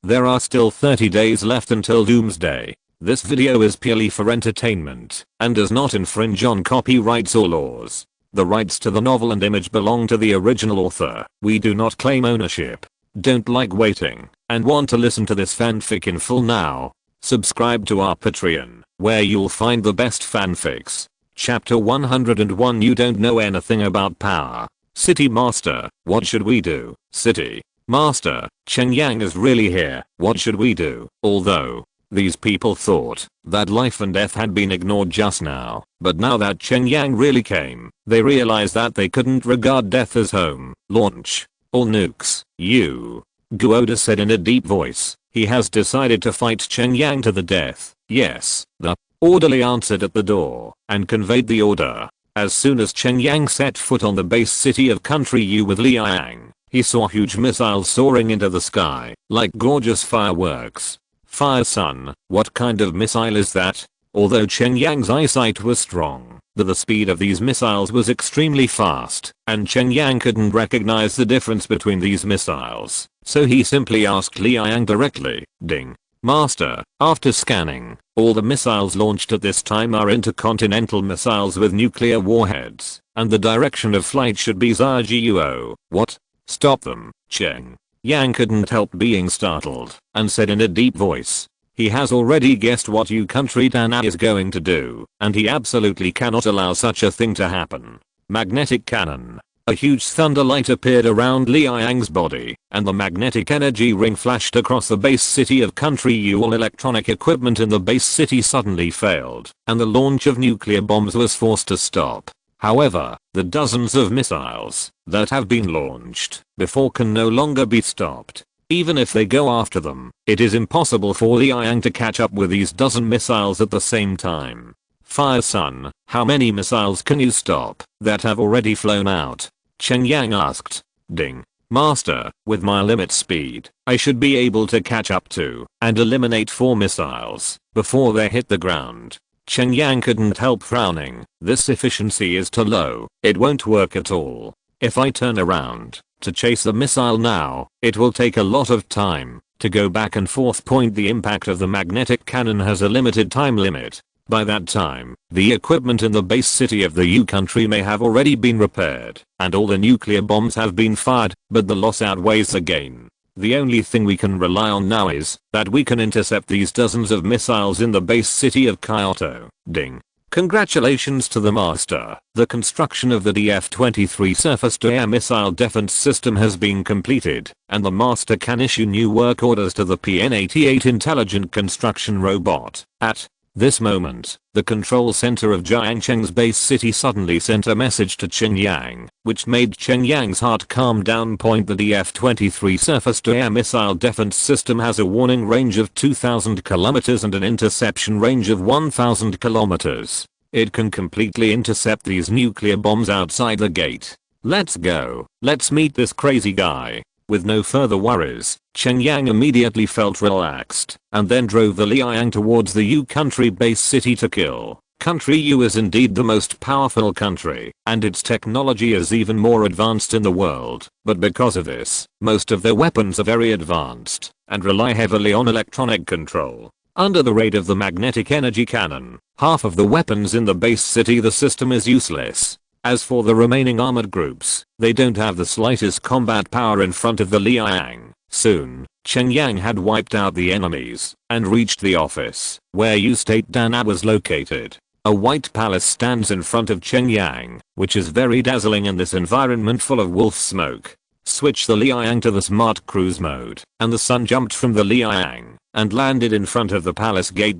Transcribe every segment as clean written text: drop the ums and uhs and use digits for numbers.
There are still 30 days left until Doomsday. This video is purely for entertainment and does not infringe on copyrights or laws. The rights to the novel and image belong to the original author. We do not claim ownership. Don't like waiting and want to listen to this fanfic in full now? Subscribe to our Patreon, where you'll find the best fanfics. Chapter 101. You don't know anything about power. City Master, what should we do? City Master, Cheng Yang is really here. What should we do? Although these people thought that life and death had been ignored just now, but now that Cheng Yang really came, they realized that they couldn't regard death as home. Launch all nukes. You. Guoda said in a deep voice. He has decided to fight Cheng Yang to the death. Yes, the orderly answered at the door and conveyed the order. As soon as Cheng Yang set foot on the base city of Country U with Liang, he saw huge missiles soaring into the sky like gorgeous fireworks. Fire Son, what kind of missile is that? Although Cheng Yang's eyesight was strong, the speed of these missiles was extremely fast, and Cheng Yang couldn't recognize the difference between these missiles, so he simply asked Liang directly. Ding. Master, after scanning, all the missiles launched at this time are intercontinental missiles with nuclear warheads, and the direction of flight should be ZAGUO. What? Stop them. Cheng Yang couldn't help being startled and said in a deep voice. He has already guessed what you country Dana is going to do, and he absolutely cannot allow such a thing to happen. Magnetic cannon. A huge thunder light appeared around Liang's body, and the magnetic energy ring flashed across the base city of Country U. All electronic equipment in the base city suddenly failed, and the launch of nuclear bombs was forced to stop. However, the dozens of missiles that have been launched before can no longer be stopped. Even if they go after them, it is impossible for Liang to catch up with these dozen missiles at the same time. Fire Son, how many missiles can you stop that have already flown out? Cheng Yang asked. Ding. Master, with my limit speed, I should be able to catch up to and eliminate 4 missiles before they hit the ground. Cheng Yang couldn't help frowning. This efficiency is too low. It won't work at all. If I turn around to chase the missile now, it will take a lot of time to go back and forth. The impact of the magnetic cannon has a limited time limit. By that time, the equipment in the base city of the U country may have already been repaired, and all the nuclear bombs have been fired, but the loss outweighs the gain. The only thing we can rely on now is that we can intercept these dozens of missiles in the base city of Kyoto. Ding. Congratulations to the Master. The construction of the DF-23 surface-to-air missile defense system has been completed, and the Master can issue new work orders to the PN-88 intelligent construction robot. At this moment, the control center of Jiangcheng's base city suddenly sent a message to Cheng Yang, which made Cheng Yang's heart calm down. The DF-23 surface-to-air missile defense system has a warning range of 2,000 kilometers and an interception range of 1,000 kilometers. It can completely intercept these nuclear bombs outside the gate. Let's go. Let's meet this crazy guy. With no further worries, Cheng Yang immediately felt relaxed and then drove the Liang towards the U country base city to kill. Country U is indeed the most powerful country, and its technology is even more advanced in the world, but because of this, most of their weapons are very advanced and rely heavily on electronic control. Under the raid of the magnetic energy cannon, half of the weapons in the base city, the system is useless. As for the remaining armored groups, they don't have the slightest combat power in front of the Liang. Soon, Cheng Yang had wiped out the enemies and reached the office where U State Dana was located. A white palace stands in front of Cheng Yang, which is very dazzling in this environment full of wolf smoke. Switch the Liang to the smart cruise mode, and the sun jumped from the Liang and landed in front of the palace gate.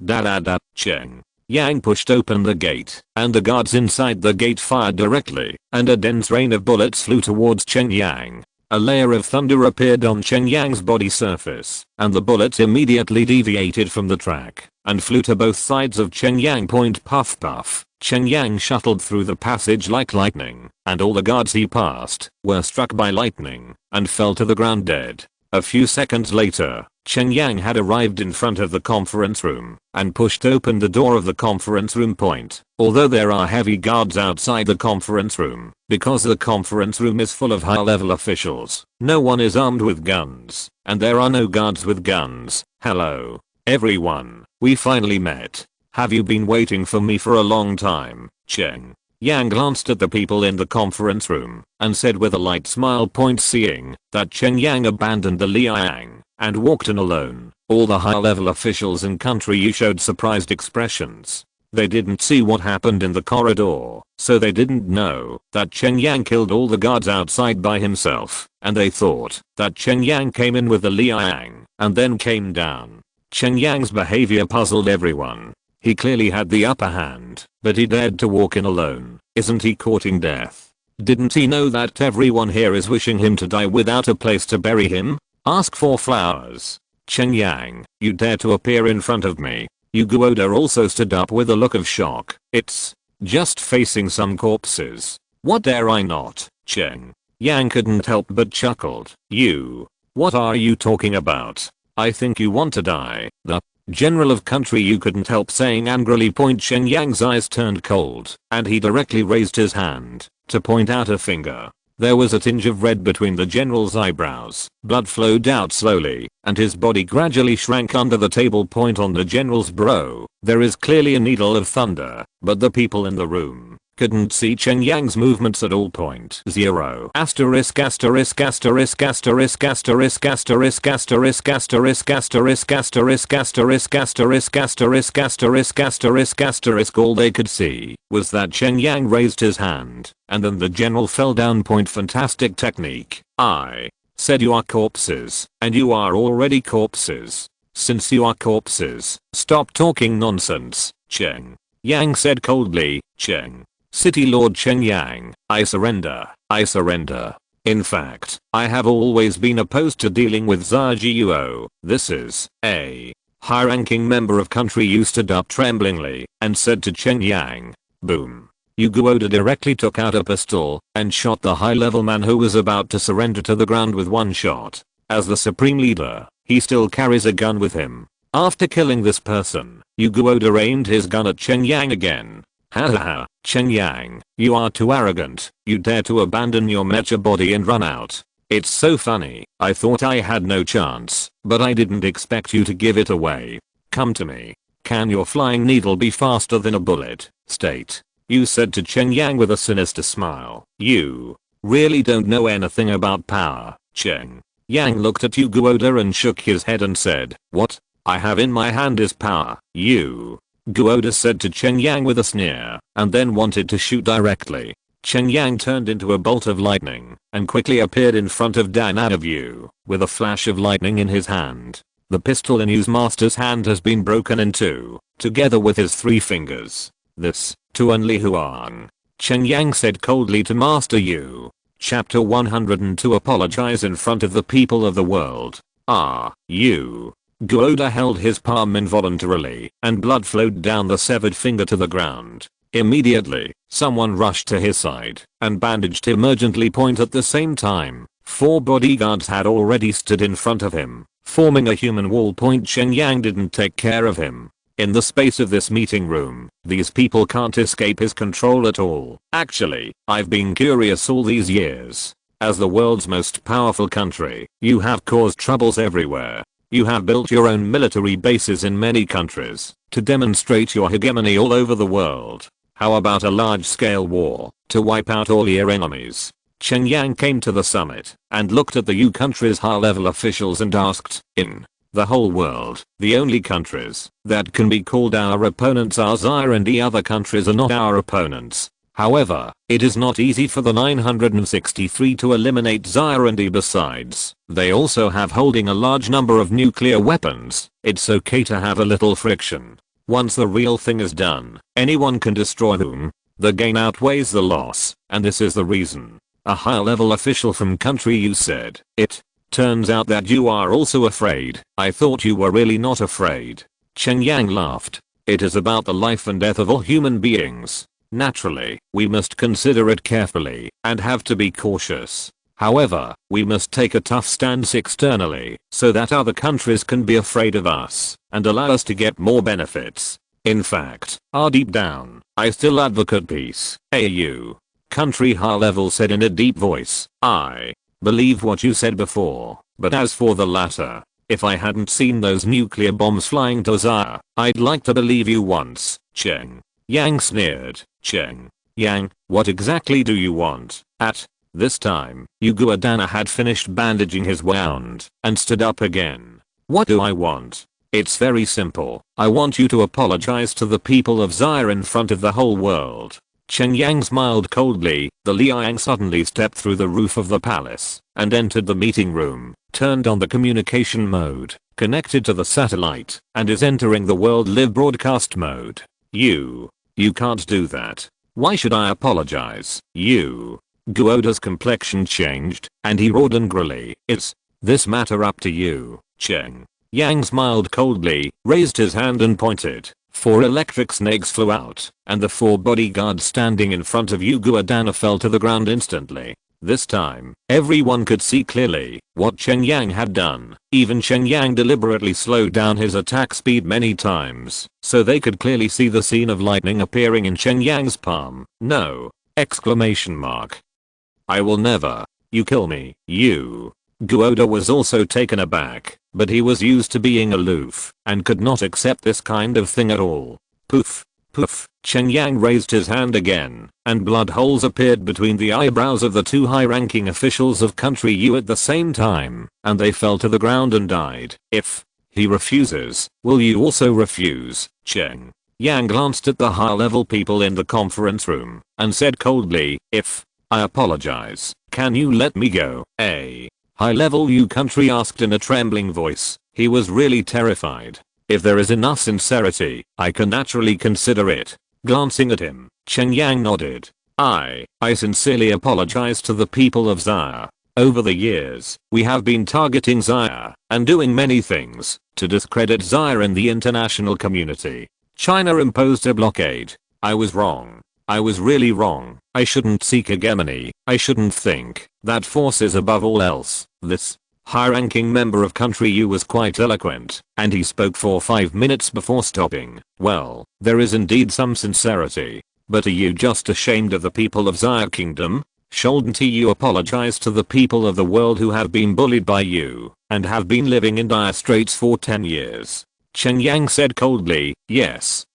Cheng Yang pushed open the gate, and the guards inside the gate fired directly, and a dense rain of bullets flew towards Cheng Yang. A layer of thunder appeared on Cheng Yang's body surface, and the bullets immediately deviated from the track and flew to both sides of Cheng Yang. Puff puff. Cheng Yang shuttled through the passage like lightning, and all the guards he passed were struck by lightning and fell to the ground dead. A few seconds later, Cheng Yang had arrived in front of the conference room and pushed open the door of the conference room. Although there are heavy guards outside the conference room, because the conference room is full of high-level officials, no one is armed with guns, and there are no guards with guns. Hello, everyone, we finally met. Have you been waiting for me for a long time? Cheng Yang glanced at the people in the conference room and said with a light smile. Seeing that Cheng Yang abandoned the Liang and walked in alone, all the high-level officials in country U showed surprised expressions. They didn't see what happened in the corridor, so they didn't know that Cheng Yang killed all the guards outside by himself, and they thought that Cheng Yang came in with the Liang and then came down. Cheng Yang's behavior puzzled everyone. He clearly had the upper hand, but he dared to walk in alone. Isn't he courting death? Didn't he know that everyone here is wishing him to die without a place to bury him? Ask for flowers. Cheng Yang, you dare to appear in front of me? Yu Oda also stood up with a look of shock. It's just facing some corpses. What dare I not? Cheng Yang couldn't help but chuckled. What are you talking about? I think you want to die. The general of country you couldn't help saying angrily. Cheng Yang's eyes turned cold, and he directly raised his hand to point out a finger. There was a tinge of red between the general's eyebrows. Blood flowed out slowly, and his body gradually shrank under the table. On the general's brow, there is clearly a needle of thunder, but the people in the room couldn't see Cheng Yang's movements at all. 0 asterisk asterisk asterisk asterisk asterisk asterisk asterisk asterisk asterisk asterisk asterisk asterisk asterisk asterisk asterisk asterisk. All they could see was that Cheng Yang raised his hand, and then the general fell down. Fantastic technique. I said you are corpses, and you are already corpses. Since you are corpses, stop talking nonsense. Cheng Yang said coldly. Cheng City Lord Cheng Yang, I surrender. I surrender. In fact, I have always been opposed to dealing with Zhiguo. This is a high-ranking member of country U stood up tremblingly and said to Cheng Yang. Boom. Yu Oda directly took out a pistol and shot the high-level man who was about to surrender to the ground with one shot. As the supreme leader, he still carries a gun with him. After killing this person, Yu Oda aimed his gun at Cheng Yang again. Hahaha, Cheng Yang, you are too arrogant. You dare to abandon your mecha body and run out. It's so funny. I thought I had no chance, but I didn't expect you to give it away. Come to me. Can your flying needle be faster than a bullet? State. You said to Cheng Yang with a sinister smile. You really don't know anything about power. Cheng Yang looked at Yu Oda and shook his head and said, what I have in my hand is power. Yu Oda said to Cheng Yang with a sneer, and then wanted to shoot directly. Cheng Yang turned into a bolt of lightning and quickly appeared in front of Dan out of Yu with a flash of lightning in his hand. The pistol in Yu's master's hand has been broken in two, together with his 3 fingers. This, to only Huang. Cheng Yang said coldly to Master Yu. Chapter 102 Apologize in front of the people of the world. Yu Oda held his palm involuntarily, and blood flowed down the severed finger to the ground. Immediately, someone rushed to his side and bandaged him urgently. At the same time, 4 bodyguards had already stood in front of him, forming a human wall. Cheng Yang didn't take care of him. In the space of this meeting room, these people can't escape his control at all. Actually, I've been curious all these years. As the world's most powerful country, you have caused troubles everywhere. You have built your own military bases in many countries to demonstrate your hegemony all over the world. How about a large-scale war to wipe out all your enemies? Cheng Yang came to the summit and looked at the U country's high-level officials and asked, in the whole world, the only countries that can be called our opponents are Zaire, and the other countries are not our opponents. However, it is not easy for the 963 to eliminate Zaire, and besides, they also have holding a large number of nuclear weapons. It's okay to have a little friction. Once the real thing is done, anyone can destroy them. The gain outweighs the loss, and this is the reason. A high-level official from country U said, it turns out that you are also afraid. I thought you were really not afraid. Cheng Yang laughed. It is about the life and death of all human beings. Naturally, we must consider it carefully and have to be cautious. However, we must take a tough stance externally so that other countries can be afraid of us and allow us to get more benefits. In fact, deep down, I still advocate peace. AU. Country high level said in a deep voice. I believe what you said before, but as for the latter, if I hadn't seen those nuclear bombs flying to Zaire, I'd like to believe you once. Cheng Yang sneered. Cheng Yang, what exactly do you want? At this time, Uguadana had finished bandaging his wound and stood up again. What do I want? It's very simple. I want you to apologize to the people of Zaire in front of the whole world. Cheng Yang smiled coldly. The Liang suddenly stepped through the roof of the palace and entered the meeting room, turned on the communication mode, connected to the satellite, and is entering the world live broadcast mode. You can't do that. Why should I apologize? Guoda's complexion changed, and he roared angrily. Is this matter up to you? Cheng Yang smiled coldly, raised his hand and pointed. 4 electric snakes flew out, and the 4 bodyguards standing in front of Uguadana fell to the ground instantly. This time, everyone could see clearly what Cheng Yang had done. Even Cheng Yang deliberately slowed down his attack speed many times, so they could clearly see the scene of lightning appearing in Cheng Yang's palm. No! Exclamation mark. I will never. You kill me. Guoda was also taken aback, but he was used to being aloof and could not accept this kind of thing at all. Poof. Poof. Cheng Yang raised his hand again, and blood holes appeared between the eyebrows of the 2 high-ranking officials of country U at the same time, and they fell to the ground and died. If he refuses, will you also refuse? Cheng Yang glanced at the high-level people in the conference room and said coldly, if I apologize, can you let me go? A high-level U country asked in a trembling voice. He was really terrified. If there is enough sincerity, I can naturally consider it. Glancing at him, Cheng Yang nodded. I sincerely apologize to the people of Zaire. Over the years, we have been targeting Zaire and doing many things to discredit Zaire in the international community. China imposed a blockade. I was wrong. I was really wrong. I shouldn't seek hegemony. I shouldn't think that force is above all else. This high-ranking member of country U was quite eloquent, and he spoke for 5 minutes before stopping. Well, there is indeed some sincerity. But are you just ashamed of the people of Zaire Kingdom? Shouldn't you apologize to the people of the world who have been bullied by you and have been living in dire straits for 10 years? Cheng Yang said coldly, yes.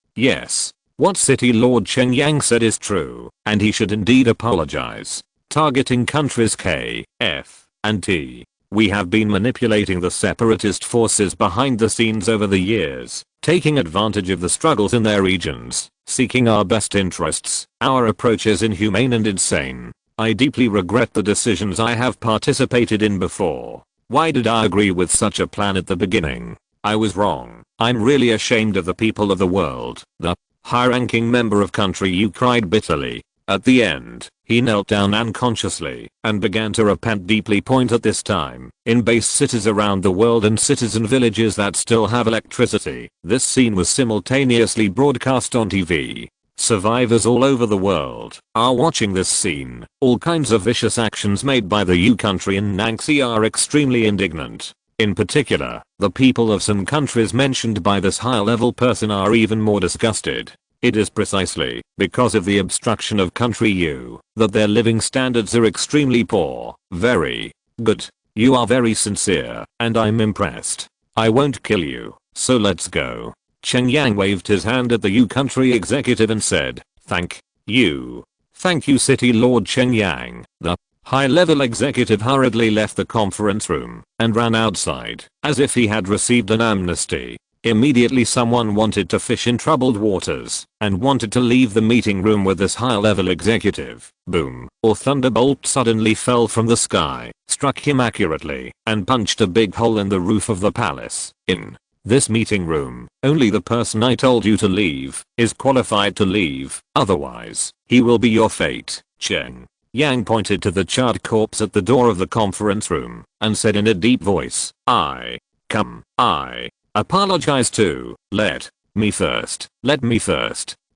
What City Lord Cheng Yang said is true, and he should indeed apologize. Targeting countries K, F, and T. We have been manipulating the separatist forces behind the scenes over the years, taking advantage of the struggles in their regions, seeking our best interests. Our approach is inhumane and insane. I deeply regret the decisions I have participated in before. Why did I agree with such a plan at the beginning? I was wrong. I'm really ashamed of the people of the world. The high-ranking member of country U cried bitterly. At the end, he knelt down unconsciously and began to repent deeply. Point at this time, in base cities around the world and citizen villages that still have electricity, this scene was simultaneously broadcast on TV. Survivors all over the world are watching this scene. All kinds of vicious actions made by the U country and Nanxi are extremely indignant. In particular, the people of some countries mentioned by this high-level person are even more disgusted. It is precisely because of the obstruction of country U that their living standards are extremely poor. Very good. You are very sincere, and I'm impressed. I won't kill you, so let's go. Cheng Yang waved his hand at the U country executive and said, thank you. Thank you, City Lord Cheng Yang. The high-level executive hurriedly left the conference room and ran outside as if he had received an amnesty. Immediately someone wanted to fish in troubled waters and wanted to leave the meeting room with this high-level executive. Boom. A thunderbolt suddenly fell from the sky, struck him accurately, and punched a big hole in the roof of the palace. In this meeting room, only the person I told you to leave is qualified to leave, otherwise, he will be your fate. Cheng Yang pointed to the charred corpse at the door of the conference room and said in a deep voice, I apologize too. Let me first.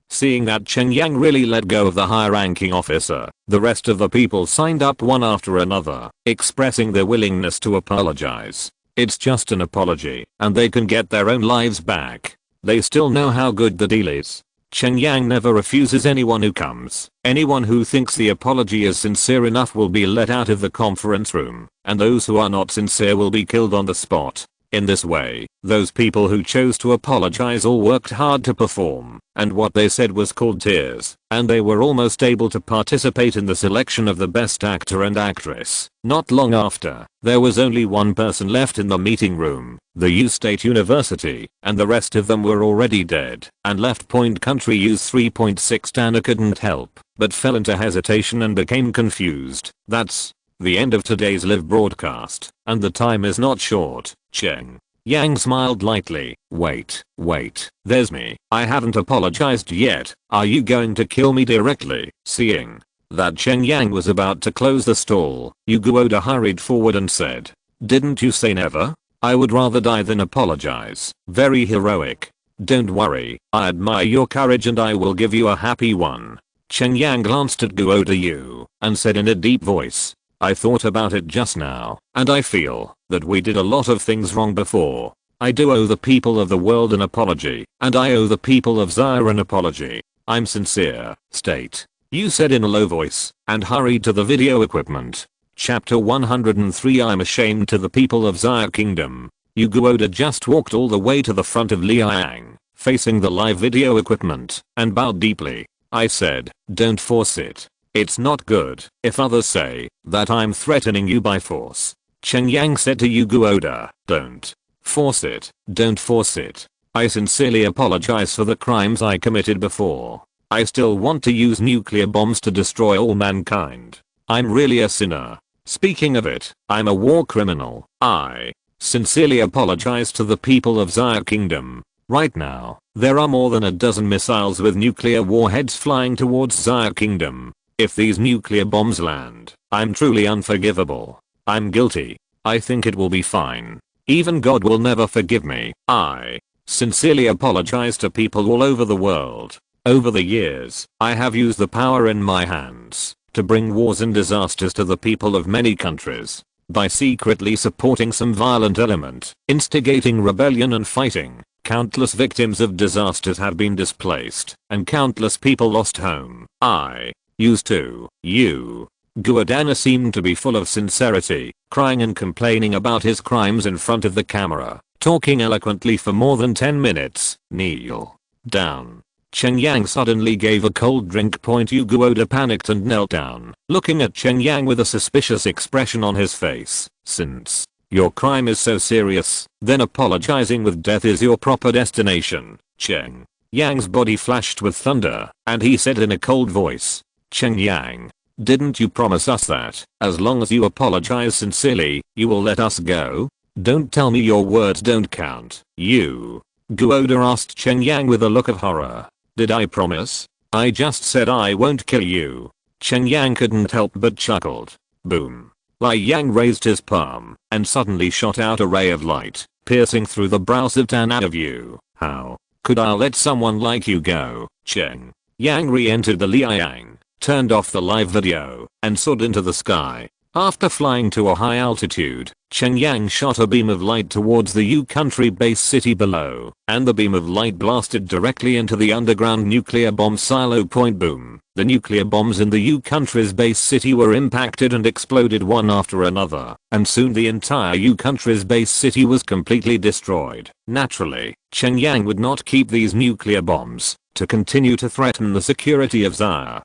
Seeing that Cheng Yang really let go of the high-ranking officer, the rest of the people signed up one after another, expressing their willingness to apologize. It's just an apology, and they can get their own lives back. They still know how good the deal is. Cheng Yang never refuses anyone who comes. Anyone who thinks the apology is sincere enough will be let out of the conference room, and those who are not sincere will be killed on the spot. In this way, those people who chose to apologize all worked hard to perform, and what they said was called tears, and they were almost able to participate in the selection of the best actor and actress. Not long after, there was only one person left in the meeting room, the U State University, and the rest of them were already dead, and left Point Country U's 3.6 Tanner couldn't help, but fell into hesitation and became confused. That's the end of today's live broadcast, and the time is not short. Cheng Yang smiled lightly. Wait, there's me. I haven't apologized yet. Are you going to kill me directly? Seeing that Cheng Yang was about to close the stall, Yugo Oda hurried forward and said, "Didn't you say never? I would rather die than apologize." Very heroic. Don't worry, I admire your courage and I will give you a happy one. Cheng Yang glanced at Guoda Yu and said in a deep voice, "I thought about it just now, and I feel that we did a lot of things wrong before. I do owe the people of the world an apology, and I owe the people of Zaire an apology. I'm sincere." State. You said in a low voice, and hurried to the video equipment. Chapter 103. I'm ashamed to the people of Zaire Kingdom. Yugo Oda just walked all the way to the front of Liang, facing the live video equipment, and bowed deeply. I said, "Don't force it. It's not good if others say that I'm threatening you by force." Cheng Yang said to Yugo Oda, "Don't force it. Don't force it. I sincerely apologize for the crimes I committed before. I still want to use nuclear bombs to destroy all mankind. I'm really a sinner. Speaking of it, I'm a war criminal. I sincerely apologize to the people of Zaire Kingdom. Right now, there are more than a dozen missiles with nuclear warheads flying towards Zaire Kingdom. If these nuclear bombs land, I'm truly unforgivable. I'm guilty. I think it will be fine. Even God will never forgive me. I sincerely apologize to people all over the world. Over the years, I have used the power in my hands to bring wars and disasters to the people of many countries. By secretly supporting some violent element, instigating rebellion and fighting, countless victims of disasters have been displaced, and countless people lost home. I used to. Guadana seemed to be full of sincerity, crying and complaining about his crimes in front of the camera, talking eloquently for more than 10 minutes. Kneel down. Cheng Yang suddenly gave a cold drink. Yugo Oda panicked and knelt down, looking at Cheng Yang with a suspicious expression on his face. Since your crime is so serious, then apologizing with death is your proper destination. Cheng Yang's body flashed with thunder, and he said in a cold voice, "Cheng Yang, didn't you promise us that, as long as you apologize sincerely, you will let us go? Don't tell me your words don't count." Guoda asked Cheng Yang with a look of horror. "Did I promise? I just said I won't kill you." Cheng Yang couldn't help but chuckled. Boom. Liang raised his palm, and suddenly shot out a ray of light, piercing through the brows of Tan of you. "How could I let someone like you go?" Cheng Yang re-entered the Liang, turned off the live video, and soared into the sky. After flying to a high altitude, Cheng Yang shot a beam of light towards the U country base city below, and the beam of light blasted directly into the underground nuclear bomb silo point. Boom. The nuclear bombs in the U country's base city were impacted and exploded one after another, and soon the entire U country's base city was completely destroyed. Naturally, Cheng Yang would not keep these nuclear bombs to continue to threaten the security of Zaire.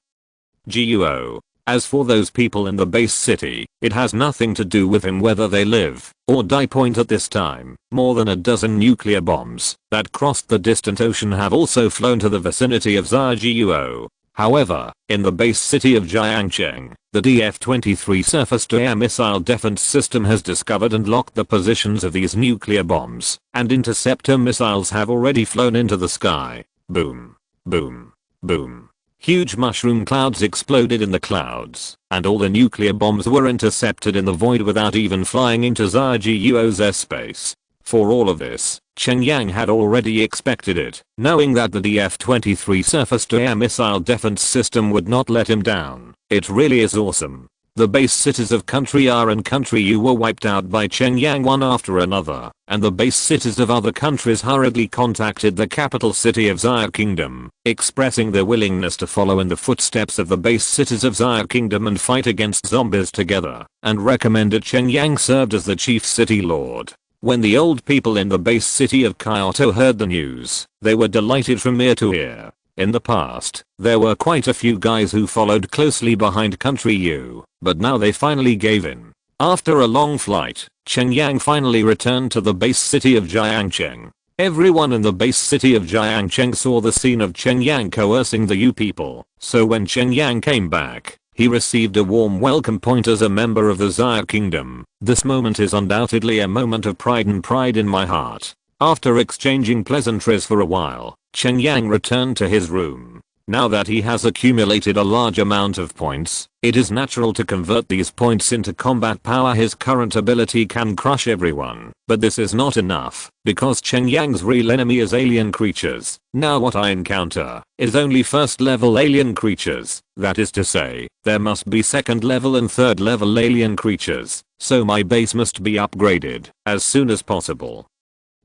GUO. As for those people in the base city, it has nothing to do with him whether they live or die. At this time, more than a dozen nuclear bombs that crossed the distant ocean have also flown to the vicinity of Zaire GUO. However, in the base city of Jiangcheng, the DF-23 surface-to-air missile defense system has discovered and locked the positions of these nuclear bombs, and interceptor missiles have already flown into the sky. Boom. Boom. Boom. Huge mushroom clouds exploded in the clouds, and all the nuclear bombs were intercepted in the void without even flying into Zaire GUO's airspace. For all of this, Cheng Yang had already expected it, knowing that the DF-23 surface-to-air missile defense system would not let him down. It really is awesome. The base cities of Country R and Country U were wiped out by Cheng Yang one after another, and the base cities of other countries hurriedly contacted the capital city of Xia Kingdom, expressing their willingness to follow in the footsteps of the base cities of Xia Kingdom and fight against zombies together, and recommended Cheng Yang served as the chief city lord. When the old people in the base city of Kyoto heard the news, they were delighted from ear to ear. In the past, there were quite a few guys who followed closely behind Country U, but now they finally gave in. After a long flight, Cheng Yang finally returned to the base city of Jiangcheng. Everyone in the base city of Jiangcheng saw the scene of Cheng Yang coercing the U people, so when Cheng Yang came back, he received a warm welcome point as a member of the Xia Kingdom. This moment is undoubtedly a moment of pride in my heart. After exchanging pleasantries for a while, Cheng Yang returned to his room. Now that he has accumulated a large amount of points, it is natural to convert these points into combat power. His current ability can crush everyone, but this is not enough, because Cheng Yang's real enemy is alien creatures. Now what I encounter is only first level alien creatures, that is to say, there must be second level and third level alien creatures, so my base must be upgraded as soon as possible.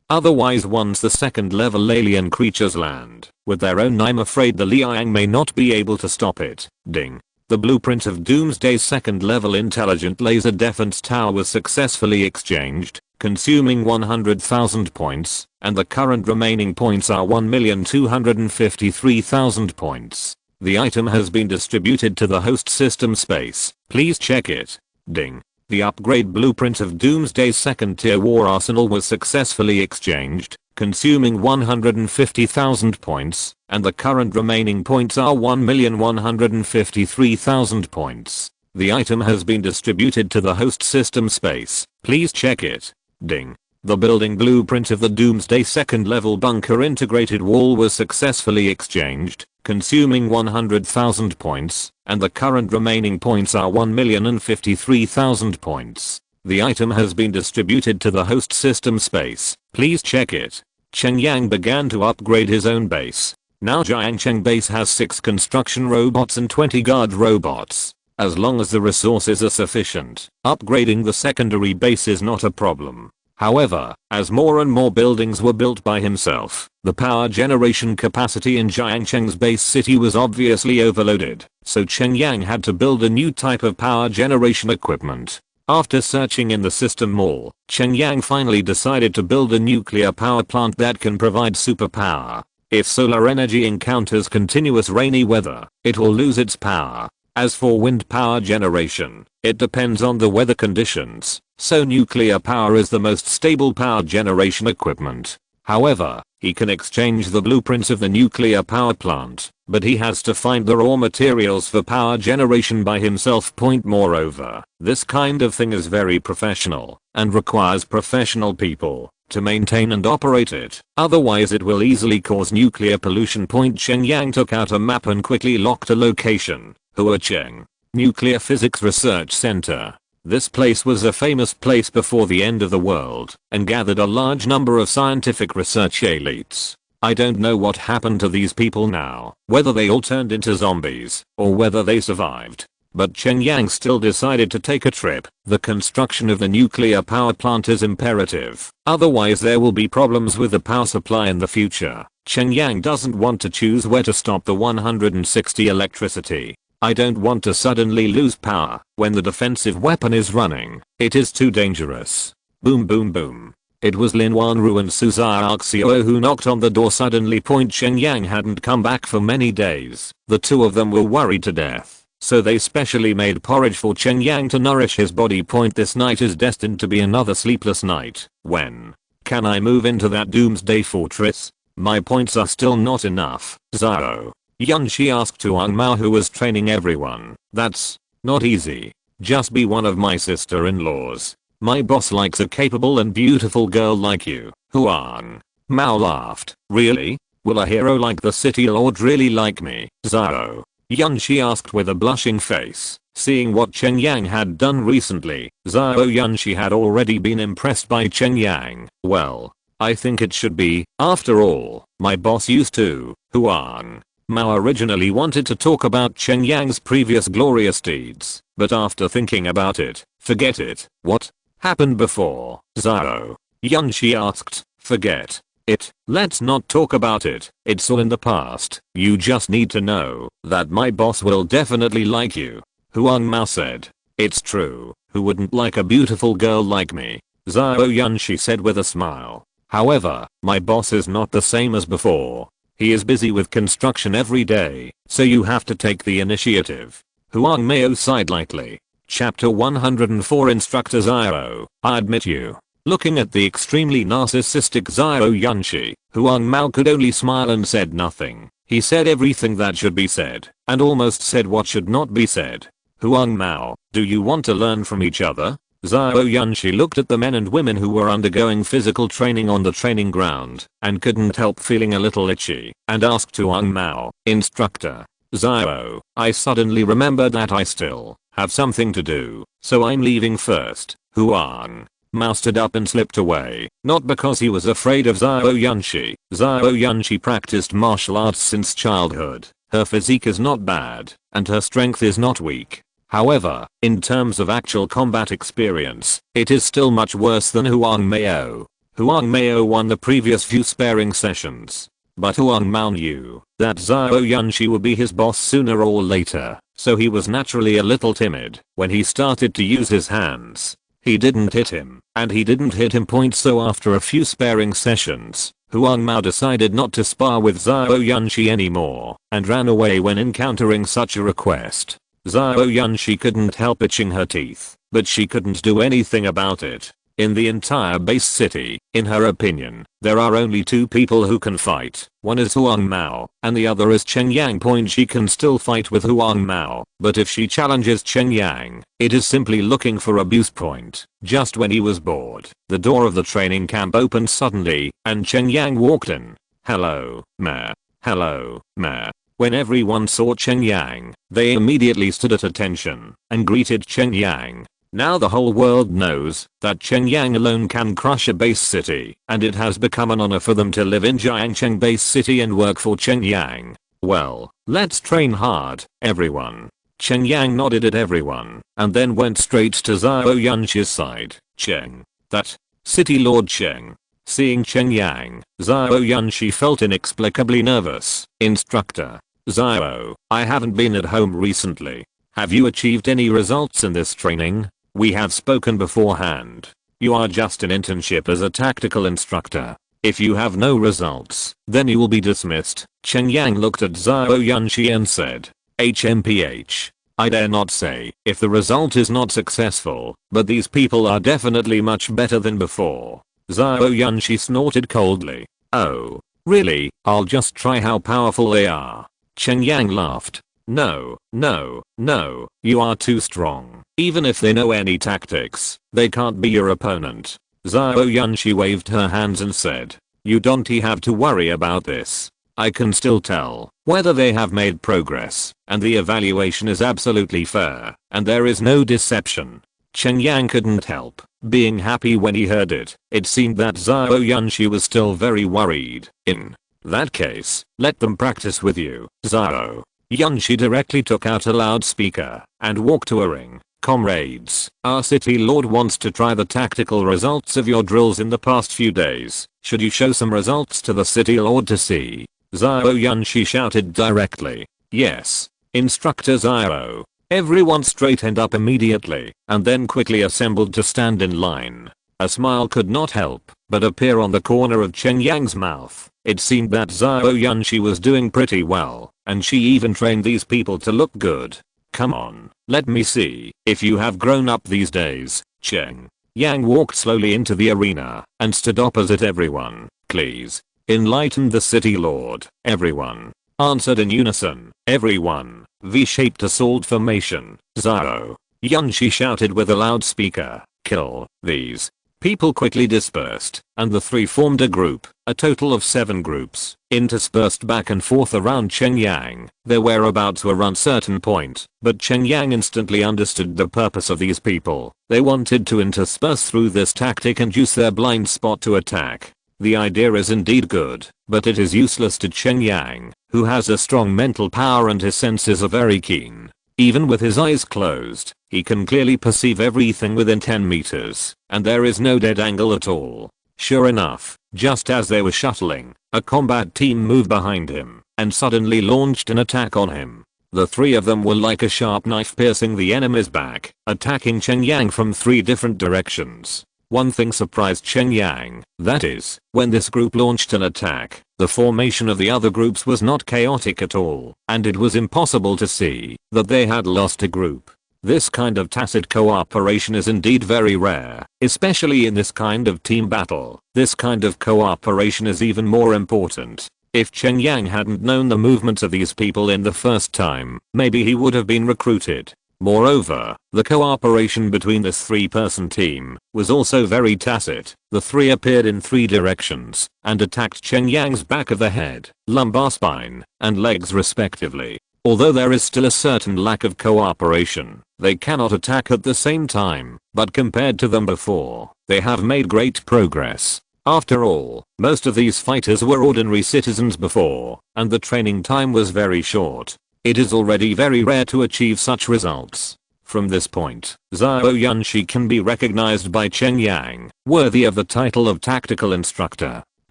Otherwise, once the second level alien creatures land with their own, I'm afraid the Liang may not be able to stop it. Ding. The blueprint of Doomsday's second level intelligent laser defense tower was successfully exchanged, consuming 100,000 points, and the current remaining points are 1,253,000 points. The item has been distributed to the host system space. Please check it. Ding. The upgrade blueprint of Doomsday's second tier war arsenal was successfully exchanged, consuming 150,000 points, and the current remaining points are 1,153,000 points. The item has been distributed to the host system space. Please check it. Ding. The building blueprint of the Doomsday second level bunker integrated wall was successfully exchanged, consuming 100,000 points, and the current remaining points are 1,053,000 points. The item has been distributed to the host system space. Please check it. Cheng Yang began to upgrade his own base. Now Jiangcheng base has 6 construction robots and 20 guard robots. As long as the resources are sufficient, upgrading the secondary base is not a problem. However, as more and more buildings were built by himself, the power generation capacity in Jiangcheng's base city was obviously overloaded, so Cheng Yang had to build a new type of power generation equipment. After searching in the system mall, Cheng Yang finally decided to build a nuclear power plant that can provide superpower. If solar energy encounters continuous rainy weather, it will lose its power. As for wind power generation, it depends on the weather conditions, so nuclear power is the most stable power generation equipment. However, he can exchange the blueprints of the nuclear power plant, but he has to find the raw materials for power generation by himself. Moreover, this kind of thing is very professional, and requires professional people to maintain and operate it, otherwise it will easily cause nuclear pollution. Cheng Yang took out a map and quickly locked a location. Cheng Nuclear Physics Research Center. This place was a famous place before the end of the world, and gathered a large number of scientific research elites. I don't know what happened to these people now, whether they all turned into zombies, or whether they survived. But Cheng Yang still decided to take a trip. The construction of the nuclear power plant is imperative, otherwise there will be problems with the power supply in the future. Cheng Yang doesn't want to choose where to stop the 160 electricity. I don't want to suddenly lose power when the defensive weapon is running. It is too dangerous. Boom boom boom. It was Lin Wanru and Suzawa Axio who knocked on the door suddenly. Cheng Yang hadn't come back for many days. The two of them were worried to death, so they specially made porridge for Cheng Yang to nourish his body. This night is destined to be another sleepless night. When can I move into that Doomsday Fortress? My points are still not enough. Zao Yunshi asked Tuang Mao, who was training everyone. That's not easy. Just be one of my sister-in-laws. My boss likes a capable and beautiful girl like you. Huang Mao laughed. Really? Will a hero like the city lord really like me? Zao Yunshi asked with a blushing face. Seeing what Cheng Yang had done recently, Zhao Yunshi had already been impressed by Cheng Yang. Well, I think it should be. After all, my boss used to. Huang Mao originally wanted to talk about Cheng Yang's previous glorious deeds, but after thinking about it, forget it. What happened before? Zhao Yunshi asked. Forget it. Let's not talk about it. It's all in the past. You just need to know that my boss will definitely like you. Huang Mao said. It's true. Who wouldn't like a beautiful girl like me? Zhao Yunshi said with a smile. However, my boss is not the same as before. He is busy with construction every day, so you have to take the initiative. Huang Mao sighed lightly. Chapter 104 Instructor Zhao, I admit you. Looking at the extremely narcissistic Zhao Yunshi, Huang Mao could only smile and said nothing. He said everything that should be said, and almost said what should not be said. Huang Mao, do you want to learn from each other? Zhao Yunshi looked at the men and women who were undergoing physical training on the training ground, and couldn't help feeling a little itchy, and asked Huang Mao, Instructor Zhao, I suddenly remembered that I still have something to do, so I'm leaving first. Huang Mao stood up and slipped away, not because he was afraid of Zhao Yunshi. Zhao Yunshi practiced martial arts since childhood. Her physique is not bad, and her strength is not weak. However, in terms of actual combat experience, it is still much worse than Huang Mao. Huang Mao won the previous few sparring sessions, but Huang Mao knew that Zhao Yunshi would be his boss sooner or later, so he was naturally a little timid when he started to use his hands. He didn't hit him, and he didn't hit him point, so after a few sparring sessions, Huang Mao decided not to spar with Zhao Yunshi anymore, and ran away when encountering such a request. Zhao Yunshi couldn't help itching her teeth, but she couldn't do anything about it. In the entire base city, in her opinion, there are only two people who can fight. One is Huang Mao, and the other is Cheng Yang. She can still fight with Huang Mao, but if she challenges Cheng Yang, it is simply looking for abuse point. Just when he was bored, the door of the training camp opened suddenly, and Cheng Yang walked in. Hello, Ma. Hello, Ma. When everyone saw Cheng Yang, they immediately stood at attention and greeted Cheng Yang. Now the whole world knows that Cheng Yang alone can crush a base city, and it has become an honor for them to live in Jiangcheng base city and work for Cheng Yang. Well, let's train hard, everyone. Cheng Yang nodded at everyone, and then went straight to Zhao Yunshi's side. Cheng. That. City Lord Cheng. Seeing Cheng Yang, Zhao Yunshi felt inexplicably nervous. Instructor Zhao, I haven't been at home recently. Have you achieved any results in this training? We have spoken beforehand. You are just an internship as a tactical instructor. If you have no results, then you will be dismissed. Cheng Yang looked at Zhao Yunshi and said, HMPH. I dare not say if the result is not successful, but these people are definitely much better than before. Zhao Yunshi snorted coldly. Oh, really? I'll just try how powerful they are. Cheng Yang laughed. No, no, no, you are too strong. Even if they know any tactics, they can't be your opponent. Zhao Yunshi waved her hands and said, you don't have to worry about this. I can still tell whether they have made progress, and the evaluation is absolutely fair, and there is no deception. Cheng Yang couldn't help being happy when he heard it. It seemed that Zhao Yunshi was still very worried. In that case, let them practice with you. Zhao Yunshi directly took out a loudspeaker and walked to a ring. Comrades, our city lord wants to try the tactical results of your drills in the past few days. Should you show some results to the city lord to see? Zhao Yunshi shouted directly. Yes, Instructor Zhao. Everyone straightened up immediately and then quickly assembled to stand in line. A smile could not help but appear on the corner of Cheng Yang's mouth. It seemed that Zhao Yunshi was doing pretty well, and she even trained these people to look good. Come on, let me see if you have grown up these days. Cheng Yang walked slowly into the arena and stood opposite everyone. Please, enlighten the city lord. Everyone answered in unison. Everyone. V-shaped assault formation. Zhao Yunshi shouted with a loudspeaker. Kill these. People quickly dispersed, and the three formed a group. A total of 7 groups, interspersed back and forth around Cheng Yang. Their whereabouts were uncertain point, but Cheng Yang instantly understood the purpose of these people. They wanted to intersperse through this tactic and use their blind spot to attack. The idea is indeed good, but it is useless to Cheng Yang, who has a strong mental power and his senses are very keen. Even with his eyes closed, he can clearly perceive everything within 10 meters, and there is no dead angle at all. Sure enough, just as they were shuttling, a combat team moved behind him and suddenly launched an attack on him. The 3 of them were like a sharp knife piercing the enemy's back, attacking Cheng Yang from 3 different directions. One thing surprised Cheng Yang, that is, when this group launched an attack, the formation of the other groups was not chaotic at all, and it was impossible to see that they had lost a group. This kind of tacit cooperation is indeed very rare, especially in this kind of team battle. This kind of cooperation is even more important. If Cheng Yang hadn't known the movements of these people in the first time, maybe he would have been recruited. Moreover, the cooperation between this 3-person team was also very tacit. The 3 appeared in 3 directions and attacked Cheng Yang's back of the head, lumbar spine, and legs respectively. Although there is still a certain lack of cooperation, they cannot attack at the same time, but compared to them before, they have made great progress. After all, most of these fighters were ordinary citizens before, and the training time was very short. It is already very rare to achieve such results. From this point, Zhao Yunxi can be recognized by Cheng Yang, worthy of the title of tactical instructor.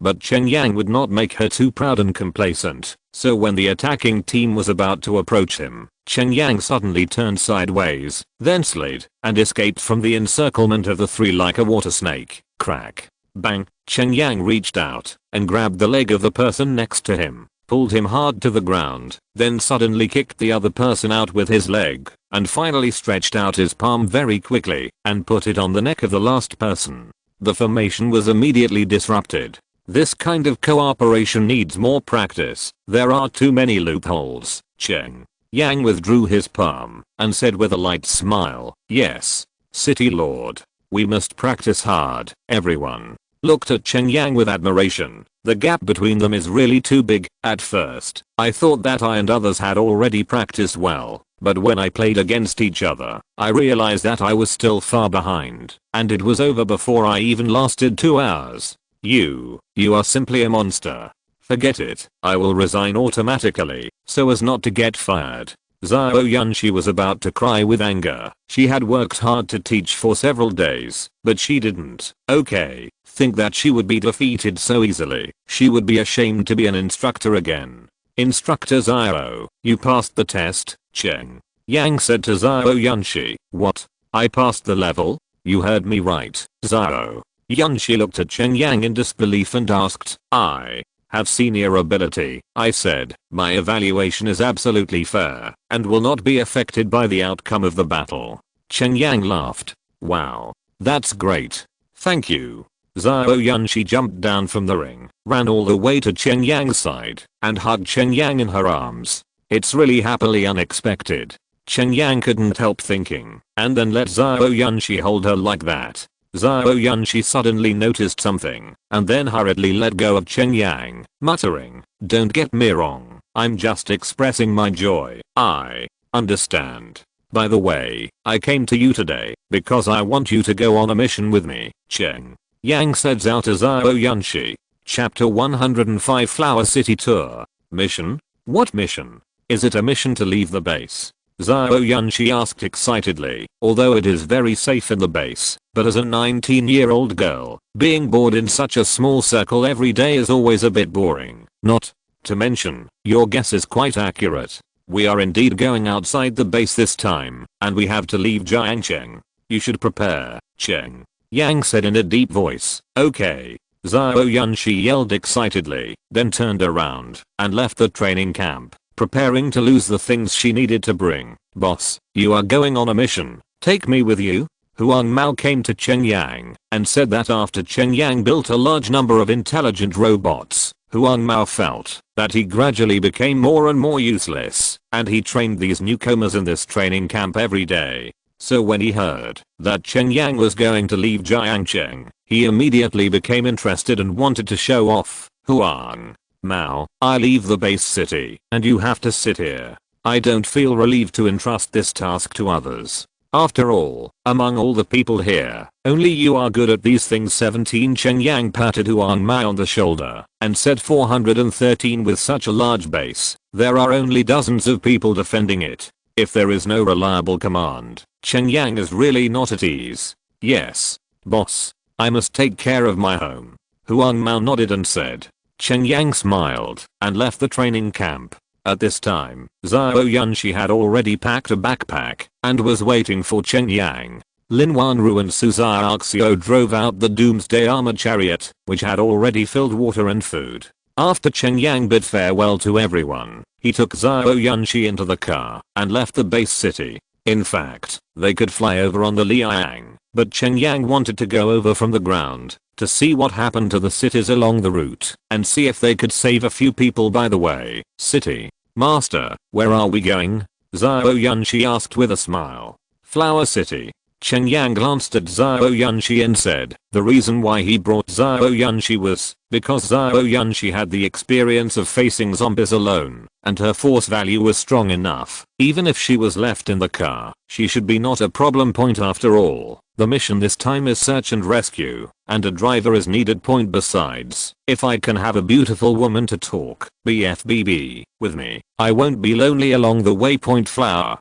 But Cheng Yang would not make her too proud and complacent, so when the attacking team was about to approach him, Cheng Yang suddenly turned sideways, then slid, and escaped from the encirclement of the 3 like a water snake. Crack. Bang. Cheng Yang reached out and grabbed the leg of the person next to him, pulled him hard to the ground, then suddenly kicked the other person out with his leg, and finally stretched out his palm very quickly and put it on the neck of the last person. The formation was immediately disrupted. This kind of cooperation needs more practice. There are too many loopholes. Cheng Yang withdrew his palm and said with a light smile, "Yes, City Lord. We must practice hard." Everyone looked at Cheng Yang with admiration. The gap between them is really too big. At first, I thought that I and others had already practiced well, but when I played against each other, I realized that I was still far behind, and it was over before I even lasted 2 hours. You are simply a monster. Forget it. I will resign automatically, so as not to get fired. Zhao Yunxi was about to cry with anger. She had worked hard to teach for several days, but she didn't. Okay, think that she would be defeated so easily. She would be ashamed to be an instructor again. Instructor Zhao, you passed the test, Cheng Yang said to Zhao Yunxi. What? I passed the level? You heard me right, Zhao Yunxi looked at Cheng Yang in disbelief and asked, I have seen your ability. I said, my evaluation is absolutely fair and will not be affected by the outcome of the battle. Cheng Yang laughed. Wow. That's great. Thank you. Zhao Yunxi jumped down from the ring, ran all the way to Cheng Yang's side, and hugged Cheng Yang in her arms. It's really happily unexpected. Cheng Yang couldn't help thinking, and then let Zhao Yunxi hold her like that. Zhao Yunxi suddenly noticed something, and then hurriedly let go of Cheng Yang, muttering, don't get me wrong, I'm just expressing my joy. I understand. By the way, I came to you today, because I want you to go on a mission with me. Cheng Yang said out to Zhao Yunxi. Chapter 105 Flower City Tour. Mission? What mission? Is it a mission to leave the base? Zhao Yunxi asked excitedly, although it is very safe in the base, but as a 19-year-old girl, being bored in such a small circle every day is always a bit boring. Not to mention, your guess is quite accurate. We are indeed going outside the base this time, and we have to leave Jiangcheng. You should prepare, Cheng Yang said in a deep voice. Okay. Zhao Yunxi yelled excitedly, then turned around and left the training camp, preparing to lose the things she needed to bring. Boss, you are going on a mission. Take me with you? Huang Mao came to Cheng Yang and said that after Cheng Yang built a large number of intelligent robots, Huang Mao felt that he gradually became more and more useless, and he trained these newcomers in this training camp every day. So when he heard that Cheng Yang was going to leave Jiangcheng, he immediately became interested and wanted to show off. Huang Mao, I leave the base city and you have to sit here. I don't feel relieved to entrust this task to others. After all, among all the people here, only you are good at these things. 17 Cheng Yang patted Huang Mao on the shoulder and said 413 with such a large base, there are only dozens of people defending it. If there is no reliable command, Cheng Yang is really not at ease. Yes, boss. I must take care of my home. Huang Mao nodded and said. Cheng Yang smiled and left the training camp. At this time, Zhao Yunxi had already packed a backpack and was waiting for Cheng Yang. Lin Wanru and Su Xiaoxiu drove out the Doomsday armored chariot, which had already filled water and food. After Cheng Yang bid farewell to everyone, he took Zhao Yunxi into the car and left the base city. In fact, they could fly over on the Liang, but Cheng Yang wanted to go over from the ground to see what happened to the cities along the route and see if they could save a few people by the way. City. Master, where are we going? Zhao Yunxi asked with a smile. Flower City. Cheng Yang glanced at Zhao Yunxi and said the reason why he brought Zhao Yunxi was because Zhao Yunxi had the experience of facing zombies alone, and her force value was strong enough. Even if she was left in the car, she should be not a problem. Point after all, the mission this time is search and rescue, and a driver is needed. Point besides, if I can have a beautiful woman to talk BFBB with me, I won't be lonely along the way. Point Flower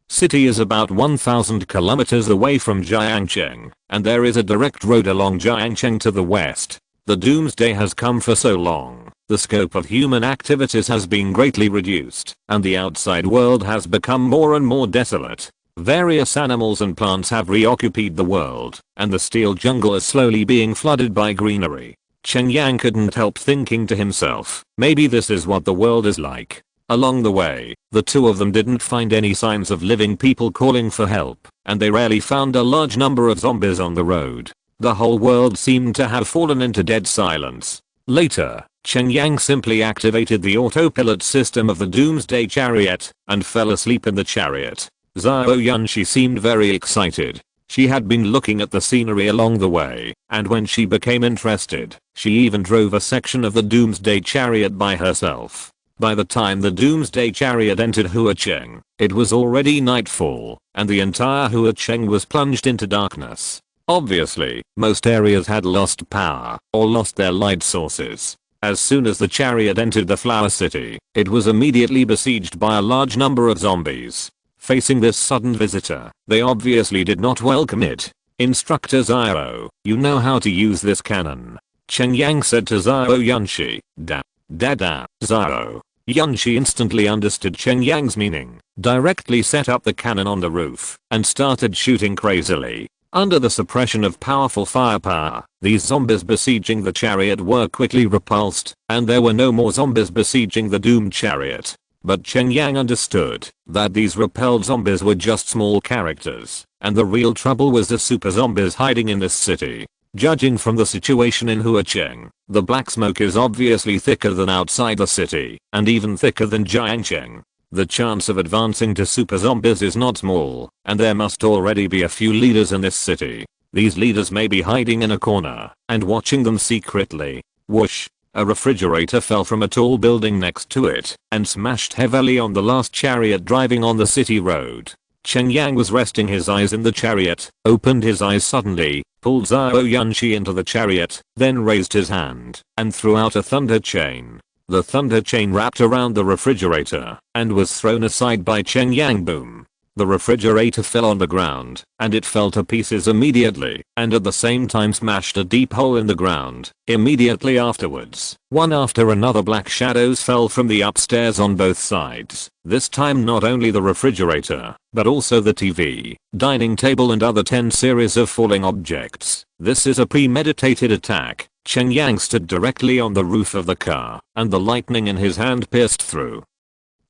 City is about 1000 kilometers away from Jiangcheng, and there is a direct road along Jiangcheng to the west. The Doomsday has come for so long, the scope of human activities has been greatly reduced, and the outside world has become more and more desolate. Various animals and plants have reoccupied the world, and the steel jungle is slowly being flooded by greenery. Cheng Yang couldn't help thinking to himself, maybe this is what the world is like. Along the way, the two of them didn't find any signs of living people calling for help, and they rarely found a large number of zombies on the road. The whole world seemed to have fallen into dead silence. Later, Cheng Yang simply activated the autopilot system of the Doomsday chariot and fell asleep in the chariot. Zhao Yunxi seemed very excited. She had been looking at the scenery along the way, and when she became interested, she even drove a section of the Doomsday chariot by herself. By the time the Doomsday chariot entered Huacheng, it was already nightfall, and the entire Huacheng was plunged into darkness. Obviously, most areas had lost power or lost their light sources. As soon as the chariot entered the Flower City, it was immediately besieged by a large number of zombies. Facing this sudden visitor, they obviously did not welcome it. Instructor Zhao, you know how to use this cannon. Cheng Yang said to Zhao Yunxi. Zhao Yunxi instantly understood Cheng Yang's meaning, directly set up the cannon on the roof, and started shooting crazily. Under the suppression of powerful firepower, these zombies besieging the chariot were quickly repulsed, and there were no more zombies besieging the doomed chariot. But Cheng Yang understood that these repelled zombies were just small characters, and the real trouble was the super zombies hiding in this city. Judging from the situation in Huacheng, the black smoke is obviously thicker than outside the city, and even thicker than Jiangcheng. The chance of advancing to super zombies is not small, and there must already be a few leaders in this city. These leaders may be hiding in a corner and watching them secretly. Whoosh! A refrigerator fell from a tall building next to it and smashed heavily on the last chariot driving on the city road. Cheng Yang was resting his eyes in the chariot, opened his eyes suddenly, pulled Zhao Yunxi into the chariot, then raised his hand and threw out a thunder chain. The thunder chain wrapped around the refrigerator and was thrown aside by Cheng Yang. Boom. The refrigerator fell on the ground, and it fell to pieces immediately, and at the same time smashed a deep hole in the ground. Immediately afterwards, one after another black shadows fell from the upstairs on both sides. This time not only the refrigerator, but also the TV, dining table and other 10 series of falling objects. This is a premeditated attack. Cheng Yang stood directly on the roof of the car, and the lightning in his hand pierced through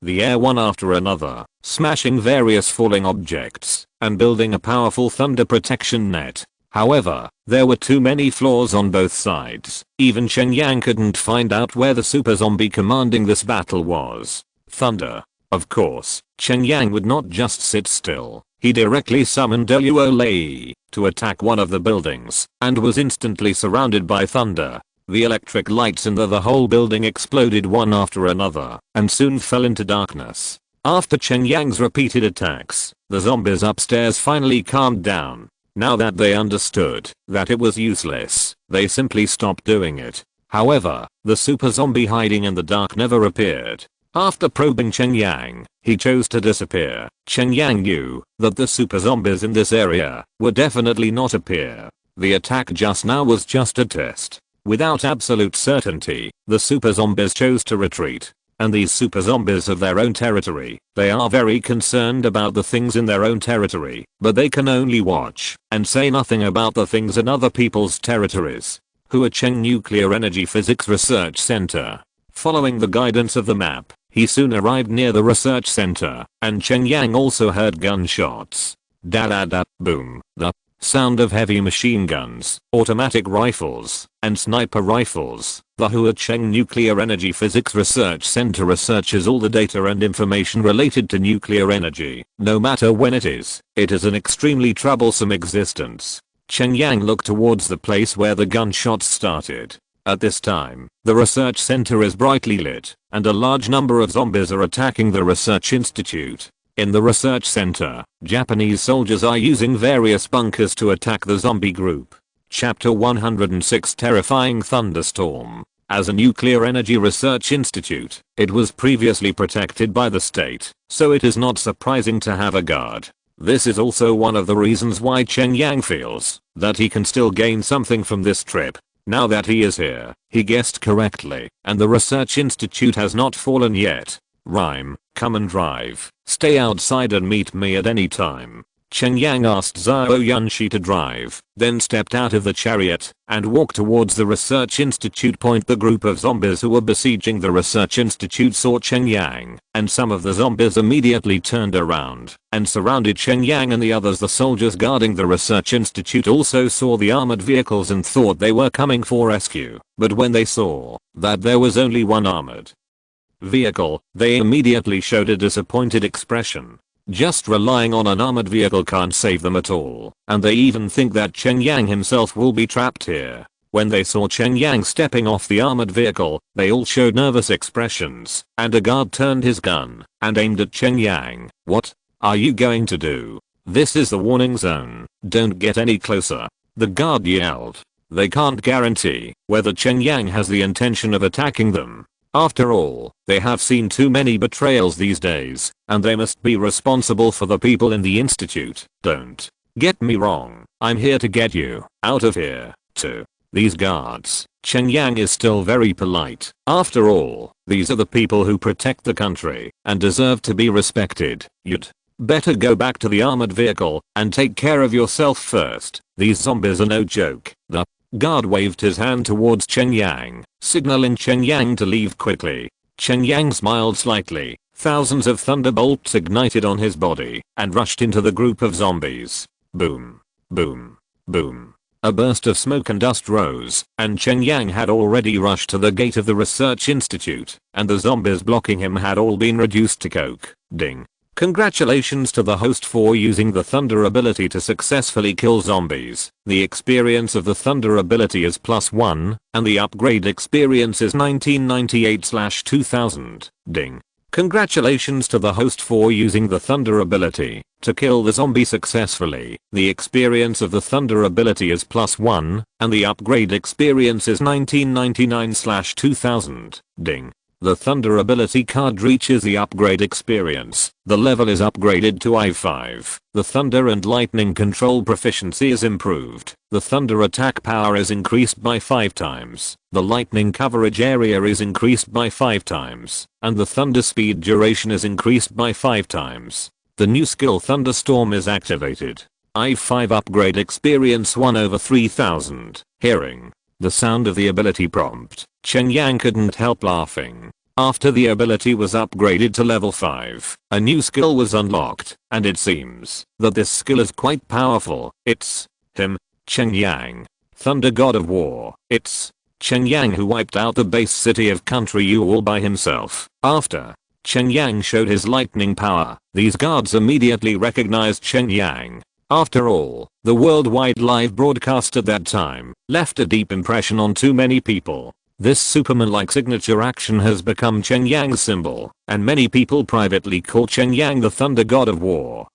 the air one after another, smashing various falling objects and building a powerful thunder protection net. However, there were too many flaws on both sides. Even Cheng Yang couldn't find out where the super zombie commanding this battle was. Thunder. Of course, Cheng Yang would not just sit still. He directly summoned Luolei to attack one of the buildings and was instantly surrounded by thunder. The electric lights in the whole building exploded one after another and soon fell into darkness. After Cheng Yang's repeated attacks, the zombies upstairs finally calmed down. Now that they understood that it was useless, they simply stopped doing it. However, the super zombie hiding in the dark never appeared. After probing Cheng Yang, he chose to disappear. Cheng Yang knew that the super zombies in this area would definitely not appear. The attack just now was just a test. Without absolute certainty, the super zombies chose to retreat. And these super zombies have their own territory. They are very concerned about the things in their own territory, but they can only watch and say nothing about the things in other people's territories. Cheng Nuclear Energy Physics Research Center. Following the guidance of the map, he soon arrived near the research center, and Cheng Yang also heard gunshots. Da-da-da, boom, the sound of heavy machine guns, automatic rifles, and sniper rifles. The Cheng Nuclear Energy Physics Research Center researches all the data and information related to nuclear energy. No matter when it is an extremely troublesome existence. Cheng Yang looked towards the place where the gunshots started. At this time, the research center is brightly lit, and a large number of zombies are attacking the research institute. In the research center, Japanese soldiers are using various bunkers to attack the zombie group. Chapter 106 Terrifying Thunderstorm. As a nuclear energy research institute, it was previously protected by the state, so it is not surprising to have a guard. This is also one of the reasons why Cheng Yang feels that he can still gain something from this trip. Now that he is here, he guessed correctly, and the research institute has not fallen yet. Rhyme, come and drive, stay outside and meet me at any time. Cheng Yang asked Zhao Yunshi to drive, then stepped out of the chariot and walked towards the research institute point. The group of zombies who were besieging the research institute saw Cheng Yang, and some of the zombies immediately turned around and surrounded Cheng Yang and the others. The soldiers guarding the research institute also saw the armored vehicles and thought they were coming for rescue, but when they saw that there was only one armored vehicle, they immediately showed a disappointed expression. Just relying on an armored vehicle can't save them at all, and they even think that Cheng Yang himself will be trapped here. When they saw Cheng Yang stepping off the armored vehicle, they all showed nervous expressions, and a guard turned his gun and aimed at Cheng Yang. What are you going to do? This is the warning zone. Don't get any closer. The guard yelled. They can't guarantee whether Cheng Yang has the intention of attacking them. After all, they have seen too many betrayals these days, and they must be responsible for the people in the institute. Don't get me wrong, I'm here to get you out of here. To these guards, Cheng Yang is still very polite. After all, these are the people who protect the country and deserve to be respected. You'd better go back to the armored vehicle and take care of yourself first. These zombies are no joke. The guard waved his hand towards Cheng Yang, signaling Cheng Yang to leave quickly. Cheng Yang smiled slightly. Thousands of thunderbolts ignited on his body and rushed into the group of zombies. Boom. Boom. Boom. A burst of smoke and dust rose, and Cheng Yang had already rushed to the gate of the research institute, and the zombies blocking him had all been reduced to coke. Ding. Congratulations to the host for using the thunder ability to successfully kill zombies. The experience of the thunder ability is +1, and the upgrade experience is 1998/2000. Ding. Congratulations to the host for using the thunder ability to kill the zombie successfully. The experience of the thunder ability is +1, and the upgrade experience is 1999/2000. Ding. The thunder ability card reaches the upgrade experience. The level is upgraded to I5. The thunder and lightning control proficiency is improved. The thunder attack power is increased by 5 times. The lightning coverage area is increased by 5 times. And the thunder speed duration is increased by 5 times. The new skill Thunderstorm is activated. I5 upgrade experience 1/3000. Hearing the sound of the ability prompt, Cheng Yang couldn't help laughing. After the ability was upgraded to level 5, a new skill was unlocked, and it seems that this skill is quite powerful. It's him, Cheng Yang, Thunder God of War. It's Cheng Yang who wiped out the base city of Country U all by himself. After Cheng Yang showed his lightning power. These guards immediately recognized Cheng Yang. After all, the worldwide live broadcast at that time left a deep impression on too many people. This Superman-like signature action has become Cheng Yang's symbol, and many people privately call Cheng Yang the Thunder God of War.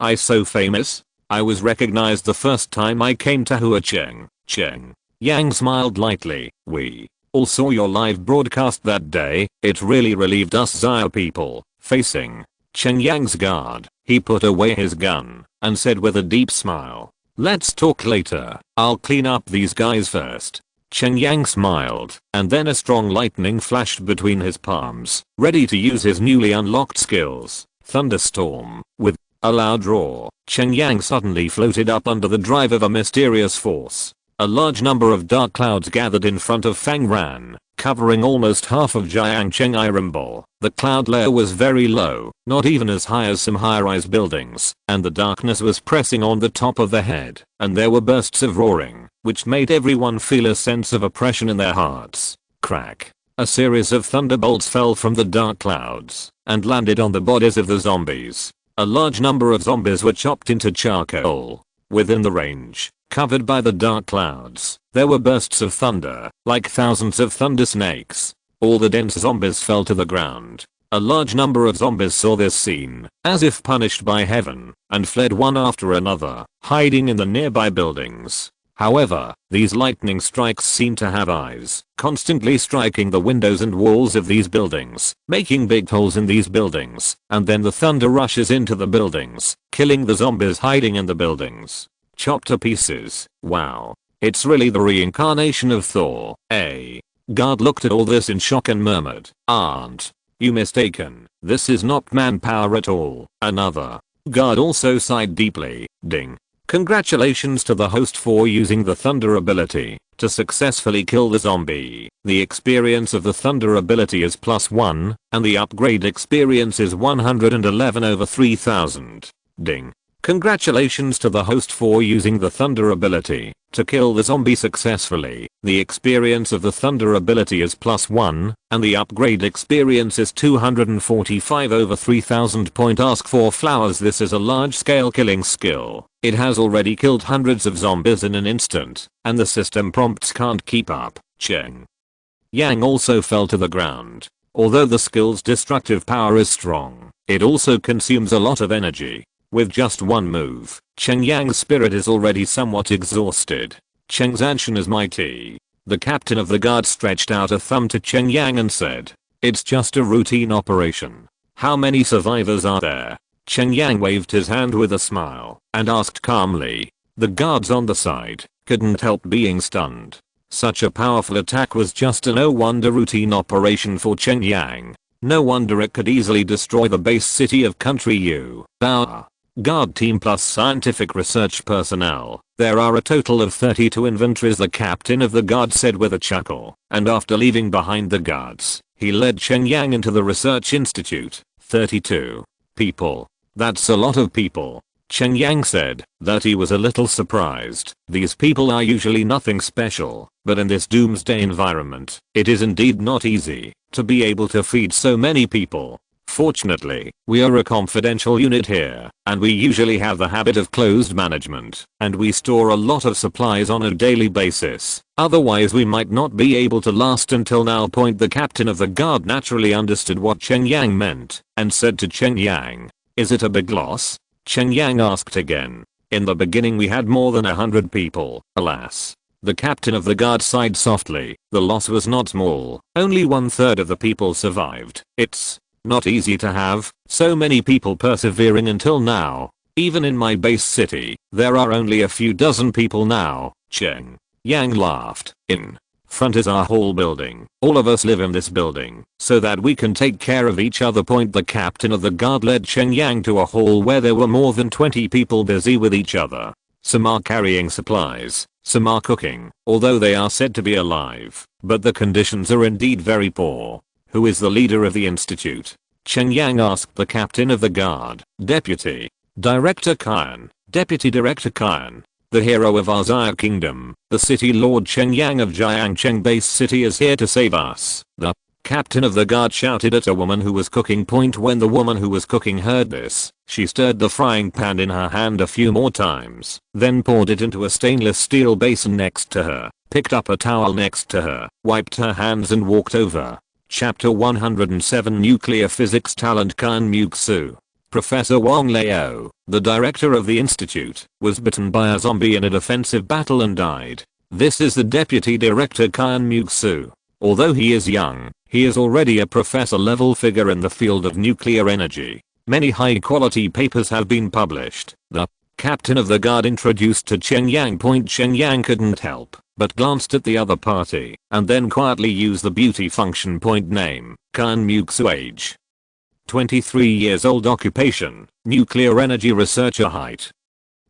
I so famous? I was recognized the first time I came to Hua Cheng. Cheng Yang smiled lightly. We all saw your live broadcast that day. It really relieved us Zaya people. Facing Cheng Yang's guard, he put away his gun and said with a deep smile, "Let's talk later. I'll clean up these guys first." Cheng Yang smiled, and then a strong lightning flashed between his palms, ready to use his newly unlocked skills, Thunderstorm. With a loud roar, Cheng Yang suddenly floated up under the drive of a mysterious force. A large number of dark clouds gathered in front of Fang Ran, covering almost half of Jiangcheng Irembol. The cloud layer was very low, not even as high as some high-rise buildings, and the darkness was pressing on the top of the head, and there were bursts of roaring, which made everyone feel a sense of oppression in their hearts. Crack. A series of thunderbolts fell from the dark clouds and landed on the bodies of the zombies. A large number of zombies were chopped into charcoal. Within the range, covered by the dark clouds, there were bursts of thunder, like thousands of thunder snakes. All the dense zombies fell to the ground. A large number of zombies saw this scene, as if punished by heaven, and fled one after another, hiding in the nearby buildings. However, these lightning strikes seemed to have eyes, constantly striking the windows and walls of these buildings, making big holes in these buildings, and then the thunder rushes into the buildings, killing the zombies hiding in the buildings. Chopped to pieces. Wow. It's really the reincarnation of Thor. A guard looked at all this in shock and murmured, "Aren't you mistaken? This is not manpower at all." Another guard also sighed deeply. Ding. Congratulations to the host for using the thunder ability to successfully kill the zombie. The experience of the thunder ability is +1, and the upgrade experience is 111 over 3000. Ding. Congratulations to the host for using the thunder ability to kill the zombie successfully. The experience of the thunder ability is +1, and the upgrade experience is 245 over 3000. Ask for flowers. This is a large-scale killing skill. It has already killed hundreds of zombies in an instant, and the system prompts can't keep up. Cheng Yang also fell to the ground. Although the skill's destructive power is strong, it also consumes a lot of energy. With just one move, Cheng Yang's spirit is already somewhat exhausted. Cheng's action is mighty. The captain of the guard stretched out a thumb to Cheng Yang and said, "It's just a routine operation. How many survivors are there?" Cheng Yang waved his hand with a smile and asked calmly. The guards on the side couldn't help being stunned. Such a powerful attack was just a no wonder routine operation for Cheng Yang. No wonder it could easily destroy the base city of Country U. Our guard team plus scientific research personnel. There are a total of 32 inventories, the captain of the guard said with a chuckle, and after leaving behind the guards, he led Cheng Yang into the research institute. 32 people. That's a lot of people. Cheng Yang said that he was a little surprised. These people are usually nothing special, but in this doomsday environment, it is indeed not easy to be able to feed so many people. Fortunately, we are a confidential unit here, and we usually have the habit of closed management, and we store a lot of supplies on a daily basis. Otherwise we might not be able to last until now. The captain of the guard naturally understood what Cheng Yang meant, and said to Cheng Yang, "Is it a big loss?" Cheng Yang asked again. "In the beginning we had more than 100 people, alas." The captain of the guard sighed softly. The loss was not small. Only 1/3 of the people survived. It's not easy to have so many people persevering until now. Even in my base city, there are only a few dozen people now. Cheng Yang laughed. "In front is our whole building. All of us live in this building so that we can take care of each other." The captain of the guard led Cheng Yang to a hall where there were more than 20 people busy with each other. Some are carrying supplies, some are cooking, although they are said to be alive, but the conditions are indeed very poor. "Who is the leader of the institute?" Cheng Yang asked the captain of the guard. "Deputy Director Kyan." "Deputy Director Kyan, the hero of our Zaya kingdom, the city lord Cheng Yang of Jiangcheng base city is here to save us." The Captain of the guard shouted at a woman who was cooking. When the woman who was cooking heard this, she stirred the frying pan in her hand a few more times, then poured it into a stainless steel basin next to her, picked up a towel next to her, wiped her hands and walked over. Chapter 107 Nuclear Physics Talent. Kan Muk-soo. Professor Wang Lao, the director of the institute, was bitten by a zombie in a defensive battle and died. This is the deputy director Kan Muk-soo. Although he is young, he is already a professor-level figure in the field of nuclear energy. Many high-quality papers have been published. The captain of the guard introduced to Cheng Yang. Cheng Yang couldn't help but glanced at the other party and then quietly used the beauty function. Name, Kan Muk-soo. Age 23 years old. Occupation, nuclear energy researcher. Height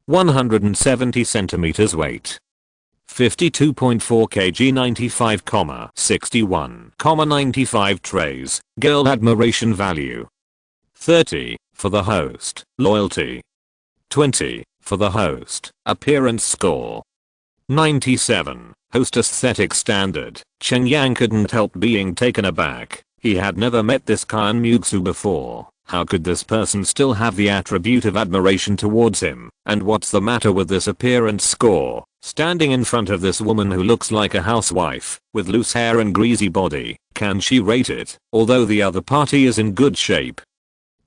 170 centimeters. Weight 52.4 kg. 95,61,95 trays. Girl admiration value 30 for the host. Loyalty 20 for the host. Appearance score 97. Host aesthetic standard. Cheng Yang couldn't help being taken aback. He had never met this Kan Muk-soo before. How could this person still have the attribute of admiration towards him? And what's the matter with this appearance score? Standing in front of this woman who looks like a housewife, with loose hair and greasy body, can she rate it? Although the other party is in good shape,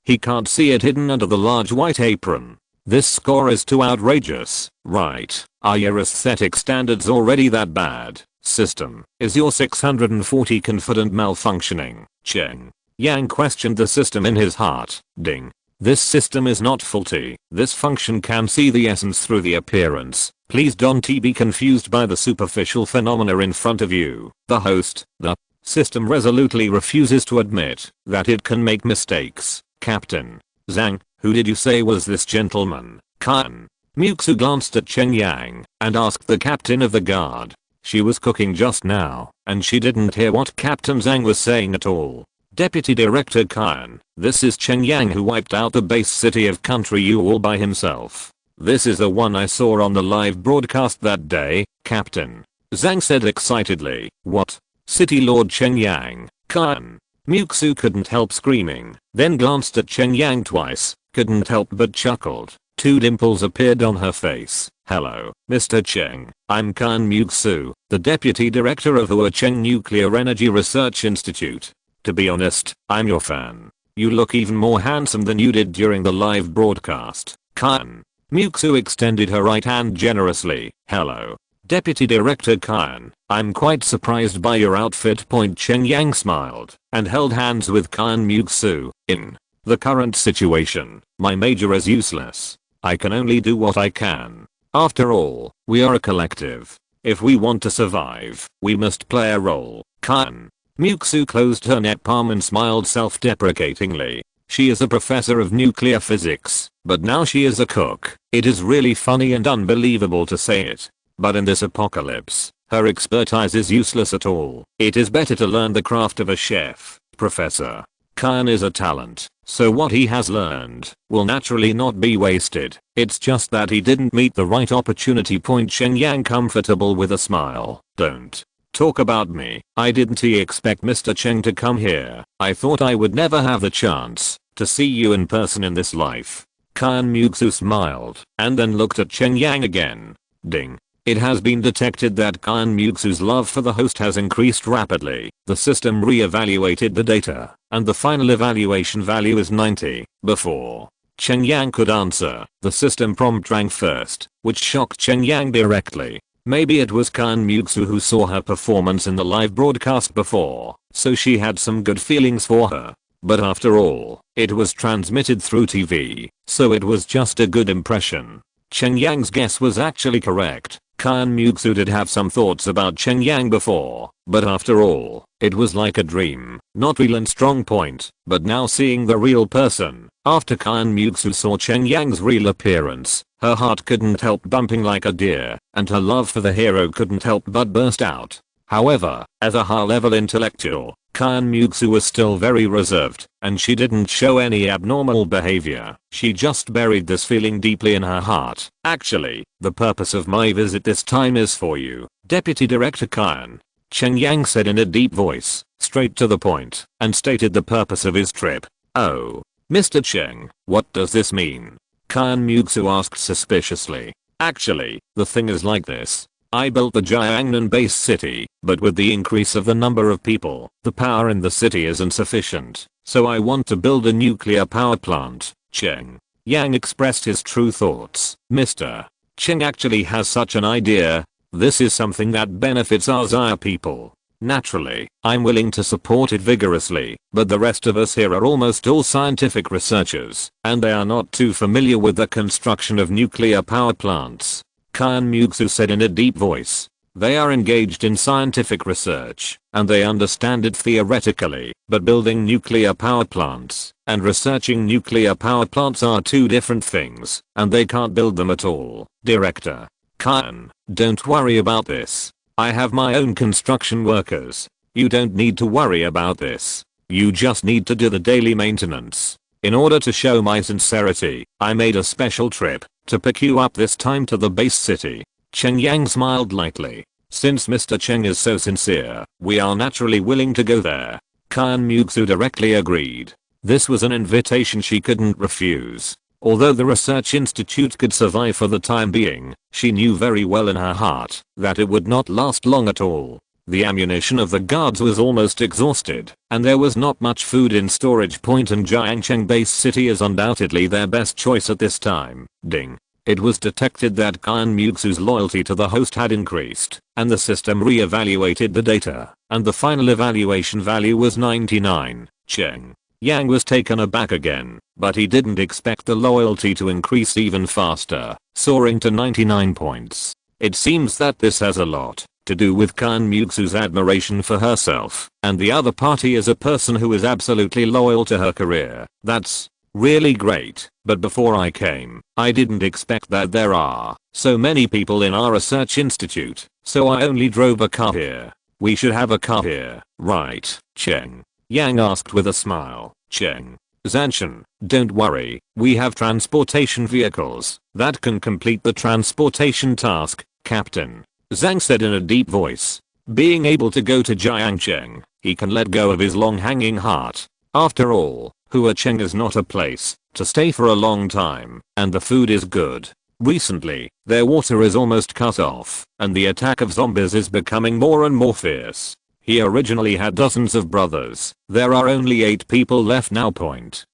he can't see it hidden under the large white apron. This score is too outrageous, right? Are your aesthetic standards already that bad? System, is your 640 confident malfunctioning? Cheng Yang questioned the system in his heart. Ding. This system is not faulty. This function can see the essence through the appearance. Please don't be confused by the superficial phenomena in front of you. The host, the system resolutely refuses to admit that it can make mistakes. Captain Zhang, who did you say was this gentleman? Kan Muk-soo glanced at Cheng Yang and asked the captain of the guard. She was cooking just now, and she didn't hear what Captain Zhang was saying at all. Deputy Director Kan, this is Cheng Yang who wiped out the base city of Country U all by himself. This is the one I saw on the live broadcast that day, Captain Zhang said excitedly. What? City Lord Cheng Yang? Kan Muk-soo couldn't help screaming, then glanced at Cheng Yang twice, couldn't help but chuckled. Two dimples appeared on her face. Hello, Mr. Cheng. I'm Kan Muk-soo, the deputy director of the Cheng Nuclear Energy Research Institute. To be honest, I'm your fan. You look even more handsome than you did during the live broadcast. Kan Muk-soo extended her right hand generously. Hello, Deputy Director Kan. I'm quite surprised by your outfit. Cheng Yang smiled and held hands with Kan Muk-soo. In the current situation, my major is useless. I can only do what I can. After all, we are a collective. If we want to survive, we must play a role. Kan Muk-soo closed her net palm and smiled self-deprecatingly. She is a professor of nuclear physics, but now she is a cook. It is really funny and unbelievable to say it, but in this apocalypse, her expertise is useless at all. It is better to learn the craft of a chef. Professor Kan is a talent, so what he has learned will naturally not be wasted. It's just that he didn't meet the right opportunity. Cheng Yang comfortable with a smile. Don't talk about me. I didn't expect Mr. Cheng to come here. I thought I would never have the chance to see you in person in this life. Kan Muk-soo smiled and then looked at Cheng Yang again. Ding. It has been detected that Kan Muk-soo's love for the host has increased rapidly. The system re-evaluated the data, and the final evaluation value is 90. Before Cheng Yang could answer, the system prompt rang first, which shocked Cheng Yang directly. Maybe it was Kan Muk-soo who saw her performance in the live broadcast before, so she had some good feelings for her. But after all, it was transmitted through TV, so it was just a good impression. Cheng Yang's guess was actually correct. Kan Muk-soo did have some thoughts about Cheng Yang before, but after all, it was like a dream. Not real and strong point, but now seeing the real person, after Kan Muk-soo saw Cheng Yang's real appearance, her heart couldn't help bumping like a deer, and her love for the hero couldn't help but burst out. However, as a high-level intellectual, Kan Muk-soo was still very reserved, and she didn't show any abnormal behavior. She just buried this feeling deeply in her heart. Actually, the purpose of my visit this time is for you, Deputy Director Kan. Cheng Yang said in a deep voice, straight to the point, and stated the purpose of his trip. "Oh, Mr. Cheng, what does this mean?" Kyan Mugsu asked suspiciously. "Actually, the thing is like this. I built the Jiangnan base city, but with the increase of the number of people, the power in the city isn't sufficient, so I want to build a nuclear power plant." Cheng Yang expressed his true thoughts. "Mr. Cheng actually has such an idea. This is something that benefits our Xia people. Naturally, I'm willing to support it vigorously, but the rest of us here are almost all scientific researchers, and they are not too familiar with the construction of nuclear power plants." Kyan Mugsu said in a deep voice. "They are engaged in scientific research, and they understand it theoretically, but building nuclear power plants and researching nuclear power plants are two different things, and they can't build them at all. Director Kyan, don't worry about this. I have my own construction workers. You don't need to worry about this. You just need to do the daily maintenance. In order to show my sincerity, I made a special trip to pick you up this time to the base city." Cheng Yang smiled lightly. "Since Mr. Cheng is so sincere, we are naturally willing to go there." Kyan Mugsu directly agreed. This was an invitation she couldn't refuse. Although the research institute could survive for the time being, she knew very well in her heart that it would not last long at all. The ammunition of the guards was almost exhausted, and there was not much food in storage point, and Jiangcheng base city is undoubtedly their best choice at this time. Ding. It was detected that Kyan Mugsu's loyalty to the host had increased, and the system re-evaluated the data, and the final evaluation value was 99. Cheng Yang was taken aback again, but he didn't expect the loyalty to increase even faster, soaring to 99 points. It seems that this has a lot to do with Kyan Mugsu's admiration for herself, and the other party is a person who is absolutely loyal to her career. That's really great, but before I came, I didn't expect that there are so many people in our research institute, so I only drove a car here. We should have a car here, right? Cheng Yang asked with a smile. Cheng Zanshan, don't worry, we have transportation vehicles that can complete the transportation task, Captain Zhang said in a deep voice. Being able to go to Jiangcheng, he can let go of his long-hanging heart. After all, Huacheng is not a place to stay for a long time, and the food is good. Recently, their water is almost cut off, and the attack of zombies is becoming more and more fierce. He originally had dozens of brothers. There are only 8 people left now.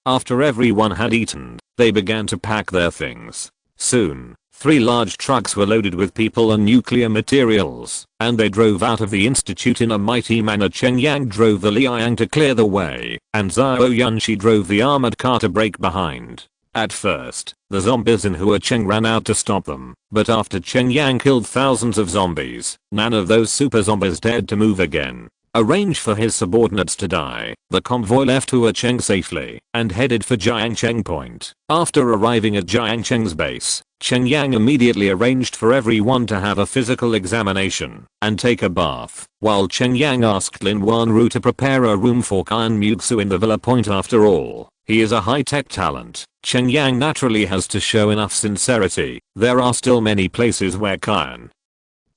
After everyone had eaten, they began to pack their things. Soon, 3 large trucks were loaded with people and nuclear materials, and they drove out of the institute in a mighty manner. Cheng Yang drove the Liang to clear the way, and Zhao Yunshi drove the armored car to break behind. At first, the zombies in Huacheng ran out to stop them, but after Cheng Yang killed thousands of zombies, none of those super zombies dared to move again. Arranged for his subordinates to die, the convoy left Huacheng safely and headed for Jiangcheng Point. After arriving at Jiangcheng's base, Cheng Yang immediately arranged for everyone to have a physical examination and take a bath, while Cheng Yang asked Lin Wanru to prepare a room for Kyan Mugsu in the villa. After all, he is a high-tech talent. Cheng Yang naturally has to show enough sincerity. There are still many places where Kyan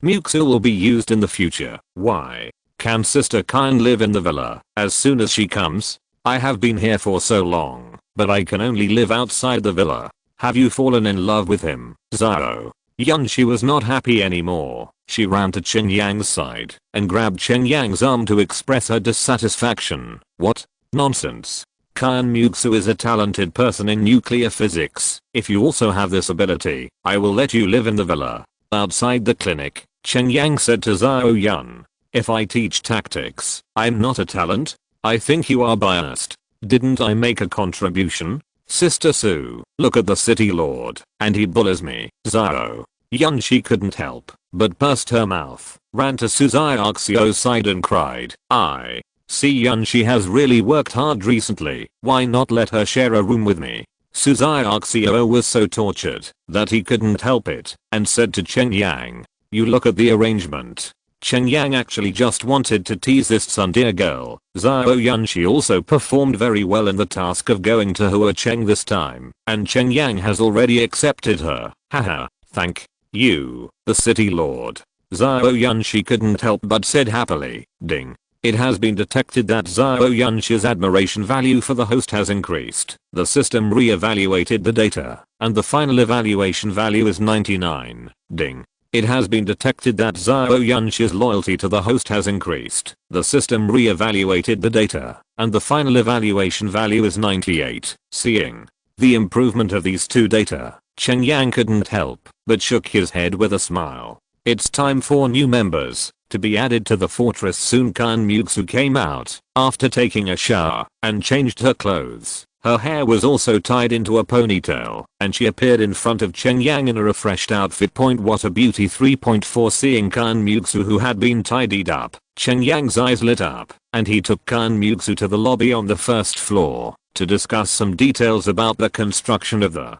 Mugsu will be used in the future. Why can Sister Kyan live in the villa as soon as she comes? I have been here for so long, but I can only live outside the villa. Have you fallen in love with him? Zhao Yunshi was not happy anymore. She ran to Cheng Yang's side and grabbed Cheng Yang's arm to express her dissatisfaction. What nonsense. Kyan Mugsu is a talented person in nuclear physics. If you also have this ability, I will let you live in the villa. Outside the clinic, Cheng Yang said to Zhao Yun. If I teach tactics, I'm not a talent? I think you are biased. Didn't I make a contribution? Sister Su, look at the city lord, and he bullies me. Zhao Yun, she couldn't help but pursed her mouth, ran to Suzayaxio's side and cried, I see Yun, she has really worked hard recently. Why not let her share a room with me? Suzayaxio was so tortured that he couldn't help it and said to Cheng Yang, you look at the arrangement. Cheng Yang actually just wanted to tease this tsundere girl. Zhao Yunshi also performed very well in the task of going to Huacheng this time, and Cheng Yang has already accepted her. Haha, thank you, the city lord. Zhao Yunshi couldn't help but said happily, ding. It has been detected that Zhao Yunshi's admiration value for the host has increased. The system re-evaluated the data, and the final evaluation value is 99. Ding. It has been detected that Zhao Yunshi's loyalty to the host has increased. The system re-evaluated the data, and the final evaluation value is 98. Seeing the improvement of these two data, Cheng Yang couldn't help but shook his head with a smile. It's time for new members to be added to the fortress soon. Kan Muksu came out after taking a shower and changed her clothes. Her hair was also tied into a ponytail, and she appeared in front of Cheng Yang in a refreshed outfit. What a beauty. 3.4 Seeing Kan Muksu, who had been tidied up, Cheng Yang's eyes lit up, and he took Kan Muksu to the lobby on the first floor to discuss some details about the construction of the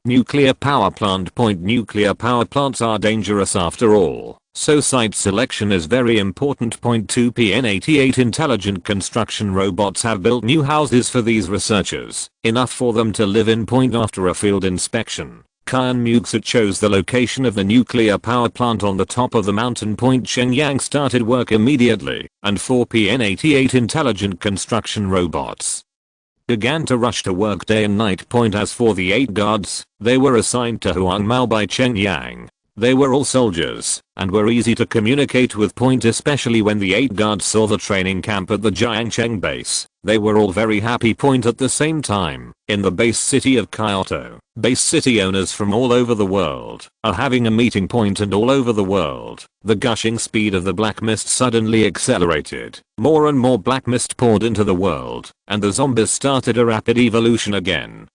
nuclear power plant. Nuclear power plants are dangerous after all, so site selection is very important. 2 PN88 intelligent construction robots have built new houses for these researchers, enough for them to live in. After a field inspection, Kan Muksu chose the location of the nuclear power plant on the top of the mountain. Cheng Yang started work immediately, and 4 PN88 intelligent construction robots began to rush to work day and night. As for the 8 guards, they were assigned to Huang Mao by Cheng Yang. They were all soldiers, and were easy to communicate with. Especially when the 8 guards saw the training camp at the Jiangcheng base. They were all very happy. At the same time, in the base city of Kyoto, base city owners from all over the world are having a meeting. And all over the world, the gushing speed of the black mist suddenly accelerated. More and more black mist poured into the world, and the zombies started a rapid evolution again.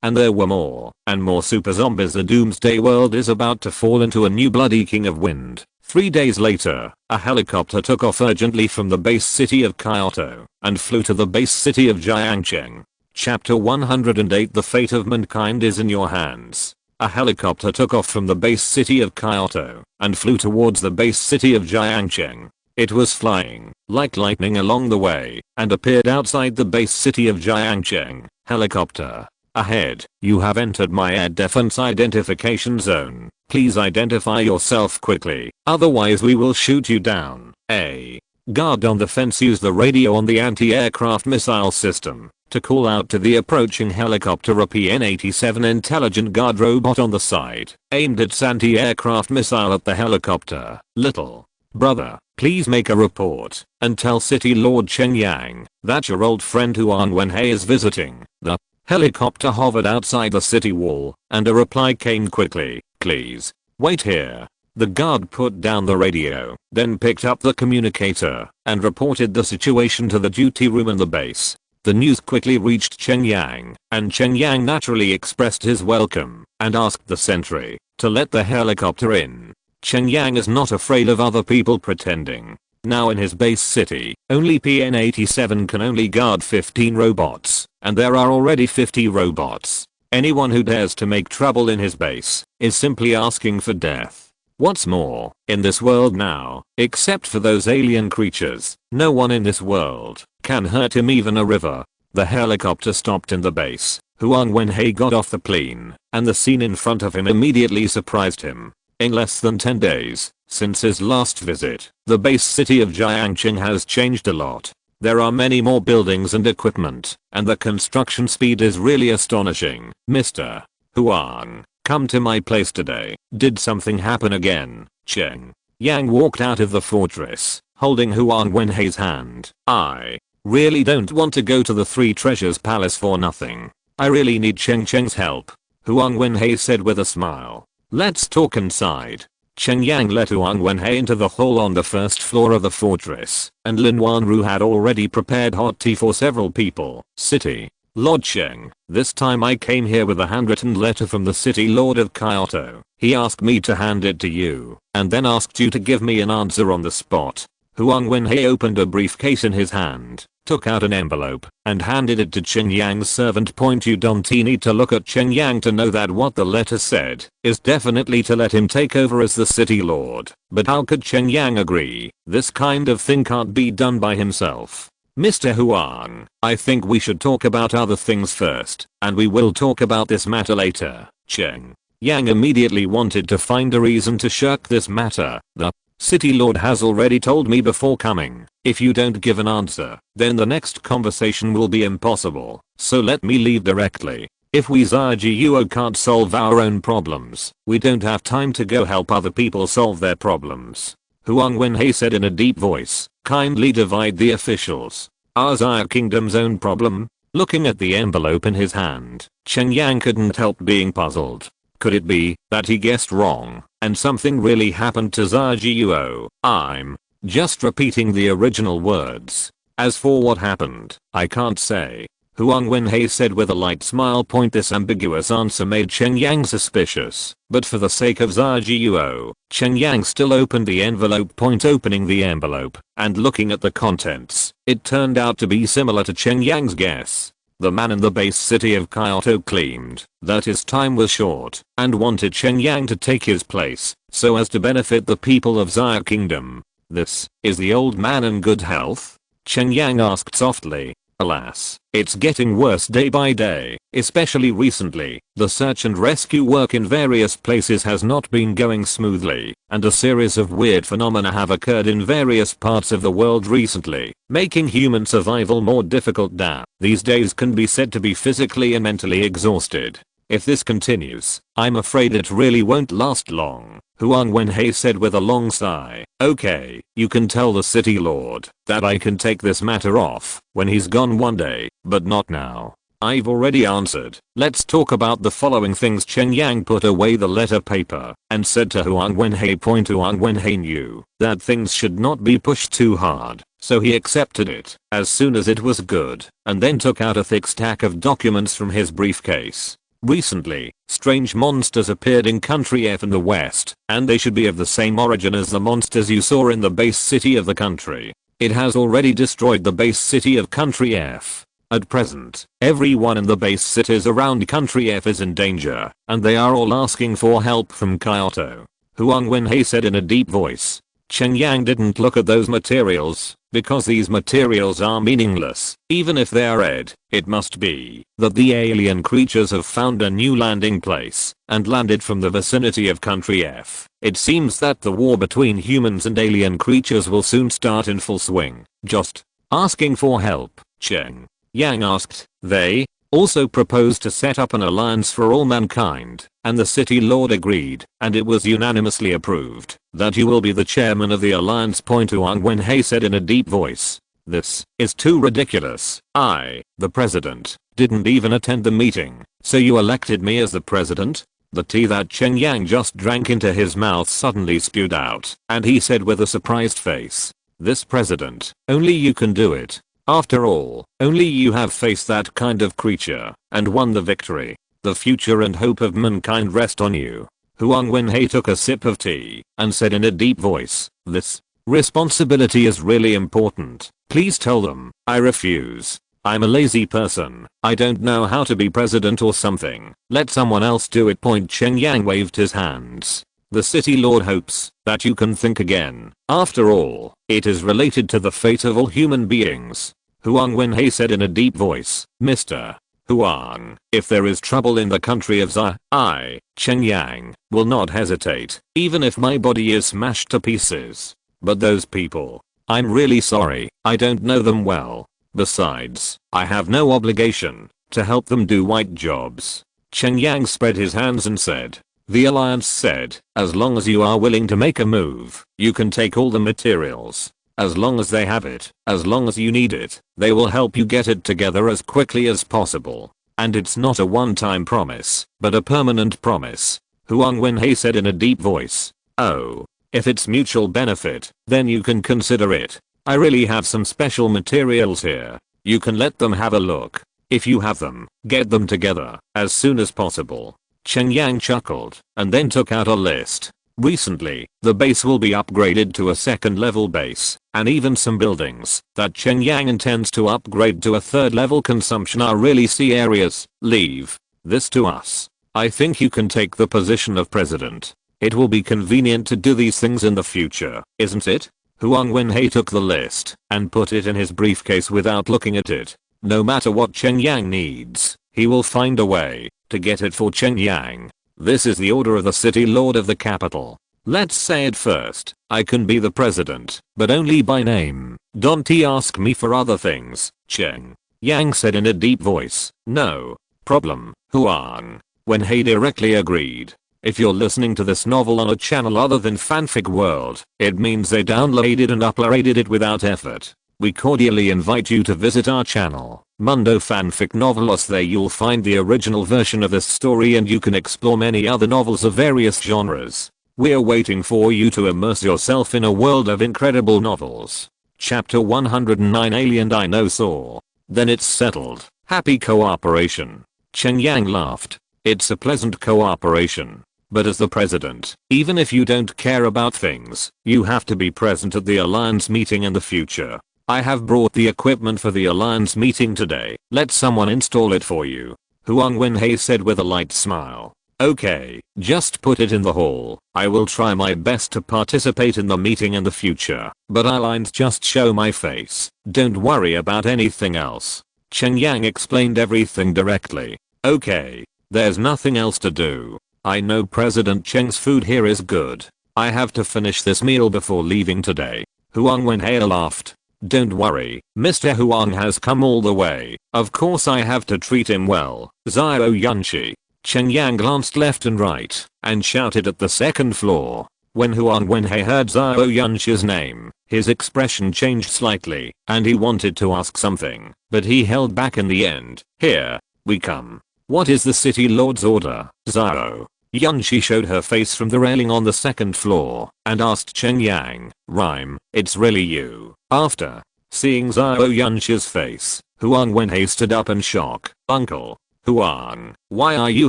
And there were more and more super zombies. The doomsday world is about to fall into a new bloody king of wind. 3 days later, a helicopter took off urgently from the base city of Kyoto and flew to the base city of Jiangcheng. Chapter 108. The fate of mankind is in your hands. A helicopter took off from the base city of Kyoto and flew towards the base city of Jiangcheng. It was flying like lightning along the way and appeared outside the base city of Jiangcheng. Helicopter ahead, you have entered my air defense identification zone. Please identify yourself quickly, otherwise we will shoot you down. A guard on the fence used the radio on the anti-aircraft missile system to call out to the approaching helicopter. A PN-87 intelligent guard robot on the side aimed its anti-aircraft missile at the helicopter. Little brother, please make a report and tell City Lord Cheng Yang that your old friend Huang Wenhei is visiting. The helicopter hovered outside the city wall, and a reply came quickly. Please wait here. The guard put down the radio, then picked up the communicator and reported the situation to the duty room in the base. The news quickly reached Cheng Yang, and Cheng Yang naturally expressed his welcome and asked the sentry to let the helicopter in. Cheng Yang is not afraid of other people pretending. Now in his base city, only PN-87 can only guard 15 robots, and there are already 50 robots. Anyone who dares to make trouble in his base is simply asking for death. What's more, in this world now, except for those alien creatures, no one in this world can hurt him. Even a river. The helicopter stopped in the base. Huang Wenhei got off the plane, and the scene in front of him immediately surprised him. In less than 10 days, since his last visit, the base city of Jiangcheng has changed a lot. There are many more buildings and equipment, and the construction speed is really astonishing. Mr. Huang, come to my place today. Did something happen again? Cheng Yang walked out of the fortress, holding Huang Wenhei's hand. I really don't want to go to the Three Treasures Palace for nothing. I really need Cheng's help, Huang Wenhei said with a smile. Let's talk inside. Cheng Yang led Huang Wenhei into the hall on the first floor of the fortress, and Lin Wanru had already prepared hot tea for several people. City Lord Cheng, this time I came here with a handwritten letter from the City Lord of Kyoto. He asked me to hand it to you, and then asked you to give me an answer on the spot. Huang Wenhei opened a briefcase in his hand, took out an envelope, and handed it to Cheng Yang's servant. You don't need to look at Cheng Yang to know that what the letter said is definitely to let him take over as the city lord. But how could Cheng Yang agree? This kind of thing can't be done by himself. Mr. Huang, I think we should talk about other things first, and we will talk about this matter later. Cheng Yang immediately wanted to find a reason to shirk this matter. The city lord has already told me before coming, if you don't give an answer, then the next conversation will be impossible, so let me leave directly. If we Zhiguo can't solve our own problems, we don't have time to go help other people solve their problems. Huang Wenhei said in a deep voice, kindly divide the officials. Our Zia Kingdom's own problem? Looking at the envelope in his hand, Cheng Yang couldn't help being puzzled. Could it be that he guessed wrong and something really happened to Zhiguo? I'm just repeating the original words. As for what happened, I can't say. Huang Wenhei said with a light smile. This ambiguous answer made Cheng Yang suspicious, but for the sake of Zhiguo, Cheng Yang still opened the envelope. Opening the envelope and looking at the contents, it turned out to be similar to Cheng Yang's guess. The man in the base city of Kyoto claimed that his time was short and wanted Cheng Yang to take his place so as to benefit the people of Zia Kingdom. This is the old man in good health? Cheng Yang asked softly. Alas, it's getting worse day by day, especially recently. The search and rescue work in various places has not been going smoothly, and a series of weird phenomena have occurred in various parts of the world recently, making human survival more difficult. These days can be said to be physically and mentally exhausted. If this continues, I'm afraid it really won't last long, Huang Wenhei said with a long sigh. Okay, you can tell the city lord that I can take this matter off when he's gone one day, but not now. I've already answered. Let's talk about the following things. Cheng Yang put away the letter paper and said to Huang Wenhei. Huang Wenhei knew that things should not be pushed too hard, so he accepted it as soon as it was good and then took out a thick stack of documents from his briefcase. Recently, strange monsters appeared in Country F in the west, and they should be of the same origin as the monsters you saw in the base city of the country. It has already destroyed the base city of Country F. At present, everyone in the base cities around Country F is in danger, and they are all asking for help from Kyoto. Huang Wenhei said in a deep voice. Cheng Yang didn't look at those materials, because these materials are meaningless. Even if they are red, it must be that the alien creatures have found a new landing place and landed from the vicinity of Country F. It seems that the war between humans and alien creatures will soon start in full swing. Just asking for help, Cheng Yang asked. They also proposed to set up an alliance for all mankind, and the city lord agreed, and it was unanimously approved that you will be the chairman of the alliance. Huang Wenhei said in a deep voice. This is too ridiculous. I, the president, didn't even attend the meeting, so you elected me as the president? The tea that Cheng Yang just drank into his mouth suddenly spewed out, and he said with a surprised face. This president, only you can do it. After all, only you have faced that kind of creature and won the victory. The future and hope of mankind rest on you. Huang Wenhei took a sip of tea and said in a deep voice, this responsibility is really important. Please tell them, I refuse. I'm a lazy person. I don't know how to be president or something. Let someone else do it. Cheng Yang waved his hands. The city lord hopes that you can think again. After all, it is related to the fate of all human beings. Huang Wenhei said in a deep voice. Mr. Huang, if there is trouble in the country of Zia, I, Cheng Yang, will not hesitate, even if my body is smashed to pieces. But those people, I'm really sorry, I don't know them well. Besides, I have no obligation to help them do white jobs. Cheng Yang spread his hands and said. The alliance said, as long as you are willing to make a move, you can take all the materials. As long as they have it, as long as you need it, they will help you get it together as quickly as possible. And it's not a one-time promise, but a permanent promise. Huang Wenhei said in a deep voice. Oh, if it's mutual benefit, then you can consider it. I really have some special materials here. You can let them have a look. If you have them, get them together as soon as possible. Cheng Yang chuckled and then took out a list. Recently, the base will be upgraded to a second level base, and even some buildings that Cheng Yang intends to upgrade to a third level consumption are really C areas. Leave this to us. I think you can take the position of president. It will be convenient to do these things in the future, isn't it? Huang Wenhei took the list and put it in his briefcase without looking at it. No matter what Cheng Yang needs, he will find a way to get it for Cheng Yang. This is the order of the city lord of the capital. Let's say it first. I can be the president, but only by name. Don't ask me for other things, Cheng Yang said in a deep voice. No problem, Huang. Wenhei directly agreed. If you're listening to this novel on a channel other than Fanfic World, it means they downloaded and uploaded it without effort. We cordially invite you to visit our channel, Mundo Fanfic Novelos. There you'll find the original version of this story and you can explore many other novels of various genres. We're waiting for you to immerse yourself in a world of incredible novels. Chapter 109 Alien Dinosaur. Then it's settled. Happy cooperation. Cheng Yang laughed. It's a pleasant cooperation. But as the president, even if you don't care about things, you have to be present at the Alliance meeting in the future. I have brought the equipment for the Alliance meeting today. Let someone install it for you. Huang Wenhei said with a light smile. Okay, just put it in the hall. I will try my best to participate in the meeting in the future, but I'll just show my face. Don't worry about anything else. Cheng Yang explained everything directly. Okay, there's nothing else to do. I know President Cheng's food here is good. I have to finish this meal before leaving today. Huang Wenhei laughed. Don't worry, Mr. Huang has come all the way. Of course I have to treat him well. Xiao Yunshi. Cheng Yang glanced left and right and shouted at the second floor. When Huang Wenhei heard Xiao Yunshi's name, his expression changed slightly and he wanted to ask something, but he held back in the end. Here we come. What is the city lord's order? Xiao Yunshi showed her face from the railing on the second floor and asked Cheng Yang. Rhyme, it's really you. After seeing Xiao Yunshi's face, Huang Wenhei stood up in shock. Uncle Huang, why are you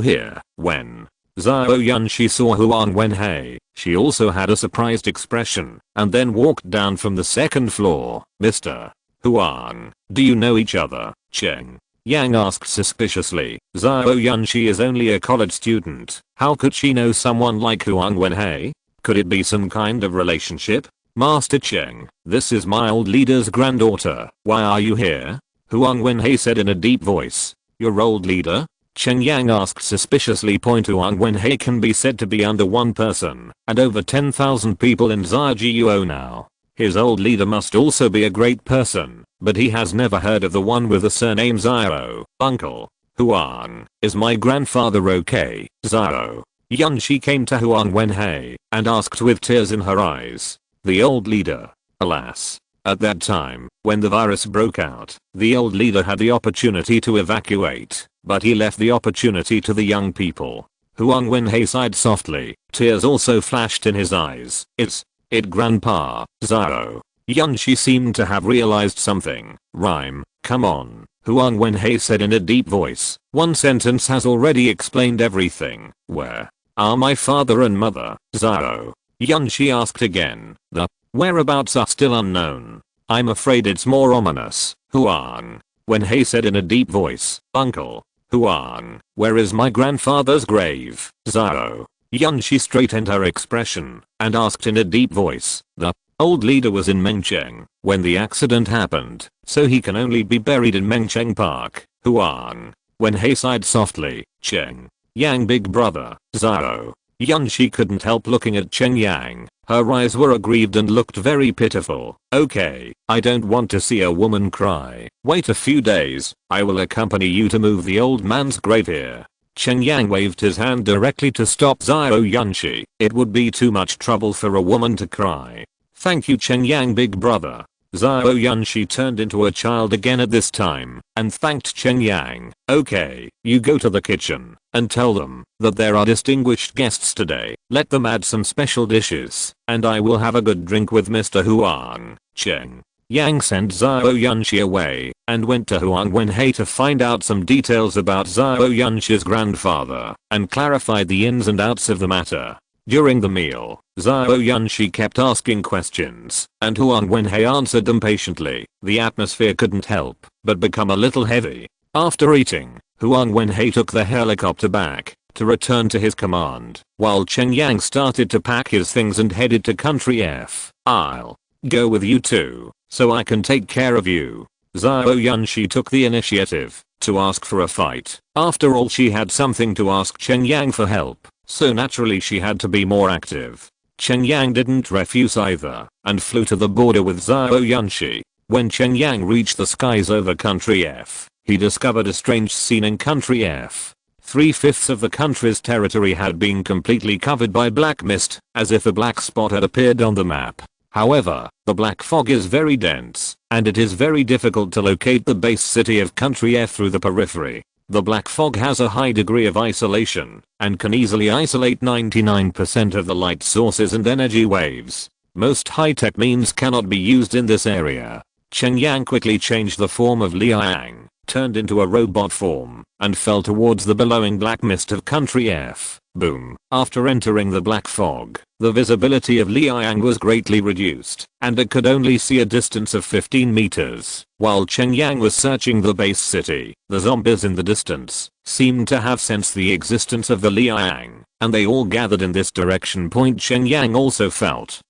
here? When Xiao Yunshi saw Huang Wenhei, she also had a surprised expression and then walked down from the second floor. Mr. Huang, do you know each other? Cheng Yang asked suspiciously. Xiao Yunshi is only a college student. How could she know someone like Huang Wenhei? Could it be some kind of relationship? Master Cheng, this is my old leader's granddaughter. Why are you here? Huang Wenhei said in a deep voice. Your old leader? Cheng Yang asked suspiciously. Huang Wenhei can be said to be under one person and over 10,000 people in Xiaoguo now. His old leader must also be a great person, but he has never heard of the one with the surname Xiao. Uncle Huang, is my grandfather okay? Xiao Yunshi came to Huang Wenhei and asked with tears in her eyes. The old leader. Alas. At that time, when the virus broke out, the old leader had the opportunity to evacuate, but he left the opportunity to the young people. Huang Wenhei sighed softly. Tears also flashed in his eyes. It grandpa. Xiao Yunshi seemed to have realized something. Rhyme, come on, Huang Wenhei said in a deep voice. One sentence has already explained everything. Where are my father and mother? Xiao Yunshi asked again. The whereabouts are still unknown. I'm afraid it's more ominous. Huang Wenhei said in a deep voice. Uncle Huang, where is my grandfather's grave? Xiao Yunshi straightened her expression and asked in a deep voice. The old leader was in Mengcheng when the accident happened, so he can only be buried in Mengcheng Park. Huang Wenhei sighed softly. Cheng Yang big brother. Xiao Yunshi couldn't help looking at Cheng Yang. Her eyes were aggrieved and looked very pitiful. Okay, I don't want to see a woman cry. Wait a few days, I will accompany you to move the old man's grave here. Cheng Yang waved his hand directly to stop Xiao Yunshi. It would be too much trouble for a woman to cry. Thank you Cheng Yang big brother. Xiao Yunshi turned into a child again at this time and thanked Cheng Yang. Okay, you go to the kitchen and tell them that there are distinguished guests today. Let them add some special dishes and I will have a good drink with Mr. Huang. Cheng Yang sent Xiao Yunshi away and went to Huang Wenhei to find out some details about Xiao Yunshi's grandfather and clarified the ins and outs of the matter. During the meal, Xiao Yunshi kept asking questions and Huang Wenhei answered them patiently. The atmosphere couldn't help but become a little heavy. After eating, Huang Wenhei took the helicopter back to return to his command, while Cheng Yang started to pack his things and headed to country F. I'll go with you too, so I can take care of you. Xiao Yunshi took the initiative to ask for a fight. After all, she had something to ask Cheng Yang for help. so naturally she had to be more active. Cheng Yang didn't refuse either, and flew to the border with Zhao Yunshi. When Cheng Yang reached the skies over Country F, he discovered a strange scene in Country F. 3/5 of the country's territory had been completely covered by black mist, as if a black spot had appeared on the map. However, the black fog is very dense, and it is very difficult to locate the base city of Country F through the periphery. The black fog has a high degree of isolation, and can easily isolate 99% of the light sources and energy waves. Most high-tech means cannot be used in this area. Cheng Yang quickly changed the form of Liang, turned into a robot form, and fell towards the billowing black mist of Country F. Boom. After entering the black fog, the visibility of Liang was greatly reduced, and it could only see a distance of 15 meters. While Cheng Yang was searching the base city, the zombies in the distance seemed to have sensed the existence of the Liang, and they all gathered in this direction. Cheng Yang also felt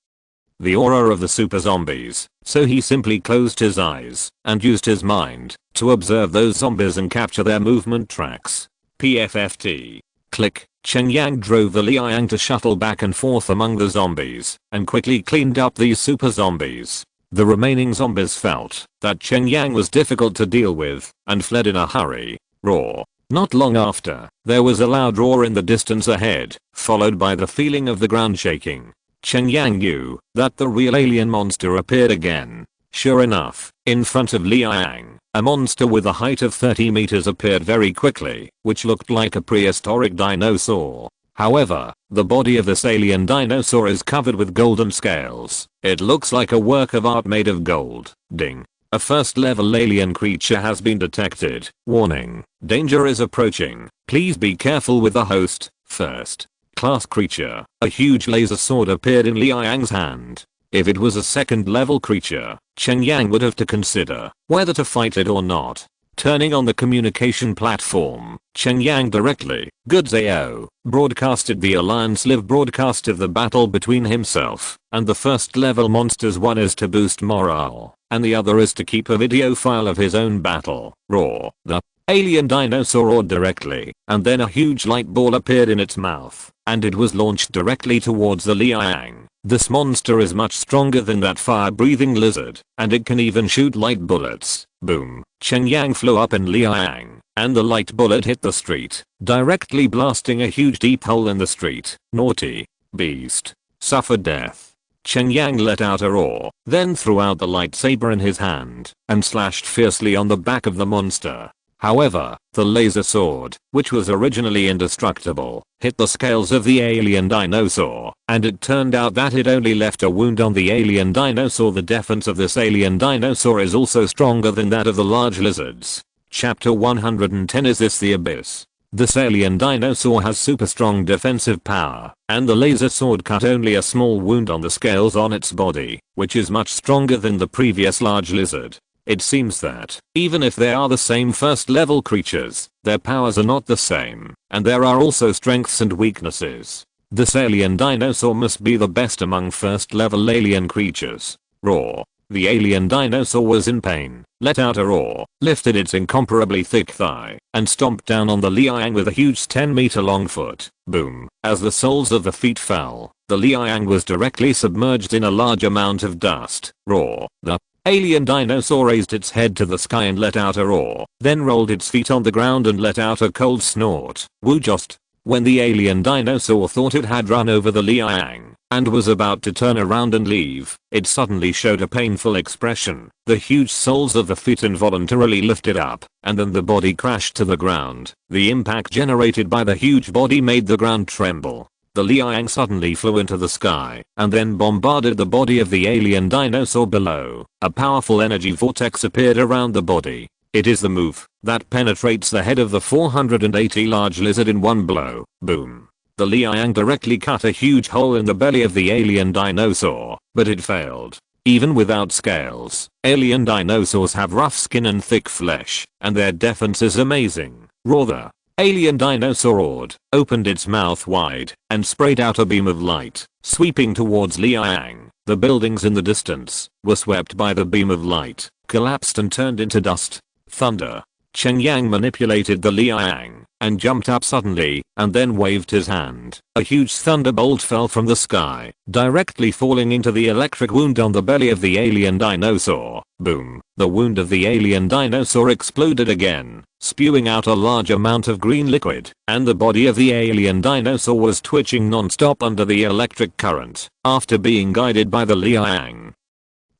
the aura of the super zombies, so he simply closed his eyes and used his mind to observe those zombies and capture their movement tracks. PFFT. Click. Cheng Yang drove the Liang to shuttle back and forth among the zombies and quickly cleaned up these super zombies. The remaining zombies felt that Cheng Yang was difficult to deal with and fled in a hurry. Roar. Not long after, there was a loud roar in the distance ahead, followed by the feeling of the ground shaking. Cheng Yang knew that the real alien monster appeared again. Sure enough, in front of Liang, a monster with a height of 30 meters appeared very quickly, which looked like a prehistoric dinosaur. However, the body of this alien dinosaur is covered with golden scales. It looks like a work of art made of gold. Ding. A first level alien creature has been detected. Warning. Danger is approaching. Please be careful with the host. First class creature. A huge laser sword appeared in Liang's hand. If it was a second level creature, Cheng Yang would have to consider whether to fight it or not. Turning on the communication platform, Cheng Yang directly, Goodzao, broadcasted the Alliance live broadcast of the battle between himself and the first level monsters. One is to boost morale, and the other is to keep a video file of his own battle. Roar. The alien dinosaur roared directly, and then a huge light ball appeared in its mouth, and it was launched directly towards the Liang. This monster is much stronger than that fire-breathing lizard, and it can even shoot light bullets. Boom. Cheng Yang flew up in Liang, and the light bullet hit the street, directly blasting a huge deep hole in the street. Naughty beast. Suffered death. Cheng Yang let out a roar, then threw out the lightsaber in his hand, and slashed fiercely on the back of the monster. However, the laser sword, which was originally indestructible, hit the scales of the alien dinosaur, and it turned out that it only left a wound on the alien dinosaur. The defense of this alien dinosaur is also stronger than that of the large lizards. Chapter 110. Is this the abyss? This alien dinosaur has super strong defensive power, and the laser sword cut only a small wound on the scales on its body, which is much stronger than the previous large lizard. It seems that, even if they are the same first level creatures, their powers are not the same, and there are also strengths and weaknesses. This alien dinosaur must be the best among first level alien creatures. Roar. The alien dinosaur was in pain, let out a roar, lifted its incomparably thick thigh, and stomped down on the Liang with a huge 10-meter long foot. Boom. As the soles of the feet fell, the Liang was directly submerged in a large amount of dust. Roar. The alien dinosaur raised its head to the sky and let out a roar, then rolled its feet on the ground and let out a cold snort. Woo just. When the alien dinosaur thought it had run over the Liang and was about to turn around and leave, it suddenly showed a painful expression. The huge soles of the feet involuntarily lifted up, and then the body crashed to the ground. The impact generated by the huge body made the ground tremble. The Liang suddenly flew into the sky and then bombarded the body of the alien dinosaur below. A powerful energy vortex appeared around the body. It is the move that penetrates the head of the 480 large lizard in one blow. Boom. The Liang directly cut a huge hole in the belly of the alien dinosaur, but it failed. Even without scales, alien dinosaurs have rough skin and thick flesh, and their defense is amazing. Roar. The alien dinosaur roared, opened its mouth wide, and sprayed out a beam of light, sweeping towards Liang. The buildings in the distance were swept by the beam of light, collapsed and turned into dust. Thunder. Cheng Yang manipulated the Liang and jumped up suddenly, and then waved his hand. A huge thunderbolt fell from the sky, directly falling into the electric wound on the belly of the alien dinosaur. Boom. The wound of the alien dinosaur exploded again, spewing out a large amount of green liquid, and the body of the alien dinosaur was twitching non-stop under the electric current, after being guided by the Liang.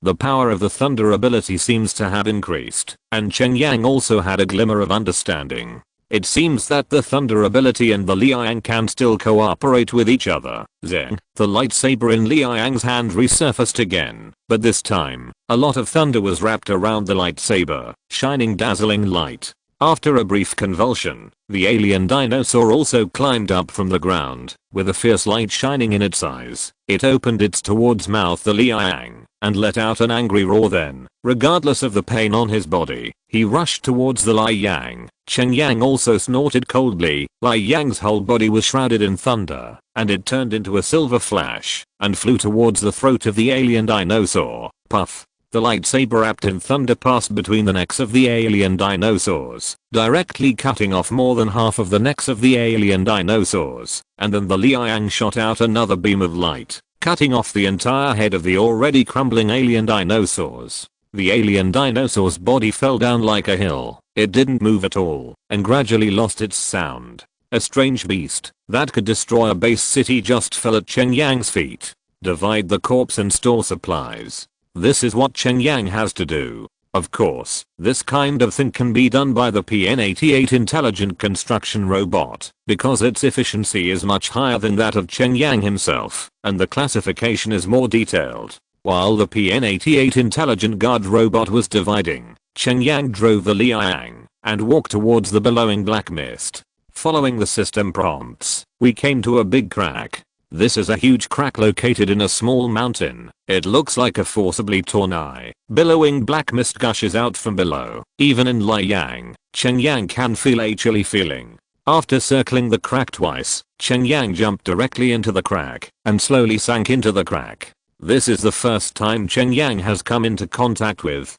The power of the thunder ability seems to have increased, and Cheng Yang also had a glimmer of understanding. It seems that the thunder ability and the Liang can still cooperate with each other. Zing. The lightsaber in Liang's hand resurfaced again, but this time, a lot of thunder was wrapped around the lightsaber, shining dazzling light. After a brief convulsion, the alien dinosaur also climbed up from the ground, with a fierce light shining in its eyes. It opened its towards mouth the Liang, and let out an angry roar then. Regardless of the pain on his body, he rushed towards the Liang. Cheng Yang also snorted coldly. Liang's whole body was shrouded in thunder, and it turned into a silver flash, and flew towards the throat of the alien dinosaur. Puff. The lightsaber wrapped in thunder passed between the necks of the alien dinosaurs, directly cutting off more than half of the necks of the alien dinosaurs, and then the Liang shot out another beam of light, cutting off the entire head of the already crumbling alien dinosaurs. The alien dinosaur's body fell down like a hill. It didn't move at all, and gradually lost its sound. A strange beast that could destroy a base city just fell at Cheng Yang's feet. Divide the corpse and store supplies. This is what Cheng Yang has to do. Of course, this kind of thing can be done by the PN-88 intelligent construction robot, because its efficiency is much higher than that of Cheng Yang himself, and the classification is more detailed. While the PN-88 intelligent guard robot was dividing, Cheng Yang drove the Liang and walked towards the billowing black mist. Following the system prompts, we came to a big crack. This is a huge crack located in a small mountain. It looks like a forcibly torn eye. Billowing black mist gushes out from below. Even in Liang, Cheng Yang can feel a chilly feeling. After circling the crack twice, Cheng Yang jumped directly into the crack and slowly sank into the crack. This is the first time Cheng Yang has come into contact with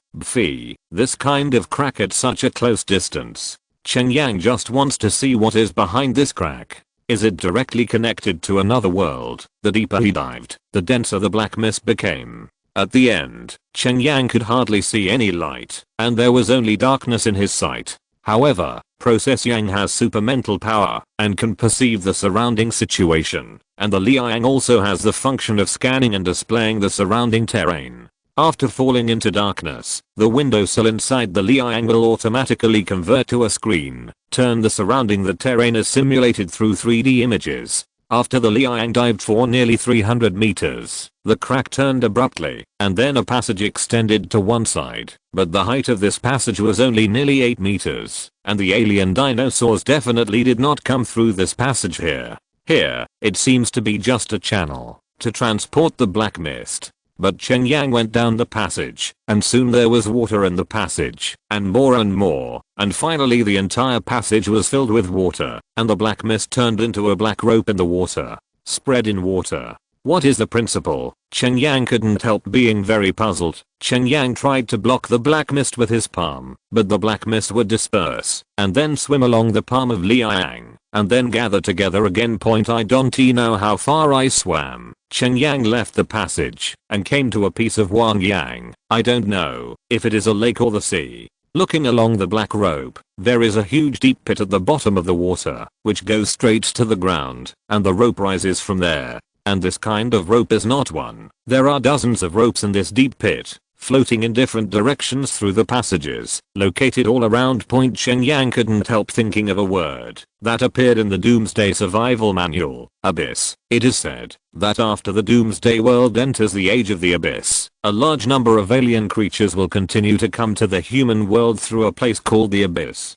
this kind of crack at such a close distance. Cheng Yang just wants to see what is behind this crack. Is it directly connected to another world? The deeper he dived, the denser the black mist became. At the end, Cheng Yang could hardly see any light, and there was only darkness in his sight. However, Process Yang has super mental power and can perceive the surrounding situation, and the Liang also has the function of scanning and displaying the surrounding terrain. After falling into darkness, the windowsill inside the Liang will automatically convert to a screen. Turn the surrounding the terrain is simulated through 3D images. After the Liang dived for nearly 300 meters, the crack turned abruptly, and then a passage extended to one side. But the height of this passage was only nearly 8 meters, and the alien dinosaurs definitely did not come through this passage here. Here, it seems to be just a channel to transport the black mist. But Cheng Yang went down the passage, and soon there was water in the passage, and more, and finally the entire passage was filled with water, and the black mist turned into a black rope in the water. Spread in water. What is the principle? Cheng Yang couldn't help being very puzzled. Cheng Yang tried to block the black mist with his palm, but the black mist would disperse, and then swim along the palm of Liang, and then gather together again. I don't know how far I swam. Cheng Yang left the passage, and came to a piece of Wang Yang. I don't know if it is a lake or the sea. Looking along the black rope, there is a huge deep pit at the bottom of the water, which goes straight to the ground, and the rope rises from there. And this kind of rope is not one. There are dozens of ropes in this deep pit, floating in different directions through the passages, located all around. Cheng Yang couldn't help thinking of a word that appeared in the Doomsday Survival Manual, Abyss. It is said that after the Doomsday world enters the Age of the Abyss, a large number of alien creatures will continue to come to the human world through a place called the Abyss.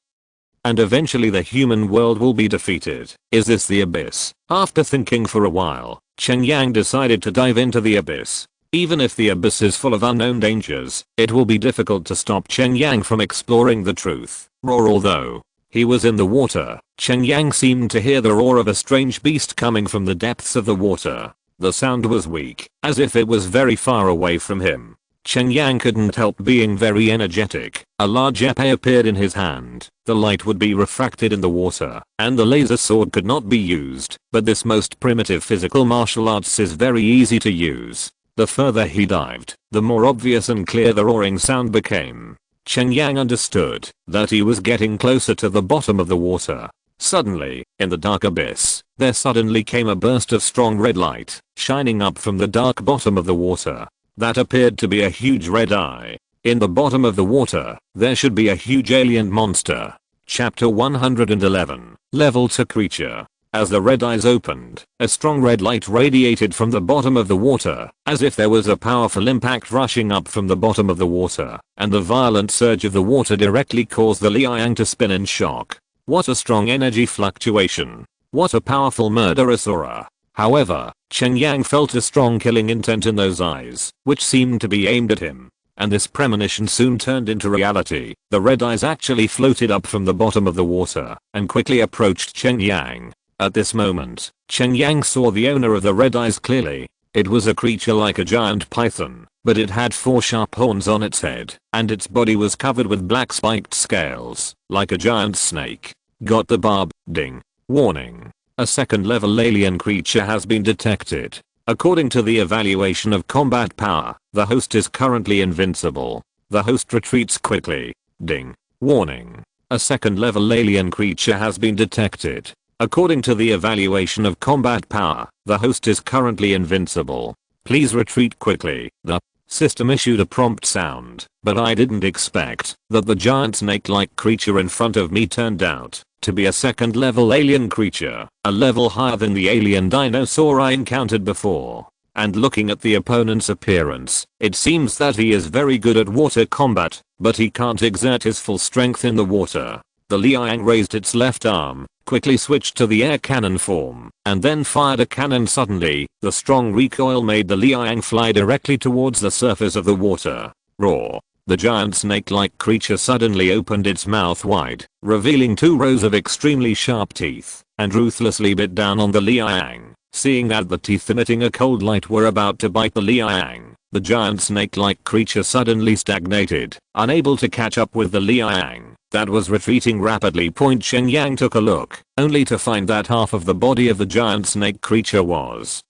And eventually the human world will be defeated. Is this the Abyss? After thinking for a while, Cheng Yang decided to dive into the Abyss. Even if the Abyss is full of unknown dangers, it will be difficult to stop Cheng Yang from exploring the truth. Although he was in the water, Cheng Yang seemed to hear the roar of a strange beast coming from the depths of the water. The sound was weak, as if it was very far away from him. Cheng Yang couldn't help being very energetic. A large epee appeared in his hand. The light would be refracted in the water, and the laser sword could not be used, but this most primitive physical martial arts is very easy to use. The further he dived, the more obvious and clear the roaring sound became. Cheng Yang understood that he was getting closer to the bottom of the water. Suddenly, in the dark abyss, there suddenly came a burst of strong red light, shining up from the dark bottom of the water. That appeared to be a huge red eye. In the bottom of the water, there should be a huge alien monster. Chapter 111, Level 2 Creature. As the red eyes opened, a strong red light radiated from the bottom of the water, as if there was a powerful impact rushing up from the bottom of the water, and the violent surge of the water directly caused the Liang to spin in shock. What a strong energy fluctuation. What a powerful murderous aura. However, Cheng Yang felt a strong killing intent in those eyes, which seemed to be aimed at him. And this premonition soon turned into reality. The red eyes actually floated up from the bottom of the water, and quickly approached Cheng Yang. At this moment, Cheng Yang saw the owner of the red eyes clearly. It was a creature like a giant python, but it had 4 sharp horns on its head, and its body was covered with black spiked scales, like a giant snake. Got the barb, ding. Warning. A second level alien creature has been detected. According to the evaluation of combat power, the host is currently invincible. The host retreats quickly. Ding. Warning. A second level alien creature has been detected. According to the evaluation of combat power, the host is currently invincible. Please retreat quickly. The system issued a prompt sound, but I didn't expect that the giant snake-like creature in front of me turned out to be a second level alien creature, a level higher than the alien dinosaur I encountered before. And looking at the opponent's appearance, it seems that he is very good at water combat, but he can't exert his full strength in the water. The Liang raised its left arm, quickly switched to the air cannon form, and then fired a cannon suddenly. The strong recoil made the Liang fly directly towards the surface of the water. Roar. The giant snake-like creature suddenly opened its mouth wide, revealing 2 rows of extremely sharp teeth, and ruthlessly bit down on the Liang. Seeing that the teeth emitting a cold light were about to bite the Liang, the giant snake-like creature suddenly stagnated, unable to catch up with the Liang that was retreating rapidly. Cheng Yang took a look, only to find that half of the body of the giant snake creature was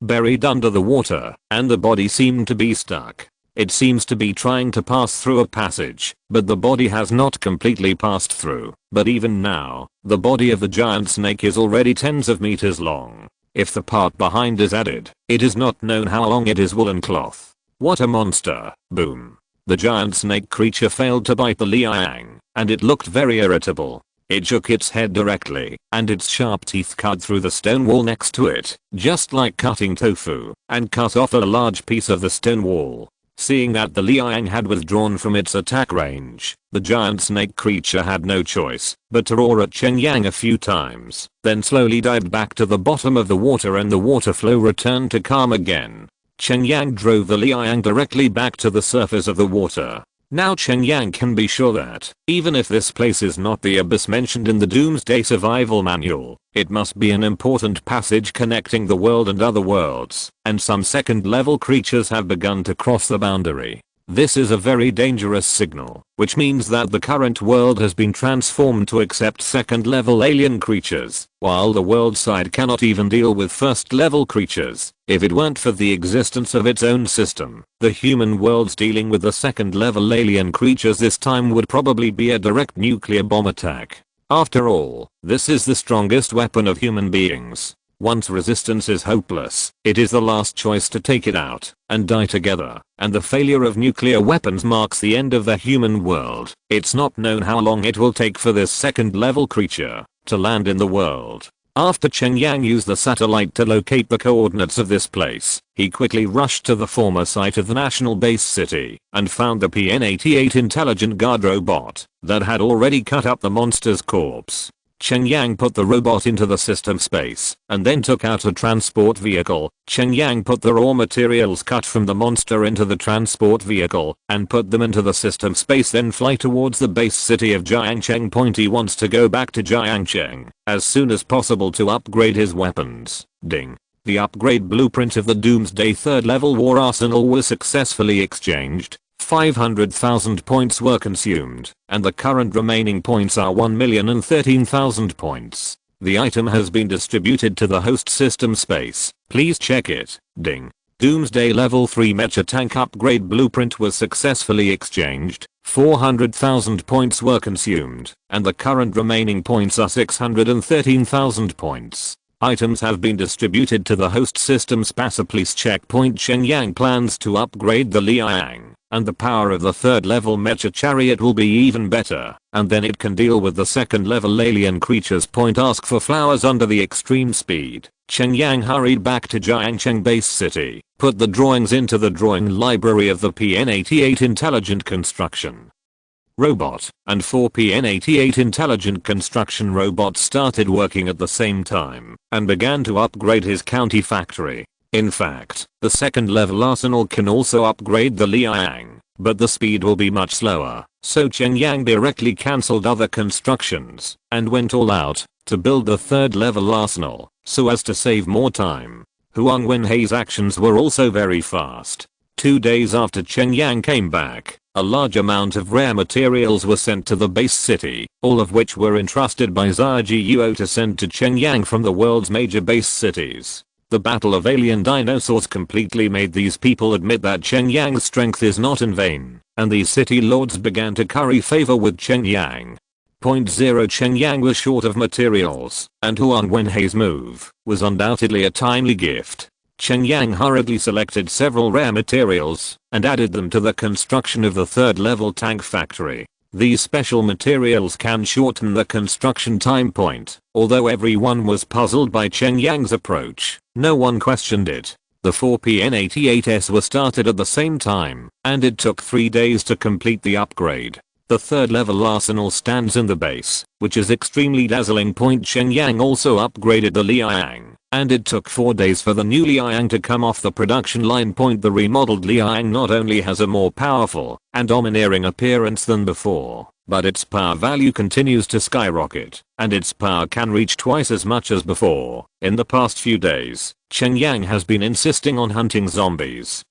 buried under the water, and the body seemed to be stuck. It seems to be trying to pass through a passage, but the body has not completely passed through. But even now, the body of the giant snake is already tens of meters long. If the part behind is added, it is not known how long it is. Woolen cloth. What a monster. Boom. The giant snake creature failed to bite the Liang, and it looked very irritable. It shook its head directly, and its sharp teeth cut through the stone wall next to it, just like cutting tofu, and cut off a large piece of the stone wall. Seeing that the Liang had withdrawn from its attack range, the giant snake creature had no choice but to roar at Cheng Yang a few times, then slowly dived back to the bottom of the water, and the water flow returned to calm again. Cheng Yang drove the Liang directly back to the surface of the water. Now Cheng Yang can be sure that, even if this place is not the abyss mentioned in the Doomsday Survival Manual, it must be an important passage connecting the world and other worlds, and some second level creatures have begun to cross the boundary. This is a very dangerous signal, which means that the current world has been transformed to accept second level alien creatures, while the world side cannot even deal with first level creatures. If it weren't for the existence of its own system, the human world's dealing with the second level alien creatures this time would probably be a direct nuclear bomb attack. After all, this is the strongest weapon of human beings. Once resistance is hopeless, it is the last choice to take it out and die together, and the failure of nuclear weapons marks the end of the human world. It's not known how long it will take for this second level creature to land in the world. After Cheng Yang used the satellite to locate the coordinates of this place, he quickly rushed to the former site of the national base city and found the PN-88 intelligent guard robot that had already cut up the monster's corpse. Cheng Yang put the robot into the system space and then took out a transport vehicle. Cheng Yang put the raw materials cut from the monster into the transport vehicle and put them into the system space, then fly towards the base city of Jiangcheng. He wants to go back to Jiangcheng as soon as possible to upgrade his weapons. Ding. The upgrade blueprint of the Doomsday 3rd level war arsenal was successfully exchanged. 500,000 points were consumed, and the current remaining points are 1,013,000 points. The item has been distributed to the host system space. Please check it. Ding. Doomsday level 3 mecha tank upgrade blueprint was successfully exchanged. 400,000 points were consumed, and the current remaining points are 613,000 points. Items have been distributed to the host system space. Please check. Cheng Yang plans to upgrade the Liang, and the power of the 3rd level mecha chariot will be even better, and then it can deal with the 2nd level alien creatures. Ask for flowers under the extreme speed. Cheng Yang hurried back to Jiangcheng base city, put the drawings into the drawing library of the PN-88 intelligent construction robot, and 4 PN-88 intelligent construction robots started working at the same time, and began to upgrade his county factory. In fact, the 2nd level arsenal can also upgrade the Liang, but the speed will be much slower, so Cheng Yang directly cancelled other constructions, and went all out to build the 3rd level arsenal, so as to save more time. Huang Wenhei's actions were also very fast. 2 days after Cheng Yang came back, a large amount of rare materials were sent to the base city, all of which were entrusted by Zhao to send to Cheng Yang from the world's major base cities. The battle of alien dinosaurs completely made these people admit that Cheng Yang's strength is not in vain, and these city lords began to curry favor with Cheng Yang. 0. Cheng Yang was short of materials, and Huang Wenhei's move was undoubtedly a timely gift. Cheng Yang hurriedly selected several rare materials and added them to the construction of the 3rd level tank factory. These special materials can shorten the construction time point. Although everyone was puzzled by Cheng Yang's approach, no one questioned it. The 4 PN-88s were started at the same time, and it took 3 days to complete the upgrade. The 3rd level arsenal stands in the base, which is extremely dazzling. Cheng Yang also upgraded the Liang, and it took 4 days for the new Liang to come off the production line. The remodeled Liang not only has a more powerful and domineering appearance than before, but its power value continues to skyrocket, and its power can reach twice as much as before. In the past few days, Cheng Yang has been insisting on hunting zombies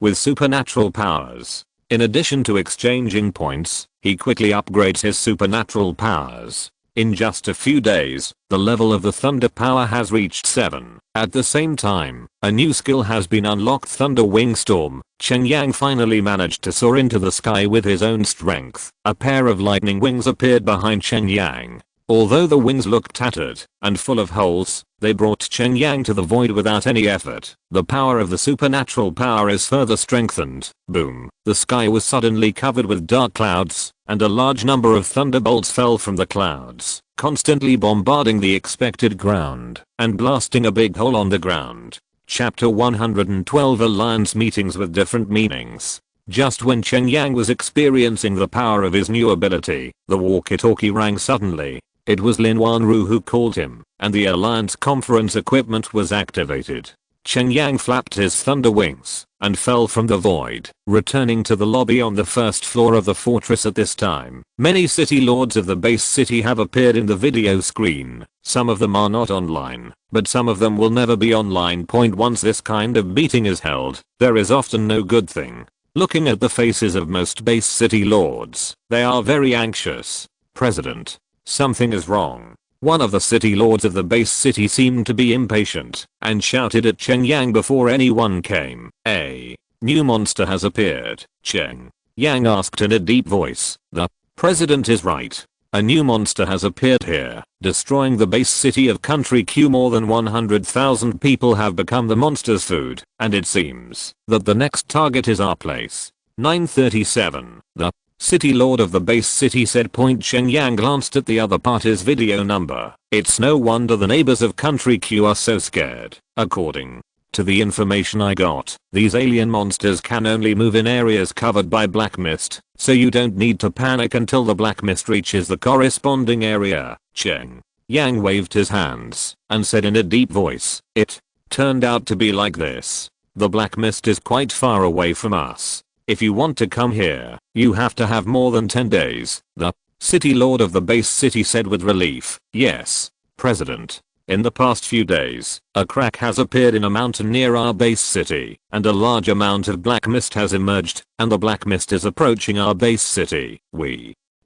with supernatural powers. In addition to exchanging points, he quickly upgrades his supernatural powers. In just a few days, the level of the thunder power has reached 7. At the same time, a new skill has been unlocked, Thunder Wing Storm. Cheng Yang finally managed to soar into the sky with his own strength. A pair of lightning wings appeared behind Cheng Yang. Although the wings looked tattered and full of holes, they brought Cheng Yang to the void without any effort. The power of the supernatural power is further strengthened. Boom. The sky was suddenly covered with dark clouds, and a large number of thunderbolts fell from the clouds, constantly bombarding the expected ground and blasting a big hole on the ground. Chapter 112 Alliance Meetings with Different Meanings. Just when Cheng Yang was experiencing the power of his new ability, the walkie-talkie rang suddenly. It was Lin Wanru who called him, and the Alliance conference equipment was activated. Cheng Yang flapped his thunder wings and fell from the void, returning to the lobby on the 1st floor of the fortress. At this time, many city lords of the base city have appeared in the video screen. Some of them are not online, but some of them will never be online. Once this kind of meeting is held, there is often no good thing. Looking at the faces of most base city lords, they are very anxious. President, something is wrong. One of the city lords of the base city seemed to be impatient and shouted at Cheng Yang before anyone came. A new monster has appeared. Cheng Yang asked in a deep voice. The president is right. A new monster has appeared here, destroying the base city of Country Q. More than 100,000 people have become the monster's food, and it seems that the next target is our place. 937. The city lord of the base city said. Cheng Yang glanced at the other party's video number. It's no wonder the neighbors of Country Q are so scared. According to the information I got, these alien monsters can only move in areas covered by black mist, so you don't need to panic until the black mist reaches the corresponding area. Cheng Yang waved his hands and said in a deep voice, it turned out to be like this. The black mist is quite far away from us. If you want to come here, you have to have more than 10 days. The city lord of the base city said with relief. Yes, President. In the past few days, a crack has appeared in a mountain near our base city, and a large amount of black mist has emerged, and the black mist is approaching our base city.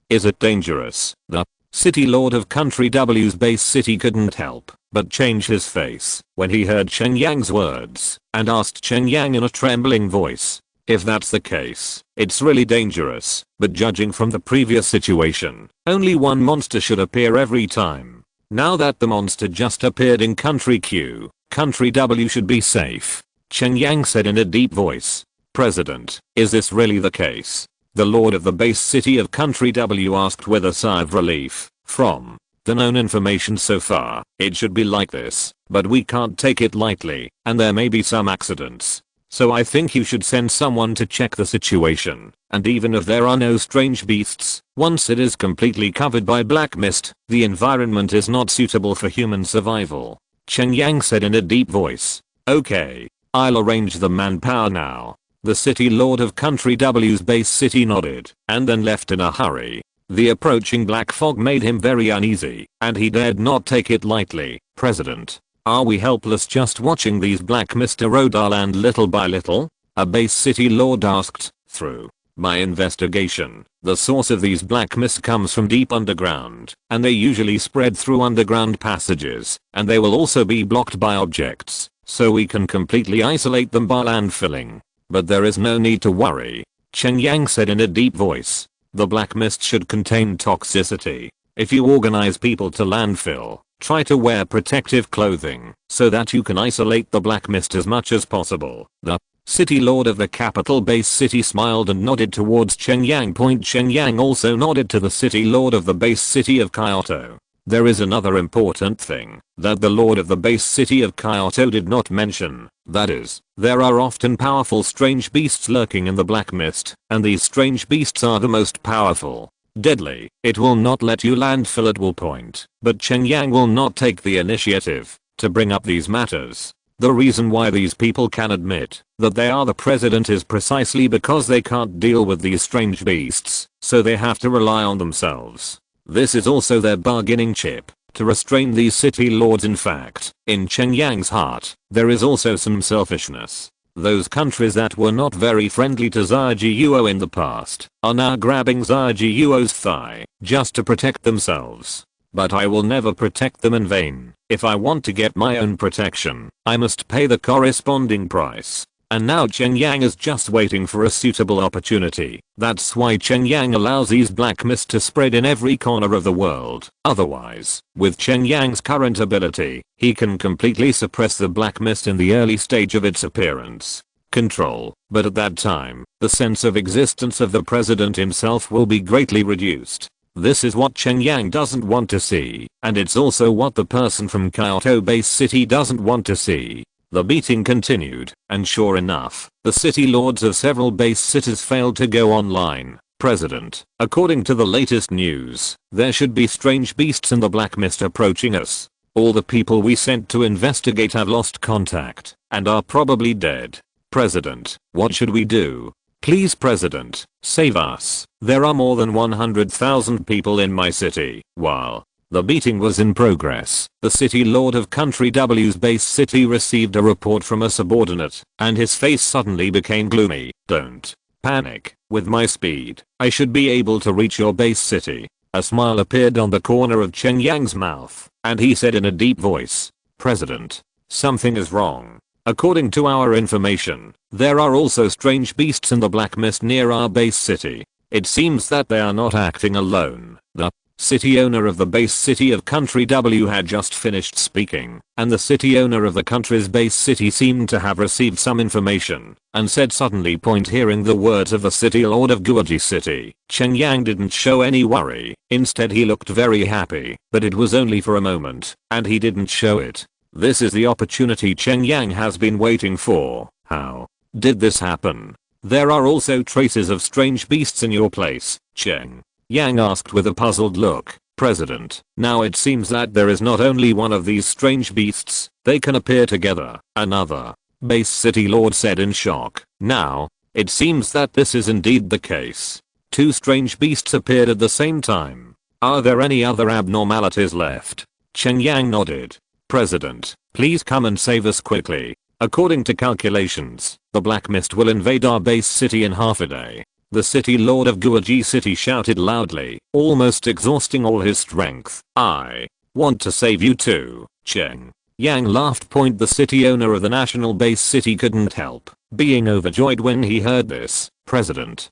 Is it dangerous? The city lord of country W's base city couldn't help but change his face when he heard Cheng Yang's words, and asked Cheng Yang in a trembling voice, if that's the case, it's really dangerous, but judging from the previous situation, only one monster should appear every time. Now that the monster just appeared in country Q, country W should be safe. Cheng Yang said in a deep voice, President, is this really the case? The lord of the base city of country W asked with a sigh of relief. From the known information so far, it should be like this, but we can't take it lightly, and there may be some accidents. So I think you should send someone to check the situation, and even if there are no strange beasts, once it is completely covered by black mist, the environment is not suitable for human survival. Cheng Yang said in a deep voice. Okay, I'll arrange the manpower now. The city lord of country W's base city nodded, and then left in a hurry. The approaching black fog made him very uneasy, and he dared not take it lightly. President, are we helpless just watching these black mist erode our land little by little? A base city lord asked. Through my investigation, the source of these black mist comes from deep underground, and they usually spread through underground passages, and they will also be blocked by objects, so we can completely isolate them by landfilling. But there is no need to worry, Cheng Yang said in a deep voice. The black mist should contain toxicity. If you organize people to landfill, try to wear protective clothing so that you can isolate the black mist as much as possible. The city lord of the capital base city smiled and nodded towards Cheng Yang. Cheng Yang also nodded to the city lord of the base city of Kyoto. There is another important thing that the lord of the base city of Kyoto did not mention. That is, there are often powerful strange beasts lurking in the black mist, and these strange beasts are the most powerful. Deadly. It will not let you landfill at will point, but Cheng Yang will not take the initiative to bring up these matters. The reason why these people can admit that they are the president is precisely because they can't deal with these strange beasts, so they have to rely on themselves. This is also their bargaining chip to restrain these city lords. In fact, in Cheng Yang's heart, there is also some selfishness. Those countries that were not very friendly to Zhao in the past are now grabbing Zhao thigh just to protect themselves. But I will never protect them in vain. If I want to get my own protection, I must pay the corresponding price. And now Cheng Yang is just waiting for a suitable opportunity. That's why Cheng Yang allows these black mist to spread in every corner of the world. Otherwise, with Cheng Yang's current ability, he can completely suppress the black mist in the early stage of its appearance. Control. But at that time, the sense of existence of the president himself will be greatly reduced. This is what Cheng Yang doesn't want to see, and it's also what the person from Kyoto base city doesn't want to see. The beating continued, and sure enough, the city lords of several base cities failed to go online. President, according to the latest news, there should be strange beasts in the black mist approaching us. All the people we sent to investigate have lost contact, and are probably dead. President, what should we do? Please President, save us. There are more than 100,000 people in my city. While the beating was in progress, the city lord of country W's base city received a report from a subordinate, and his face suddenly became gloomy. Don't panic. With my speed, I should be able to reach your base city. A smile appeared on the corner of Cheng Yang's mouth, and he said in a deep voice, President, something is wrong. According to our information, there are also strange beasts in the black mist near our base city. It seems that they are not acting alone. The city owner of the base city of country W had just finished speaking, and the city owner of the country's base city seemed to have received some information, and said suddenly hearing the words of the city lord of Guoji city. Cheng Yang didn't show any worry, instead he looked very happy, but it was only for a moment, and he didn't show it. This is the opportunity Cheng Yang has been waiting for. How did this happen? There are also traces of strange beasts in your place, Cheng Yang asked with a puzzled look. President, now it seems that there is not only one of these strange beasts, they can appear together. Another base city lord said in shock. Now, it seems that this is indeed the case. Two strange beasts appeared at the same time. Are there any other abnormalities left? Cheng Yang nodded. President, please come and save us quickly. According to calculations, the Black Mist will invade our base city in half a day. The city lord of Guaji City shouted loudly, almost exhausting all his strength. I want to save you too, Cheng Yang laughed. The city owner of the national base city couldn't help being overjoyed when he heard this. President,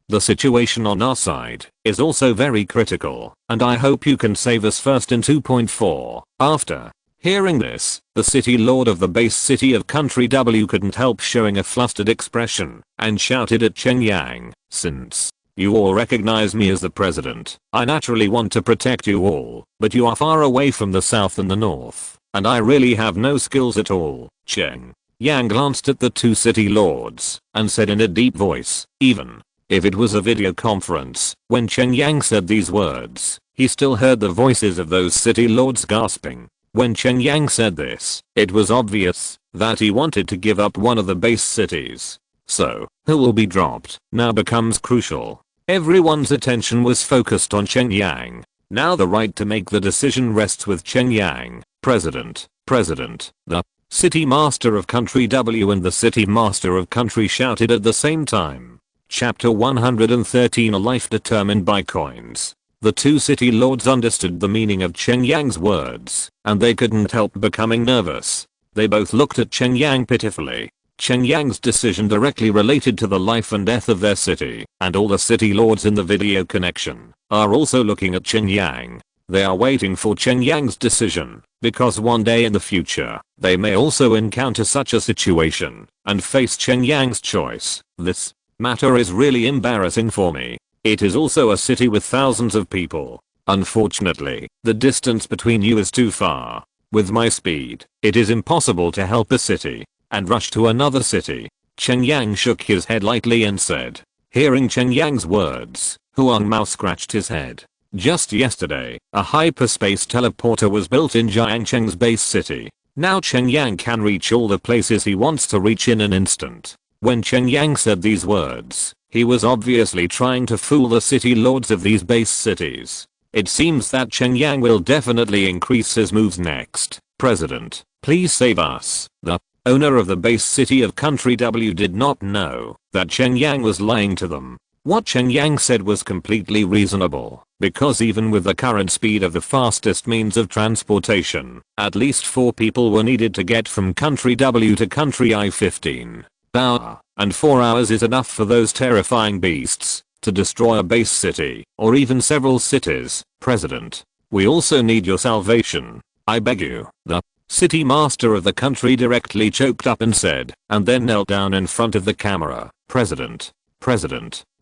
the situation on our side is also very critical, and I hope you can save us first in 2.4. After hearing this, the city lord of the base city of Country W couldn't help showing a flustered expression and shouted at Cheng Yang, since you all recognize me as the president, I naturally want to protect you all, but you are far away from the south and the north, and I really have no skills at all. Cheng Yang glanced at the two city lords and said in a deep voice, even if it was a video conference, when Cheng Yang said these words, he still heard the voices of those city lords gasping. When Cheng Yang said this, it was obvious that he wanted to give up one of the base cities. So, who will be dropped now becomes crucial. Everyone's attention was focused on Cheng Yang. Now the right to make the decision rests with Cheng Yang. President, the city master of Country W and the city master of Country shouted at the same time. Chapter 113, a life determined by coins. The two city lords understood the meaning of Cheng Yang's words, and they couldn't help becoming nervous. They both looked at Cheng Yang pitifully. Cheng Yang's decision directly related to the life and death of their city, and all the city lords in the video connection are also looking at Cheng Yang. They are waiting for Cheng Yang's decision, because one day in the future, they may also encounter such a situation and face Cheng Yang's choice. This matter is really embarrassing for me. It is also a city with thousands of people. Unfortunately, the distance between you is too far. With my speed, it is impossible to help a city and rush to another city. Cheng Yang shook his head lightly and said. Hearing Cheng Yang's words, Huang Mao scratched his head. Just yesterday, a hyperspace teleporter was built in Jiangcheng's base city. Now Cheng Yang can reach all the places he wants to reach in an instant. When Cheng Yang said these words, he was obviously trying to fool the city lords of these base cities. It seems that Cheng Yang will definitely increase his moves next. President, please save us. The owner of the base city of Country W did not know that Cheng Yang was lying to them. What Cheng Yang said was completely reasonable, because even with the current speed of the fastest means of transportation, at least 4 people were needed to get from Country W to Country I-15. And 4 hours is enough for those terrifying beasts to destroy a base city, or even several cities. President, we also need your salvation. I beg you. The city master of the country directly choked up and said, and then knelt down in front of the camera. President,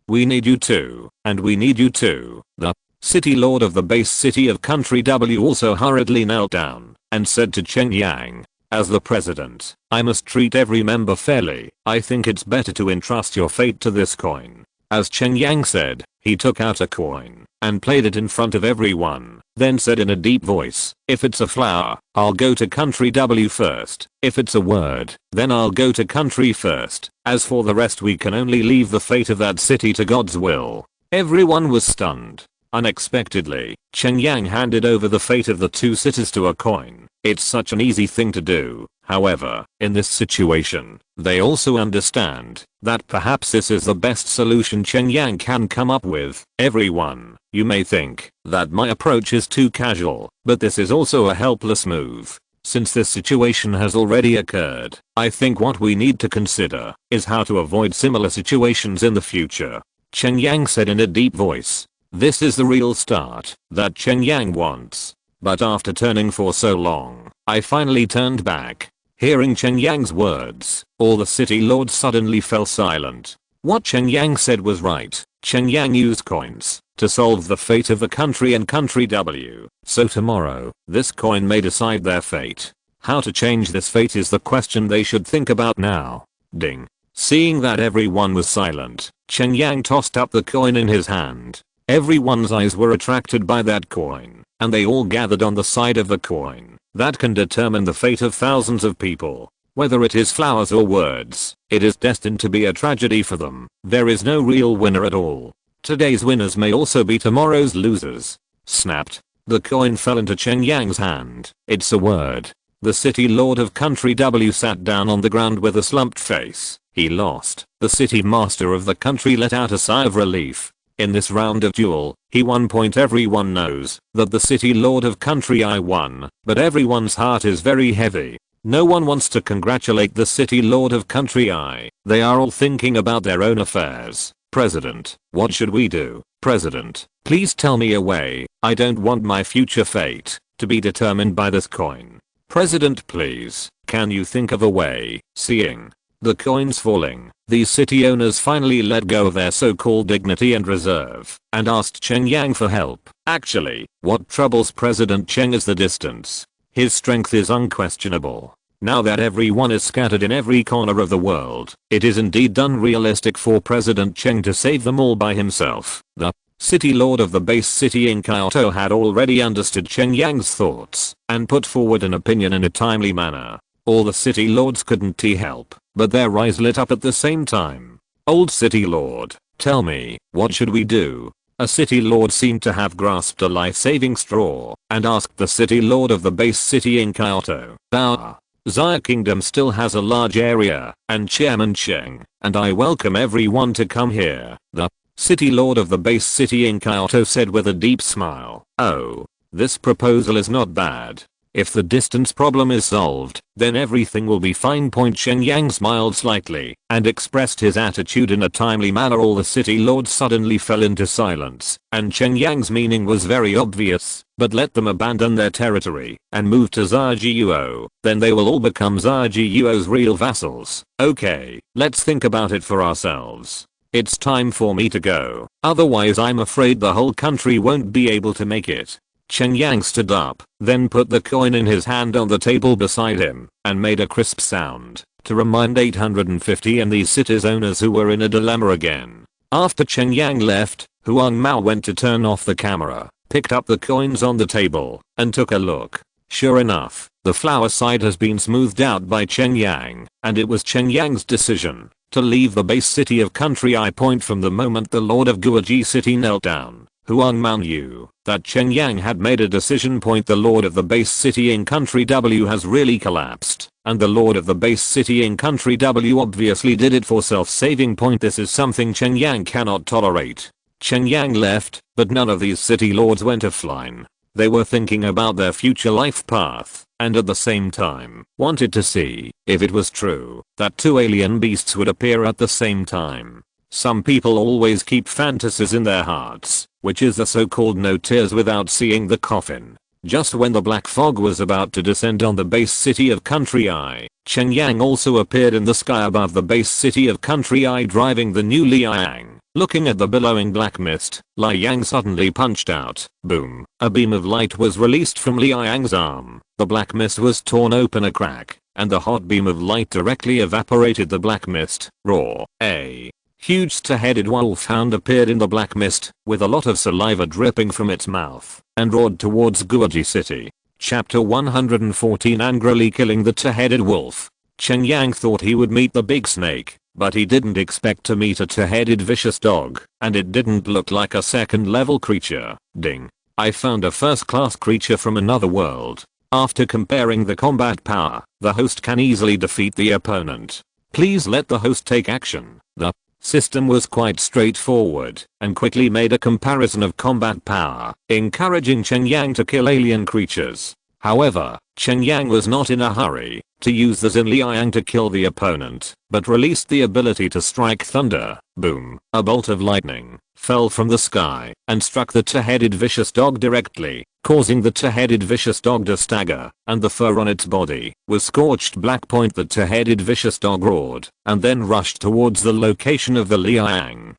we need you too, and we need you too. The city lord of the base city of Country W also hurriedly knelt down and said to Cheng Yang, as the president, I must treat every member fairly. I think it's better to entrust your fate to this coin. As Cheng Yang said, he took out a coin and played it in front of everyone, then said in a deep voice, if it's a flower, I'll go to Country W first. If it's a word, then I'll go to Country first. As for the rest, we can only leave the fate of that city to God's will. Everyone was stunned. Unexpectedly, Cheng Yang handed over the fate of the 2 cities to a coin. It's such an easy thing to do. However, in this situation, they also understand that perhaps this is the best solution Cheng Yang can come up with. Everyone, you may think that my approach is too casual, but this is also a helpless move. Since this situation has already occurred, I think what we need to consider is how to avoid similar situations in the future. Cheng Yang said in a deep voice. This is the real start that Cheng Yang wants. But after turning for so long, I finally turned back. Hearing Cheng Yang's words, all the city lords suddenly fell silent. What Cheng Yang said was right. Cheng Yang used coins to solve the fate of the country and Country W. So tomorrow, this coin may decide their fate. How to change this fate is the question they should think about now. Ding. Seeing that everyone was silent, Cheng Yang tossed up the coin in his hand. Everyone's eyes were attracted by that coin, and they all gathered on the side of the coin. That can determine the fate of thousands of people. Whether it is flowers or words, it is destined to be a tragedy for them. There is no real winner at all. Today's winners may also be tomorrow's losers. Snapped. The coin fell into Cheng Yang's hand. It's a word. The city lord of country W sat down on the ground with a slumped face. He lost. The city master of the country let out a sigh of relief. In this round of duel, he won. Everyone knows that the city lord of country I won, but everyone's heart is very heavy. No one wants to congratulate the city lord of country I. They are all thinking about their own affairs. President, what should we do? President, please tell me a way. I don't want my future fate to be determined by this coin. President, please, can you think of a way? Seeing the coins falling, these city owners finally let go of their so-called dignity and reserve and asked Cheng Yang for help. Actually, what troubles President Cheng is the distance. His strength is unquestionable. Now that everyone is scattered in every corner of the world, it is indeed unrealistic for President Cheng to save them all by himself. The city lord of the base city in Kyoto had already understood Cheng Yang's thoughts and put forward an opinion in a timely manner. All the city lords couldn't help, but their eyes lit up at the same time. Old city lord, tell me, what should we do? A city lord seemed to have grasped a life-saving straw and asked the city lord of the base city in Kyoto. Xia Kingdom still has a large area, and Chairman Cheng and I welcome everyone to come here. The city lord of the base city in Kyoto said with a deep smile. Oh, this proposal is not bad. If the distance problem is solved, then everything will be fine. Cheng Yang smiled slightly and expressed his attitude in a timely manner. All the city lords suddenly fell into silence, and Cheng Yang's meaning was very obvious. But let them abandon their territory and move to Zhao, then they will all become Zhao's real vassals. Okay, let's think about it for ourselves. It's time for me to go. Otherwise I'm afraid the whole country won't be able to make it. Cheng Yang stood up, then put the coin in his hand on the table beside him, and made a crisp sound to remind 850 and these cities owners who were in a dilemma again. After Cheng Yang left, Huang Mao went to turn off the camera, picked up the coins on the table, and took a look. Sure enough, the flower side has been smoothed out by Cheng Yang, and it was Cheng Yang's decision to leave the base city of country I. From the moment the lord of Guoji city knelt down, Huang Mao knew that Cheng Yang had made a decision. The lord of the base city in country W has really collapsed, and the lord of the base city in country W obviously did it for self-saving. This is something Cheng Yang cannot tolerate. Cheng Yang left, but none of these city lords went offline. They were thinking about their future life path, and at the same time, wanted to see if it was true that two alien beasts would appear at the same time. Some people always keep fantasies in their hearts, which is the so-called no tears without seeing the coffin. Just when the black fog was about to descend on the base city of country I, Cheng Yang also appeared in the sky above the base city of country I driving the new Liang. Looking at the billowing black mist, Liang suddenly punched out. Boom. A beam of light was released from Liang's arm. The black mist was torn open a crack, and the hot beam of light directly evaporated the black mist. Roar. A huge two-headed wolfhound appeared in the black mist, with a lot of saliva dripping from its mouth, and roared towards Guoji city. Chapter 114 Angrily killing the two-headed wolf. Cheng Yang thought he would meet the big snake, but he didn't expect to meet a two-headed vicious dog, and it didn't look like a second-level creature. Ding. I found a first-class creature from another world. After comparing the combat power, the host can easily defeat the opponent. Please let the host take action. The system was quite straightforward and quickly made a comparison of combat power, encouraging Cheng Yang to kill alien creatures. However, Cheng Yang was not in a hurry to use the Xin Liang to kill the opponent, but released the ability to strike thunder. Boom. A bolt of lightning fell from the sky and struck the two-headed vicious dog directly, causing the two-headed vicious dog to stagger, and the fur on its body was scorched black. The two-headed vicious dog roared and then rushed towards the location of the Liang.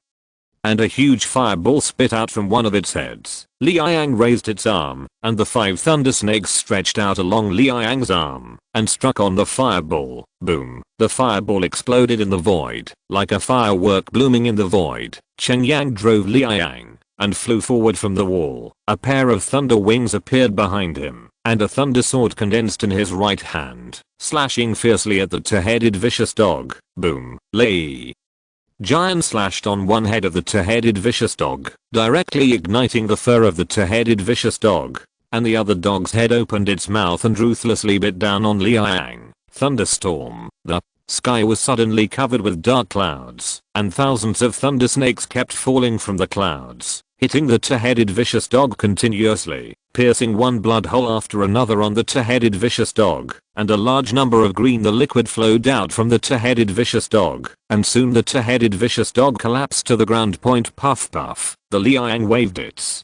And a huge fireball spit out from one of its heads. Liang raised its arm, and the 5 thunder snakes stretched out along Liang's arm and struck on the fireball. Boom. The fireball exploded in the void, like a firework blooming in the void. Cheng Yang drove Liang and flew forward from the wall. A pair of thunder wings appeared behind him, and a thunder sword condensed in his right hand, slashing fiercely at the two-headed vicious dog. Boom. Lay. Giant slashed on one head of the two-headed vicious dog, directly igniting the fur of the two-headed vicious dog. and the other dog's head opened its mouth and ruthlessly bit down on Liang. Thunderstorm. The sky was suddenly covered with dark clouds, and thousands of thunder snakes kept falling from the clouds, hitting the two-headed vicious dog continuously, piercing one blood hole after another on the two-headed vicious dog, and a large number of green the liquid flowed out from the two-headed vicious dog, and soon the two-headed vicious dog collapsed to the ground. Puff puff, the Liang waved its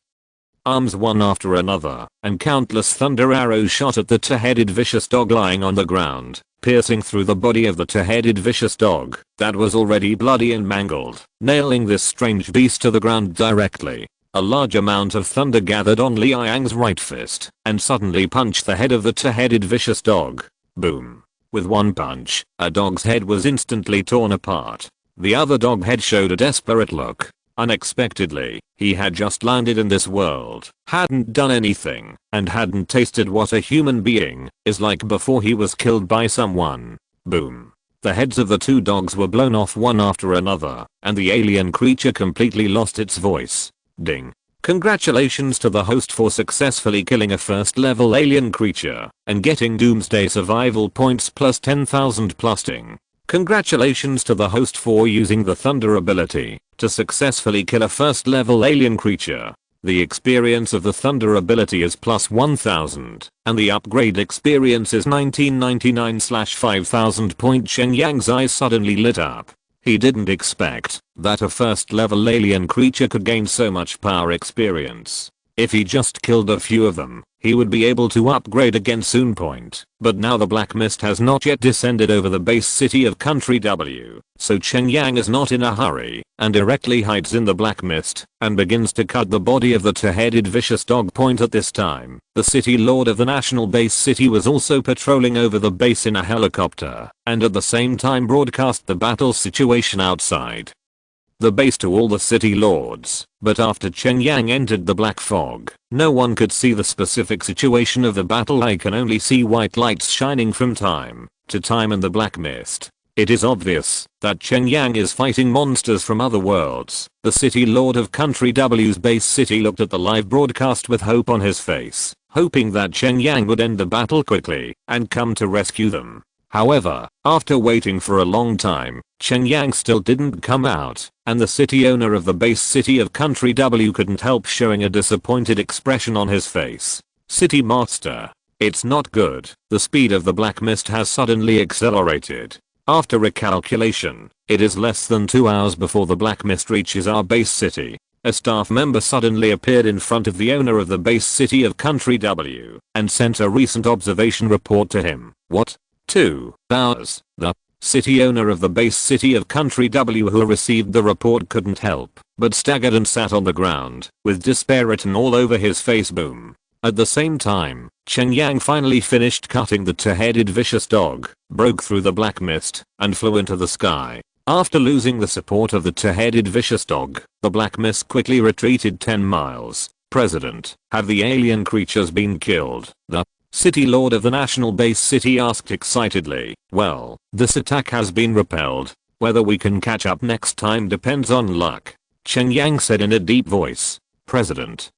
arms one after another, and countless thunder arrows shot at the two-headed vicious dog lying on the ground, piercing through the body of the two-headed vicious dog that was already bloody and mangled, nailing this strange beast to the ground directly. A large amount of thunder gathered on Liang's right fist and suddenly punched the head of the two-headed vicious dog. Boom. With one punch, a dog's head was instantly torn apart. The other dog head showed a desperate look. Unexpectedly, he had just landed in this world, hadn't done anything, and hadn't tasted what a human being is like before he was killed by someone. Boom. The heads of the two dogs were blown off one after another, and the alien creature completely lost its voice. Ding. Congratulations to the host for successfully killing a first level alien creature and getting Doomsday survival points plus 10,000 plus ding. Congratulations to the host for using the thunder ability to successfully kill a first level alien creature. The experience of the thunder ability is plus 1000 and the upgrade experience is 1999/5000. Cheng Yang's eyes suddenly lit up. He didn't expect that a first level alien creature could gain so much power experience. If he just killed a few of them, he would be able to upgrade again soon. But now the black mist has not yet descended over the base city of country W, so Cheng Yang is not in a hurry and directly hides in the black mist and begins to cut the body of the two-headed vicious dog. At this time, the city lord of the national base city was also patrolling over the base in a helicopter and at the same time broadcast the battle situation outside the base to all the city lords. But after Cheng Yang entered the black fog, no one could see the specific situation of the battle. I can only see white lights shining from time to time in the black mist. It is obvious that Cheng Yang is fighting monsters from other worlds. The city lord of country W's base city looked at the live broadcast with hope on his face, hoping that Cheng Yang would end the battle quickly and come to rescue them. However, after waiting for a long time, Cheng Yang still didn't come out, and the city owner of the base city of country W couldn't help showing a disappointed expression on his face. City master. It's not good. The speed of the black mist has suddenly accelerated. After recalculation, it is less than 2 hours before the black mist reaches our base city. A staff member suddenly appeared in front of the owner of the base city of country W and sent a recent observation report to him. What? 2 hours. The city owner of the base city of country W who received the report couldn't help but staggered and sat on the ground with despair written all over his face. Boom. At the same time, Cheng Yang finally finished cutting the two-headed vicious dog, broke through the black mist, and flew into the sky. After losing the support of the two-headed vicious dog, the black mist quickly retreated 10 miles. President, have the alien creatures been killed? The city lord of the national base city asked excitedly. Well, this attack has been repelled. Whether we can catch up next time depends on luck. Cheng Yang said in a deep voice. President,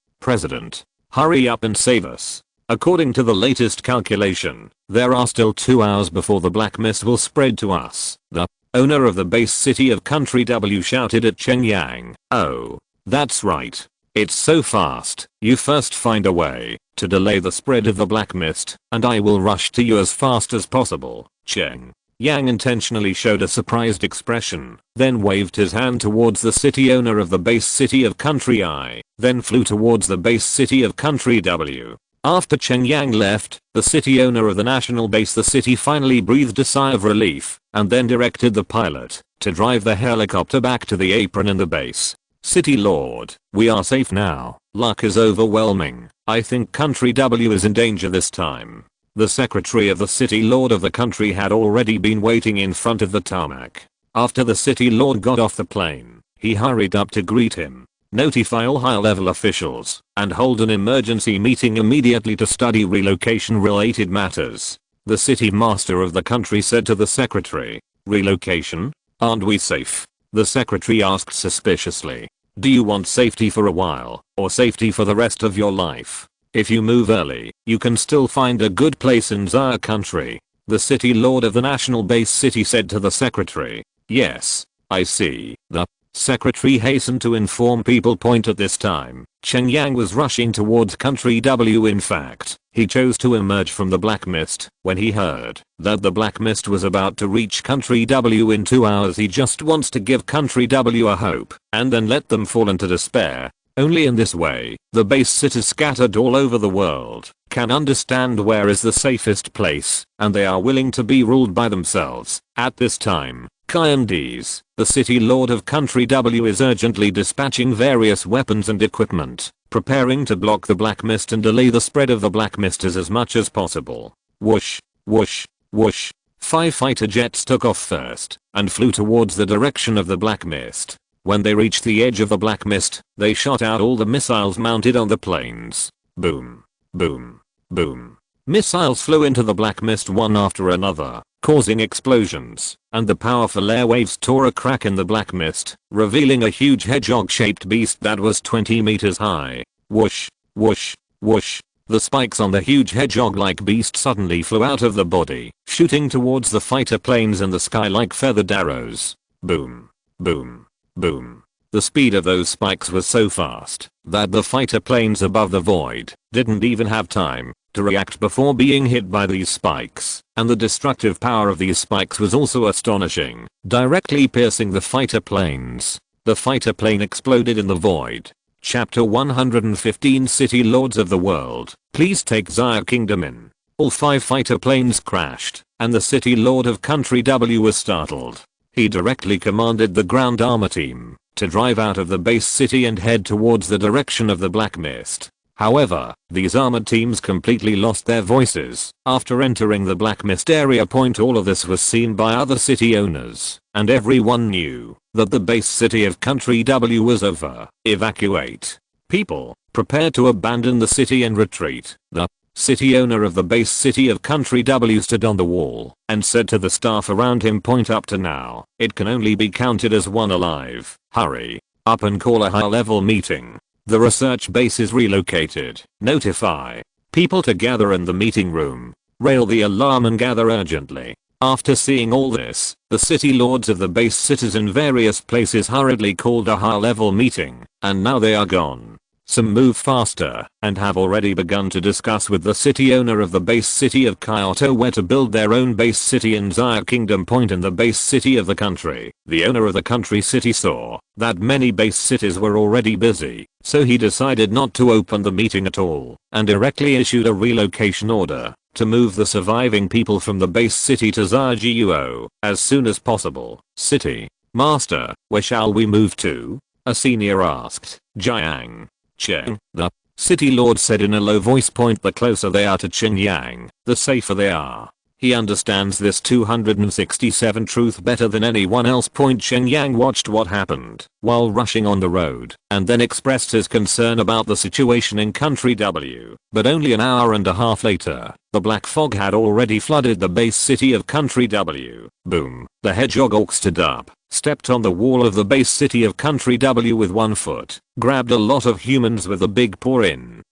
hurry up and save us. According to the latest calculation, there are still 2 hours before the black mist will spread to us. The owner of the base city of country W shouted at Cheng Yang. Oh, that's right. It's so fast. You first find a way to delay the spread of the black mist, and I will rush to you as fast as possible. Cheng Yang intentionally showed a surprised expression, then waved his hand towards the city owner of the base city of country I, then flew towards the base city of country W. After Cheng Yang left, the city owner of the national base the city finally breathed a sigh of relief, and then directed the pilot to drive the helicopter back to the apron in the base. City Lord, we are safe now. Luck is overwhelming. I think country W is in danger this time. The secretary of the city lord of the country had already been waiting in front of the tarmac. After the city lord got off the plane, he hurried up to greet him, notify all high-level officials, and hold an emergency meeting immediately to study relocation-related matters. The city master of the country said to the secretary, relocation? Aren't we safe? The secretary asked suspiciously. Do you want safety for a while, or safety for the rest of your life? If you move early, you can still find a good place in Xia country. The city lord of the national base city said to the secretary. Yes, I see. The secretary hastened to inform people. At this time, Cheng Yang was rushing towards country W. In fact, he chose to emerge from the black mist. When he heard that the black mist was about to reach country W in 2 hours, he just wants to give country W a hope and then let them fall into despair. Only in this way, the base cities scattered all over the world can understand where is the safest place, and they are willing to be ruled by themselves. At this time, Kyandes, the city lord of country W, is urgently dispatching various weapons and equipment, preparing to block the black mist and delay the spread of the black mist as much as possible. Whoosh, whoosh, whoosh. 5 fighter jets took off first and flew towards the direction of the black mist. When they reached the edge of the black mist, they shot out all the missiles mounted on the planes. Boom, boom, boom. Missiles flew into the black mist one after another, causing explosions, and the powerful airwaves tore a crack in the black mist, revealing a huge hedgehog-shaped beast that was 20 meters high. Whoosh, whoosh, whoosh. The spikes on the huge hedgehog-like beast suddenly flew out of the body, shooting towards the fighter planes in the sky like feathered arrows. Boom, boom, boom. The speed of those spikes was so fast that the fighter planes above the void didn't even have time to react before being hit by these spikes, and the destructive power of these spikes was also astonishing, directly piercing the fighter planes. The fighter plane exploded in the void. Chapter 115 City Lords of the World, please take Xia Kingdom in. All 5 fighter planes crashed, and the city lord of country W was startled. He directly commanded the ground armor team to drive out of the base city and head towards the direction of the black mist. However, these armored teams completely lost their voices after entering the black mist area. All of this was seen by other city owners, and everyone knew that the base city of country W was over. Evacuate. People, prepare to abandon the city and retreat. The city owner of the base city of country W stood on the wall and said to the staff around him. Up to now, it can only be counted as one alive. Hurry up and call a high-level meeting. The research base is relocated. Notify people to gather in the meeting room. Rail the alarm and gather urgently. After seeing all this, the city lords of the base cities in various places hurriedly called a high-level meeting, and now they are gone. Some move faster and have already begun to discuss with the city owner of the base city of Kyoto where to build their own base city in Xia Kingdom. In the base city of the country, the owner of the country city saw that many base cities were already busy, so he decided not to open the meeting at all and directly issued a relocation order to move the surviving people from the base city to Xia Guo as soon as possible. City Master, where shall we move to? A senior asked. Jiang. Cheng, the city lord said in a low voice. The closer they are to Cheng Yang, the safer they are. He understands this 267 truth better than anyone else. Cheng Yang watched what happened while rushing on the road and then expressed his concern about the situation in country W. But only an hour and a half later, the black fog had already flooded the base city of country W. Boom. The hedgehog stood up, stepped on the wall of the base city of country W with one foot, grabbed a lot of humans with a big paw in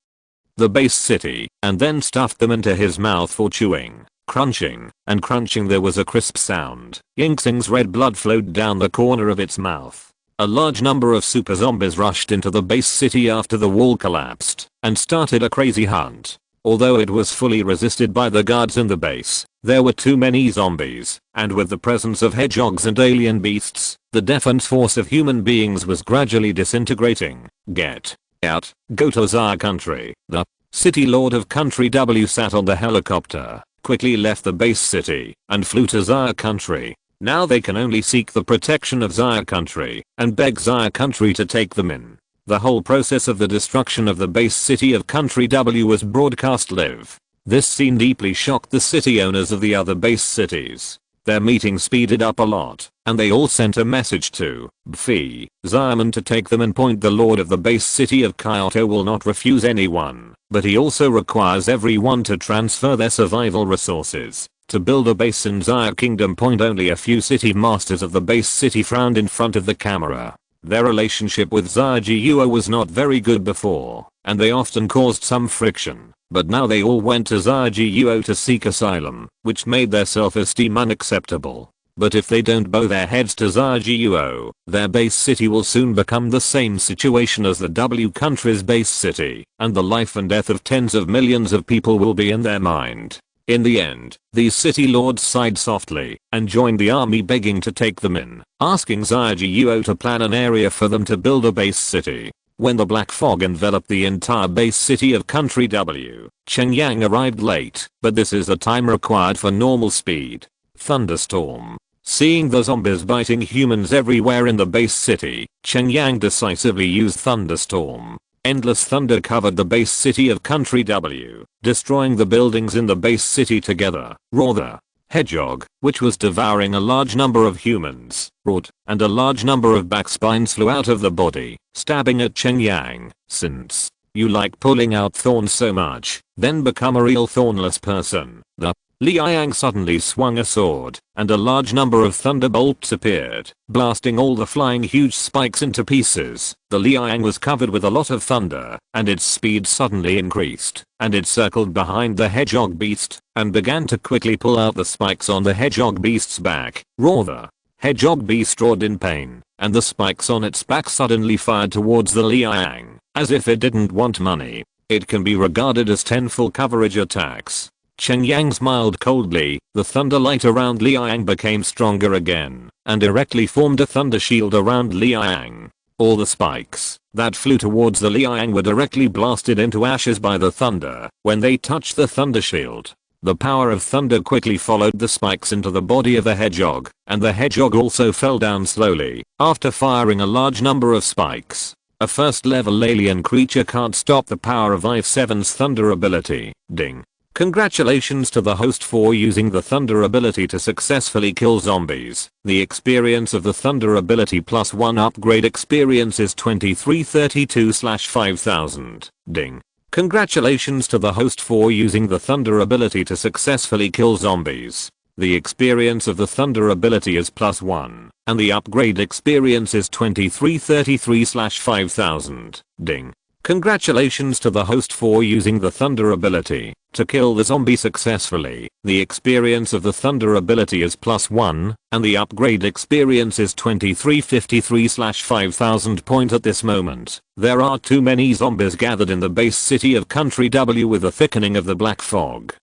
the base city, and then stuffed them into his mouth for chewing. Crunching and crunching, there was a crisp sound. Yingxing's red blood flowed down the corner of its mouth. A large number of super zombies rushed into the base city after the wall collapsed and started a crazy hunt. Although it was fully resisted by the guards in the base, there were too many zombies, and with the presence of hedgehogs and alien beasts, the defense force of human beings was gradually disintegrating. Get out, go to Xia country. The city lord of country W sat on the helicopter, quickly left the base city, and flew to Xia country. Now they can only seek the protection of Xia country and beg Xia country to take them in. The whole process of the destruction of the base city of country W was broadcast live. This scene deeply shocked the city owners of the other base cities. Their meeting speeded up a lot, and they all sent a message to Bfi Xiamen to take them in. The lord of the base city of Kyoto will not refuse anyone, but he also requires everyone to transfer their survival resources to build a base in Xia Kingdom. Only a few city masters of the base city frowned in front of the camera. Their relationship with Zergyuo was not very good before, and they often caused some friction, but now they all went to Zergyuo to seek asylum, which made their self-esteem unacceptable. But if they don't bow their heads to Zergyuo, their base city will soon become the same situation as the W country's base city, and the life and death of tens of millions of people will be in their mind. In the end, these city lords sighed softly and joined the army, begging to take them in, asking Zergyuo to plan an area for them to build a base city. When the black fog enveloped the entire base city of country W, Cheng Yang arrived late, but this is the time required for normal speed. Thunderstorm. Seeing the zombies biting humans everywhere in the base city, Cheng Yang decisively used thunderstorm. Endless thunder covered the base city of country W, destroying the buildings in the base city together. Roar. The hedgehog, which was devouring a large number of humans, roared, and a large number of back spines flew out of the body, stabbing at Cheng Yang. Since you like pulling out thorns so much, then become a real thornless person. The Liang suddenly swung a sword, and a large number of thunderbolts appeared, blasting all the flying huge spikes into pieces. The Liang was covered with a lot of thunder, and its speed suddenly increased, and it circled behind the hedgehog beast, and began to quickly pull out the spikes on the hedgehog beast's back. Roar. The hedgehog beast roared in pain, and the spikes on its back suddenly fired towards the Liang, as if it didn't want money. It can be regarded as 10 full coverage attacks. Cheng Yang smiled coldly. The thunder light around Liang became stronger again, and directly formed a thunder shield around Liang. All the spikes that flew towards the Liang were directly blasted into ashes by the thunder when they touched the thunder shield. The power of thunder quickly followed the spikes into the body of the hedgehog, and the hedgehog also fell down slowly after firing a large number of spikes. A first level alien creature can't stop the power of i7's thunder ability. Ding. Congratulations to the host for using the thunder ability to successfully kill zombies. The experience of the thunder ability +1 upgrade experience is 2332/5000. Ding. Congratulations to the host for using the thunder ability to successfully kill zombies. The experience of the thunder ability is +1, and the upgrade experience is 2333/5000. Ding. Congratulations to the host for using the thunder ability to kill the zombie successfully. The experience of the thunder ability is +1, and the upgrade experience is 2353/5000. At this moment, there are too many zombies gathered in the base city of country W with the thickening of the black fog.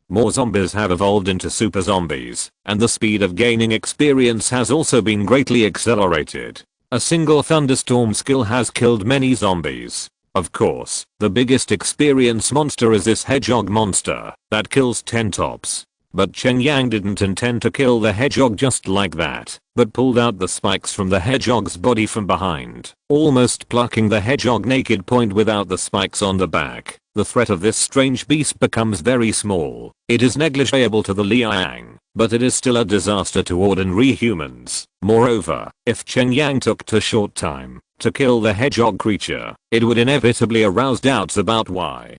More zombies have evolved into super zombies, and the speed of gaining experience has also been greatly accelerated. A single thunderstorm skill has killed many zombies. Of course, the biggest experience monster is this hedgehog monster that kills 10 tops. But Cheng Yang didn't intend to kill the hedgehog just like that, but pulled out the spikes from the hedgehog's body from behind, almost plucking the hedgehog naked without the spikes on the back. The threat of this strange beast becomes very small. It is negligible to the Liang, but it is still a disaster to ordinary humans. Moreover, if Cheng Yang took too short time to kill the hedgehog creature, it would inevitably arouse doubts about why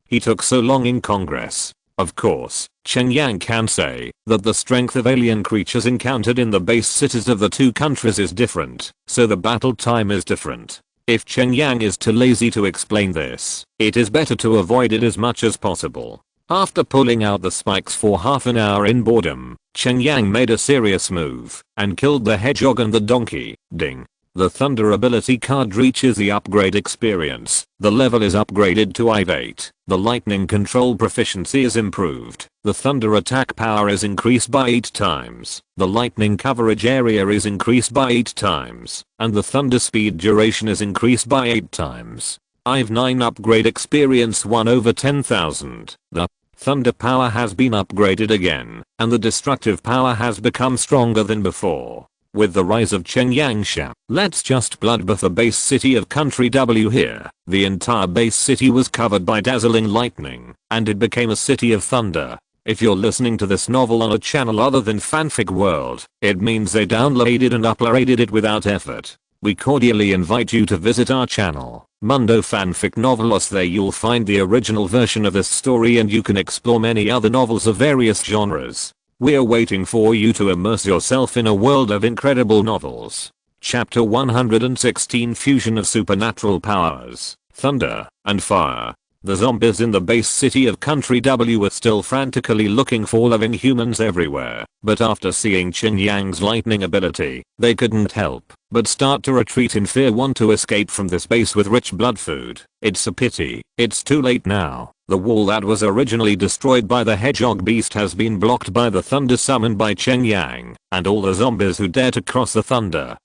he took so long in Congress. Of course, Cheng Yang can say that the strength of alien creatures encountered in the base cities of the two countries is different, so the battle time is different. If Cheng Yang is too lazy to explain this, it is better to avoid it as much as possible. After pulling out the spikes for half an hour in boredom, Cheng Yang made a serious move and killed the hedgehog and the donkey. Ding. The thunder ability card reaches the upgrade experience. The level is upgraded to i8. The lightning control proficiency is improved. The thunder attack power is increased by 8 times. The lightning coverage area is increased by 8 times. And the thunder speed duration is increased by 8 times. i9 upgrade experience 1/10,000. The thunder power has been upgraded again, and the destructive power has become stronger than before. With the rise of Cheng Yang Sha, let's just bloodbath the base city of country W here. The entire base city was covered by dazzling lightning, and it became a city of thunder. If you're listening to this novel on a channel other than Fanfic World, it means they downloaded and uploaded it without effort. We cordially invite you to visit our channel, Mundo Fanfic Novelos. There you'll find the original version of this story, and you can explore many other novels of various genres. We're waiting for you to immerse yourself in a world of incredible novels. Chapter 116 Fusion of Supernatural Powers, Thunder, and Fire. The zombies in the base city of Country W were still frantically looking for living humans everywhere, but after seeing Cheng Yang's lightning ability, they couldn't help but start to retreat in fear, want to escape from this base with rich blood food. It's a pity, it's too late now. The wall that was originally destroyed by the hedgehog beast has been blocked by the thunder summoned by Cheng Yang, and all the zombies who dare to cross the thunder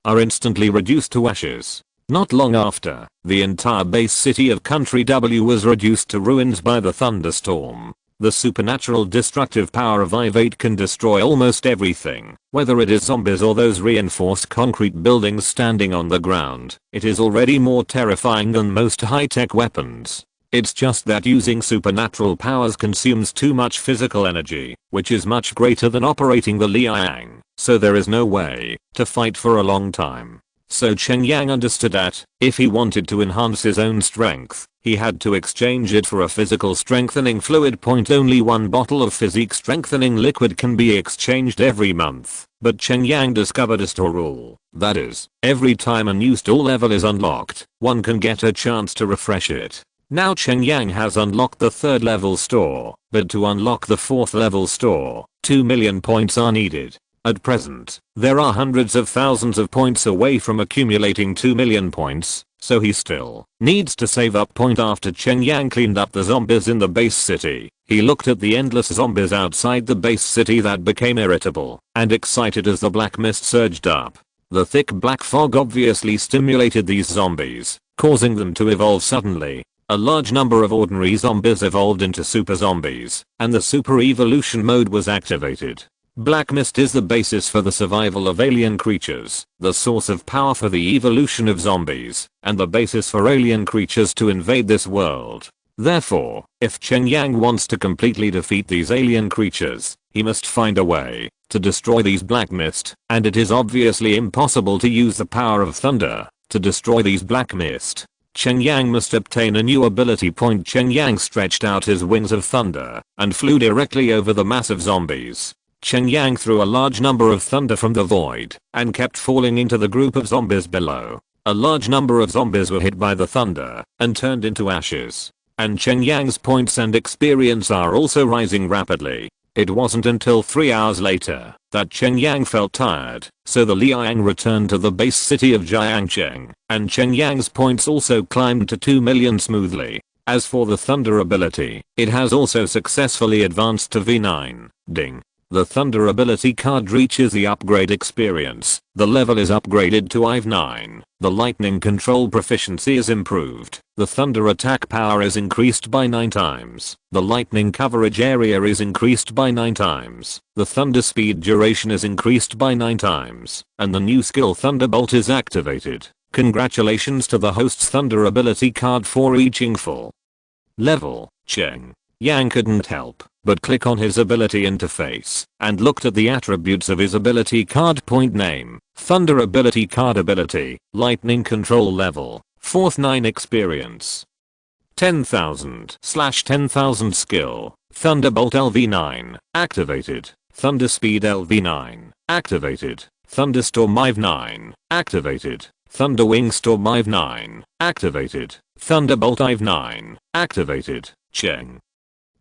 are instantly reduced to ashes. Not long after, the entire base city of Country W was reduced to ruins by the thunderstorm. The supernatural destructive power of IV8 can destroy almost everything, whether it is zombies or those reinforced concrete buildings standing on the ground. It is already more terrifying than most high-tech weapons. It's just that using supernatural powers consumes too much physical energy, which is much greater than operating the Liang, so there is no way to fight for a long time. So Cheng Yang understood that, if he wanted to enhance his own strength, he had to exchange it for a physical strengthening fluid. Only one bottle of physique strengthening liquid can be exchanged every month, but Cheng Yang discovered a store rule. That is, every time a new store level is unlocked, one can get a chance to refresh it. Now Cheng Yang has unlocked the 3rd level store, but to unlock the 4th level store, 2 million points are needed. At present, there are hundreds of thousands of points away from accumulating 2 million points, so he still needs to save up point. After Cheng Yang cleaned up the zombies in the base city, he looked at the endless zombies outside the base city that became irritable and excited as the black mist surged up. The thick black fog obviously stimulated these zombies, causing them to evolve suddenly. A large number of ordinary zombies evolved into super zombies, and the super evolution mode was activated. Black mist is the basis for the survival of alien creatures, the source of power for the evolution of zombies, and the basis for alien creatures to invade this world. Therefore, if Cheng Yang wants to completely defeat these alien creatures, he must find a way to destroy these black mist, and it is obviously impossible to use the power of thunder to destroy these black mist. Cheng Yang must obtain a new ability point. Cheng Yang stretched out his wings of thunder and flew directly over the mass of zombies. Cheng Yang threw a large number of thunder from the void and kept falling into the group of zombies below. A large number of zombies were hit by the thunder and turned into ashes. And Cheng Yang's points and experience are also rising rapidly. It wasn't until 3 hours later that Cheng Yang felt tired, so the Liang returned to the base city of Jiangcheng, and Cheng Yang's points also climbed to 2 million smoothly. As for the thunder ability, it has also successfully advanced to V9. Ding. The thunder ability card reaches the upgrade experience. The level is upgraded to IV9. The lightning control proficiency is improved. The thunder attack power is increased by 9 times. The lightning coverage area is increased by 9 times. The thunder speed duration is increased by 9 times. And the new skill Thunderbolt is activated. Congratulations to the host's thunder ability card for reaching full level. Cheng Yang couldn't help but click on his ability interface and looked at the attributes of his ability card. Point name, thunder ability card ability, lightning control level, 4th 9 experience. 10,000/10,000 skill, Thunderbolt LV9, activated, Thunder Speed LV9, activated, Thunderstorm IV9, activated, Thunder Wing Storm IV9, activated, Thunderbolt IV9, activated. Cheng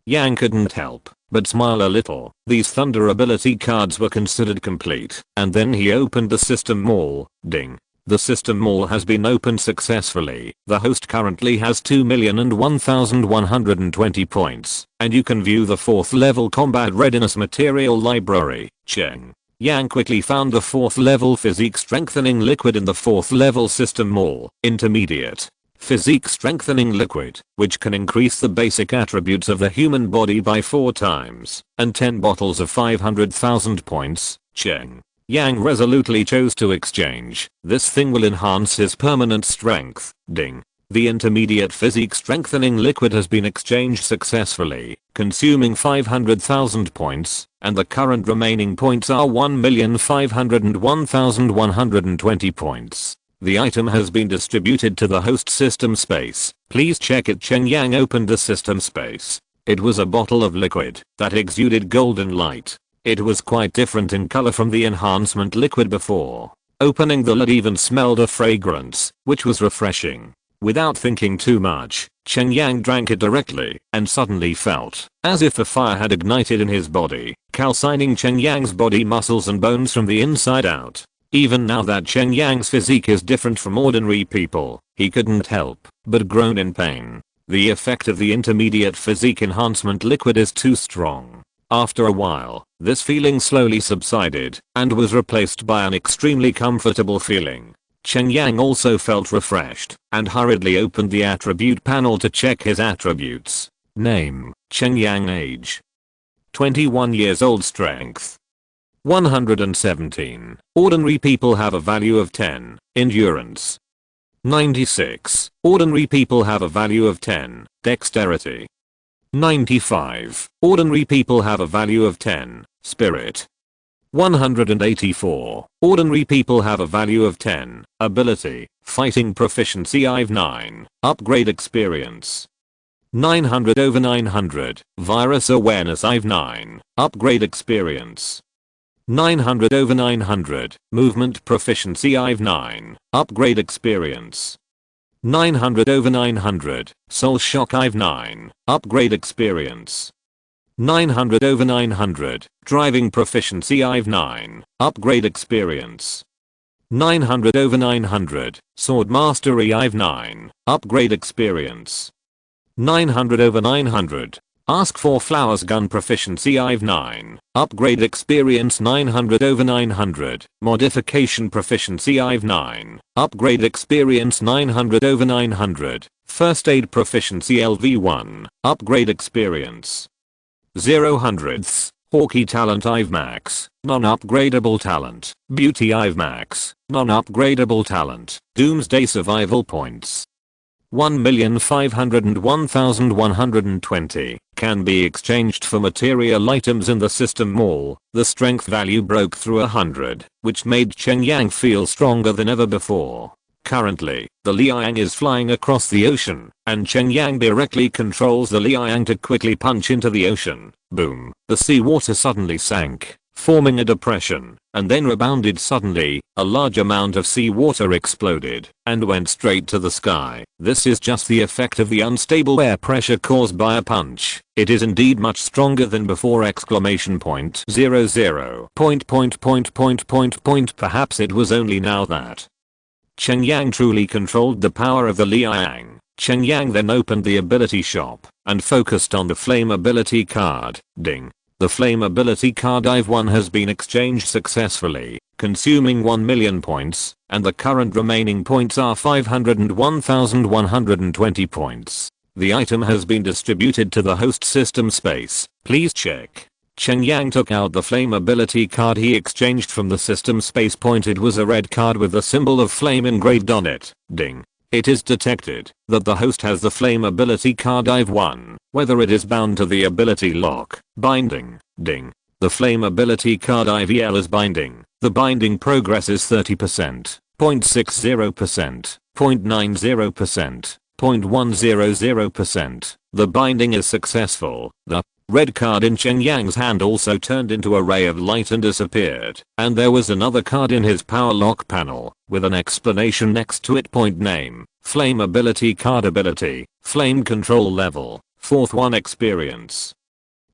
Yang couldn't help but smile a little. These thunder ability cards were considered complete, and then he opened the system mall. Ding. The system mall has been opened successfully. The host currently has 2,001,120 points, and you can view the 4th level combat readiness material library. Cheng Yang quickly found the 4th level physique strengthening liquid in the 4th level system mall. Intermediate physique strengthening liquid, which can increase the basic attributes of the human body by 4 times, and 10 bottles of 500,000 points. Cheng Yang resolutely chose to exchange. This thing will enhance his permanent strength. Ding. The intermediate physique strengthening liquid has been exchanged successfully, consuming 500,000 points, and the current remaining points are 1,501,120 points. The item has been distributed to the host system space. Please check it. Cheng Yang opened the system space. It was a bottle of liquid that exuded golden light. It was quite different in color from the enhancement liquid before. Opening the lid even smelled a fragrance, which was refreshing. Without thinking too much, Cheng Yang drank it directly and suddenly felt as if a fire had ignited in his body, calcining Cheng Yang's body muscles and bones from the inside out. Even now that Cheng Yang's physique is different from ordinary people, he couldn't help but groan in pain. The effect of the intermediate physique enhancement liquid is too strong. After a while, this feeling slowly subsided and was replaced by an extremely comfortable feeling. Cheng Yang also felt refreshed and hurriedly opened the attribute panel to check his attributes. Name, Cheng Yang. Age, 21 years old. Strength, 117. Ordinary people have a value of 10. Endurance, 96. Ordinary people have a value of 10. Dexterity, 95. Ordinary people have a value of 10. Spirit, 184. Ordinary people have a value of 10. Ability, fighting proficiency IV9. Upgrade experience, 900/900. Virus awareness IV9. Upgrade experience, 900/900. Movement proficiency IV9. Upgrade experience, 900/900. Soul shock IV9. Upgrade experience, 900/900. Driving proficiency IV9. Upgrade experience, 900/900. Sword mastery IV9. Upgrade experience, 900/900. Ask for flowers gun proficiency IV9. Upgrade experience, 900/900. Modification proficiency IV9. Upgrade experience, 900/900. First aid proficiency LV1. Upgrade experience, 0 hundredths. Hawkeye talent IV max. Non-upgradable talent. Beauty IV max. Non-upgradable talent. Doomsday survival points, 1,501,120. Can be exchanged for material items in the system mall. The strength value broke through 100, which made Cheng Yang feel stronger than ever before. Currently, the Liang is flying across the ocean, and Cheng Yang directly controls the Liang to quickly punch into the ocean. Boom. The seawater suddenly sank, forming a depression, and then rebounded suddenly. A large amount of seawater exploded and went straight to the sky. This is just the effect of the unstable air pressure caused by a punch. It is indeed much stronger than before! 00. Perhaps it was only now that Cheng Yang truly controlled the power of the Liang. Cheng Yang then opened the ability shop and focused on the flame ability card. Ding. The flame ability card IV1 has been exchanged successfully, consuming 1 million points, and the current remaining points are 501,120 points. The item has been distributed to the host system space. Please check. Cheng Yang took out the flame ability card he exchanged from the system space point. It was a red card with the symbol of flame engraved on it. Ding. It is detected that the host has the flame ability card IV1, whether it is bound to the ability lock. Binding. Ding. The flame ability card IVL is binding. The binding progress is 30%, 0.60%, 0.90%, 0.100%. The binding is successful. The red card in Cheng Yang's hand also turned into a ray of light and disappeared, and there was another card in his power lock panel with an explanation next to it. Name, flame ability card. Ability, flame control level, 4th 1 experience,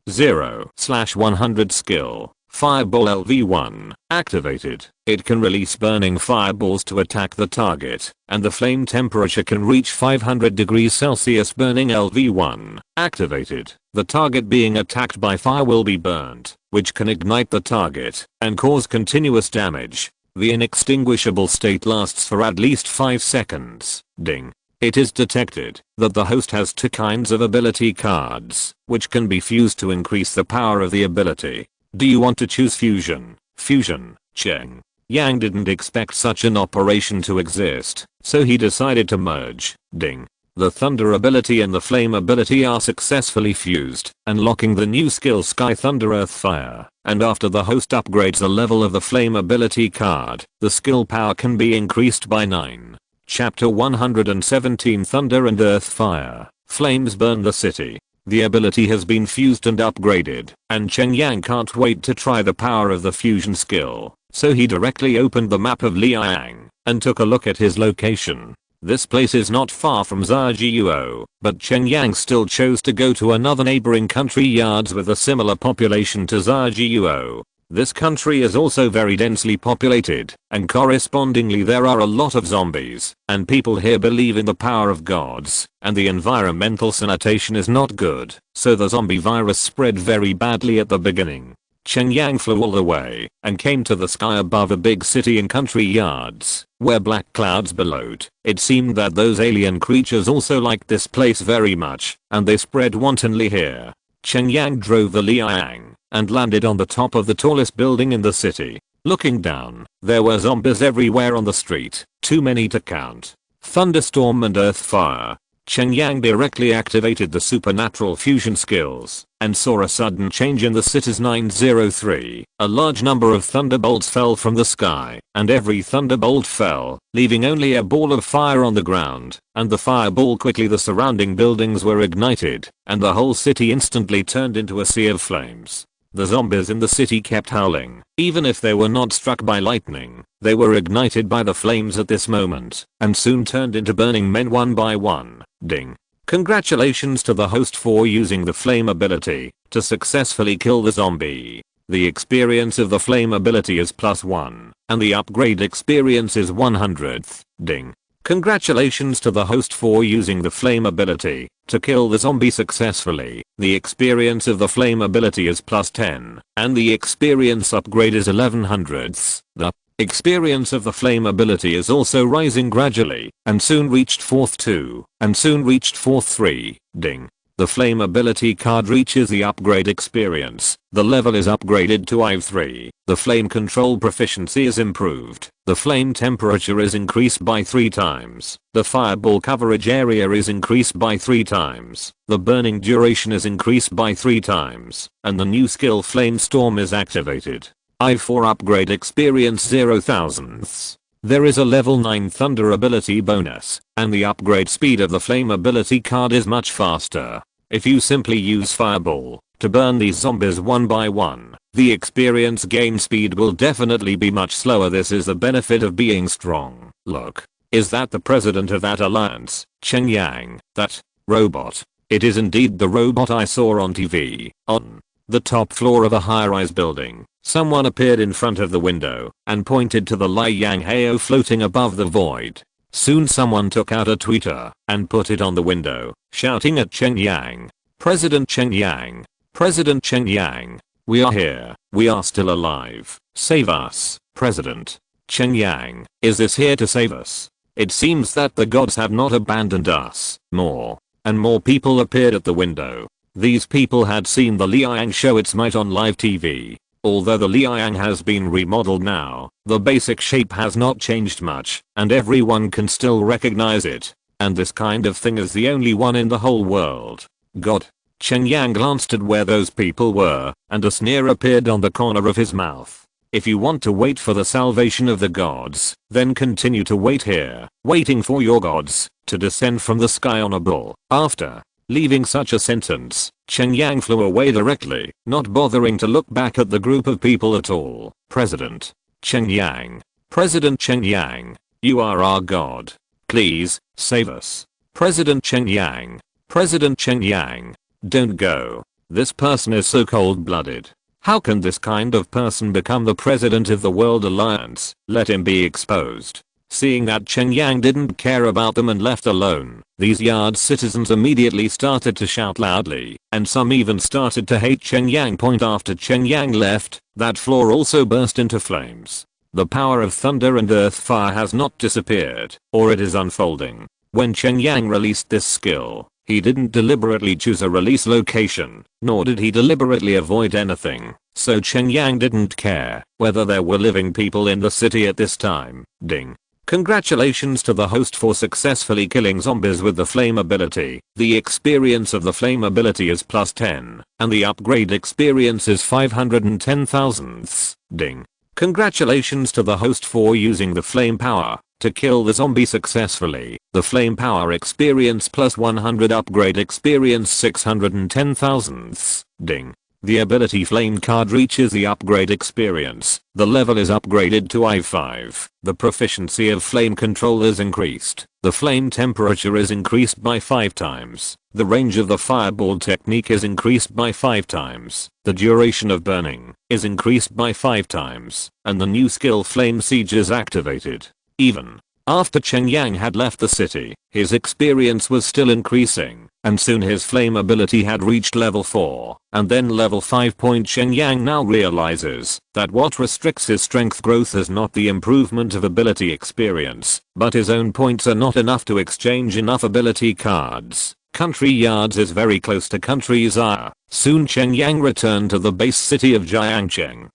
0/100. Skill, Fireball LV1. Activated. It can release burning fireballs to attack the target, and the flame temperature can reach 500 degrees Celsius. Burning LV1. Activated. The target being attacked by fire will be burnt, which can ignite the target and cause continuous damage. The inextinguishable state lasts for at least 5 seconds. Ding. It is detected that the host has 2 kinds of ability cards, which can be fused to increase the power of the ability. Do you want to choose fusion? Fusion. Cheng Yang didn't expect such an operation to exist, so he decided to merge. Ding. The thunder ability and the flame ability are successfully fused, unlocking the new skill Sky Thunder Earth Fire. And after the host upgrades the level of the flame ability card, the skill power can be increased by 9. Chapter 117 Thunder and Earth Fire. Flames burn the city. The ability has been fused and upgraded, and Cheng Yang can't wait to try the power of the fusion skill. So he directly opened the map of Liang and took a look at his location. This place is not far from Zhajiuo, but Cheng Yang still chose to go to another neighboring country yards with a similar population to Zhajiuo. This country is also very densely populated, and correspondingly there are a lot of zombies, and people here believe in the power of gods, and the environmental sanitation is not good, so the zombie virus spread very badly at the beginning. Cheng Yang flew all the way and came to the sky above a big city in country yards, where black clouds billowed. It seemed that those alien creatures also liked this place very much, and they spread wantonly here. Cheng Yang drove the Liang and landed on the top of the tallest building in the city. Looking down, there were zombies everywhere on the street, too many to count. Thunderstorm and earth fire. Cheng Yang directly activated the supernatural fusion skills and saw a sudden change in the city's 903. A large number of thunderbolts fell from the sky, and every thunderbolt fell, leaving only a ball of fire on the ground, and the fireball quickly the surrounding buildings were ignited, and the whole city instantly turned into a sea of flames. The zombies in the city kept howling. Even if they were not struck by lightning, they were ignited by the flames at this moment, and soon turned into burning men one by one. Ding. Congratulations to the host for using the flame ability to successfully kill the zombie. The experience of the flame ability is +1, and the upgrade experience is 100th. Ding. Congratulations to the host for using the flame ability to kill the zombie successfully. The experience of the flame ability is +10, and the experience upgrade is 1100ths. The experience of the flame ability is also rising gradually, and soon reached 4th 2, and soon reached 4th 3. Ding. The flame ability card reaches the upgrade experience. The level is upgraded to IV3. The flame control proficiency is improved. The flame temperature is increased by 3 times. The fireball coverage area is increased by 3 times. The burning duration is increased by 3 times. And the new skill Flame Storm is activated. IV4 upgrade experience 0,000ths. There is a level 9 thunder ability bonus, and the upgrade speed of the flame ability card is much faster. If you simply use fireball to burn these zombies one by one, the experience gain speed will definitely be much slower. This is the benefit of being strong. Look, is that the president of that alliance, Cheng Yang, that robot? It is indeed the robot I saw on TV. On the top floor of a high-rise building, someone appeared in front of the window and pointed to the Liang Hao floating above the void. Soon someone took out a tweeter and put it on the window, shouting at Cheng Yang, "President Cheng Yang, President Cheng Yang, we are here, we are still alive, save us, President Cheng Yang, is this here to save us? It seems that the gods have not abandoned us." More and more people appeared at the window. These people had seen the Liang show its might on live TV. Although the Liang has been remodeled now, the basic shape has not changed much, and everyone can still recognize it. And this kind of thing is the only one in the whole world. God. Cheng Yang glanced at where those people were, and a sneer appeared on the corner of his mouth. If you want to wait for the salvation of the gods, then continue to wait here, waiting for your gods to descend from the sky on a bull. After leaving such a sentence, Cheng Yang flew away directly, not bothering to look back at the group of people at all. President Cheng Yang, President Cheng Yang, you are our god. Please, save us. President Cheng Yang, President Cheng Yang, don't go. This person is so cold-blooded. How can this kind of person become the president of the World Alliance? Let him be exposed. Seeing that Cheng Yang didn't care about them and left alone, these yard citizens immediately started to shout loudly, and some even started to hate Cheng Yang. Point after Cheng Yang left, that floor also burst into flames. The power of thunder and earth fire has not disappeared, or it is unfolding. When Cheng Yang released this skill, he didn't deliberately choose a release location, nor did he deliberately avoid anything, so Cheng Yang didn't care whether there were living people in the city at this time. Ding. Congratulations to the host for successfully killing zombies with the flame ability. The experience of the flame ability is +10, and the upgrade experience is 510,000ths. Ding. Congratulations to the host for using the flame power to kill the zombie successfully. The flame power experience +100, upgrade experience 610,000ths. Ding. The ability flame card reaches the upgrade experience. The level is upgraded to I5. The proficiency of flame control is increased. The flame temperature is increased by 5 times. The range of the fireball technique is increased by 5 times. The duration of burning is increased by 5 times. And the new skill flame siege is activated. Even after Cheng Yang had left the city, his experience was still increasing, and soon his flame ability had reached level 4, and then level 5. Cheng Yang now realizes that what restricts his strength growth is not the improvement of ability experience, but his own points are not enough to exchange enough ability cards. Country Yards is very close to Country's heir. Soon Cheng Yang returned to the base city of Jiangcheng.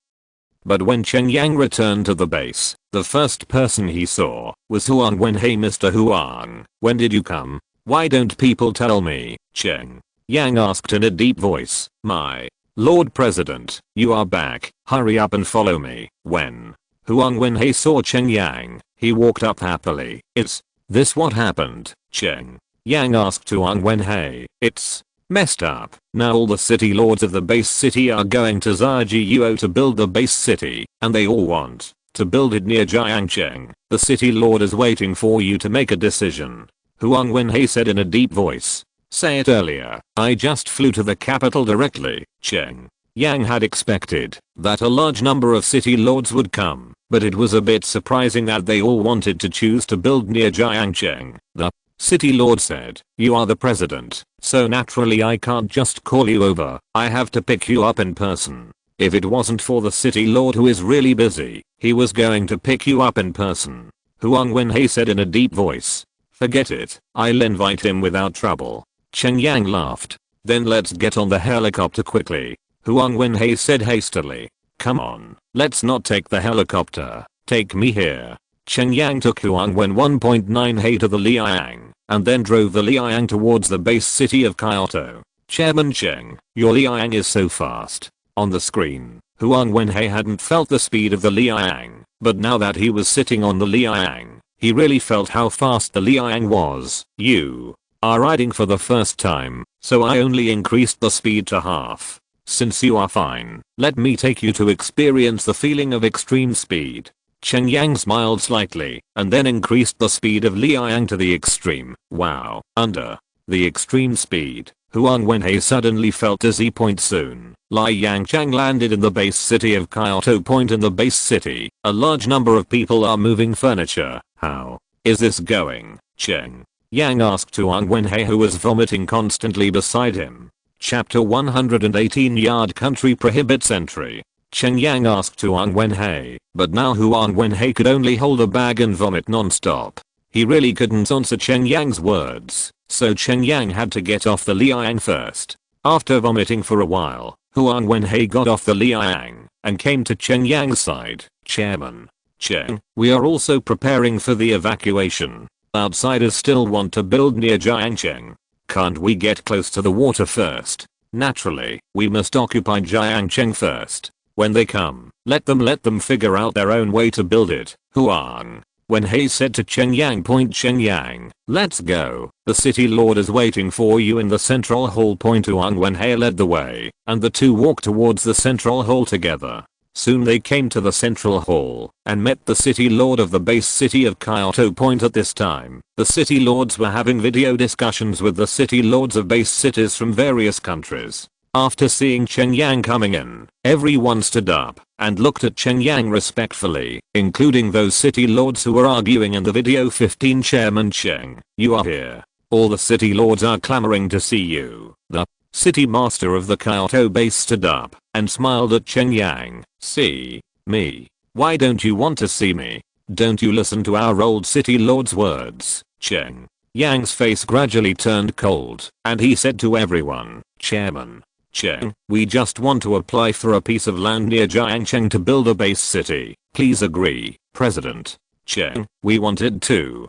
But when Cheng Yang returned to the base, the first person he saw was Huang Wen. Hey Mr. Huang, when did you come? Why don't people tell me? Cheng Yang asked in a deep voice. My Lord President, you are back. Hurry up and follow me. When Huang Wen saw Cheng Yang, he walked up happily. Is this what happened? Cheng Yang asked Huang Wen. It's messed up. Now all the city lords of the base city are going to Zhiguo to build the base city, and they all want to build it near Jiangcheng. The city lord is waiting for you to make a decision. Huang Wen said in a deep voice. Say it earlier. I just flew to the capital directly. Cheng Yang had expected that a large number of city lords would come, but it was a bit surprising that they all wanted to choose to build near Jiangcheng. The city lord said, you are the president, so naturally I can't just call you over. I have to pick you up in person. If it wasn't for the city lord who is really busy, he was going to pick you up in person. Huang Wen said in a deep voice. Forget it, I'll invite him without trouble. Cheng Yang laughed. Then let's get on the helicopter quickly. Huang Wen said hastily. Come on, let's not take the helicopter. Take me here. Cheng Yang took Huang Wen 1.9 to the Liang, and then drove the Liang towards the base city of Kyoto. Chairman Cheng, your Liang is so fast. On the screen, Huang Wen hadn't felt the speed of the Liang, but now that he was sitting on the Liang, he really felt how fast the Liang was. You are riding for the first time, so I only increased the speed to half. Since you are fine, let me take you to experience the feeling of extreme speed. Cheng Yang smiled slightly, and then increased the speed of Liang to the extreme. Wow. Under the extreme speed, Huang Wen suddenly felt dizzy. Soon, Liang Chang landed in the base city of Kyoto. In the base city, a large number of people are moving furniture. How is this going? Cheng Yang asked Huang Wen who was vomiting constantly beside him. Chapter 118 Yard Country prohibits entry. Cheng Yang asked Huang Wen but now Huang Wen could only hold a bag and vomit non-stop. He really couldn't answer Cheng Yang's words, so Cheng Yang had to get off the Liang first. After vomiting for a while, Huang Wen got off the Liang and came to Cheng Yang's side. Chairman Cheng, we are also preparing for the evacuation. Outsiders still want to build near Jiangcheng. Can't we get close to the water first? Naturally, we must occupy Jiangcheng first. When they come, let them figure out their own way to build it. Huang Wen said to Cheng Yang. Cheng Yang, let's go. The city lord is waiting for you in the central hall. Huang Wen led the way, and the two walked towards the central hall together. Soon they came to the central hall and met the city lord of the base city of Kyoto. At this time, the city lords were having video discussions with the city lords of base cities from various countries. After seeing Cheng Yang coming in, everyone stood up and looked at Cheng Yang respectfully, including those city lords who were arguing in the video. 15 Chairman Cheng, you are here. All the city lords are clamoring to see you. The city master of the Kyoto base stood up and smiled at Cheng Yang. See me? Why don't you want to see me? Don't you listen to our old city lord's words? Cheng Yang's face gradually turned cold, and he said to everyone, Chairman Cheng, we just want to apply for a piece of land near Jiangcheng to build a base city. Please agree, President Cheng. We want it too.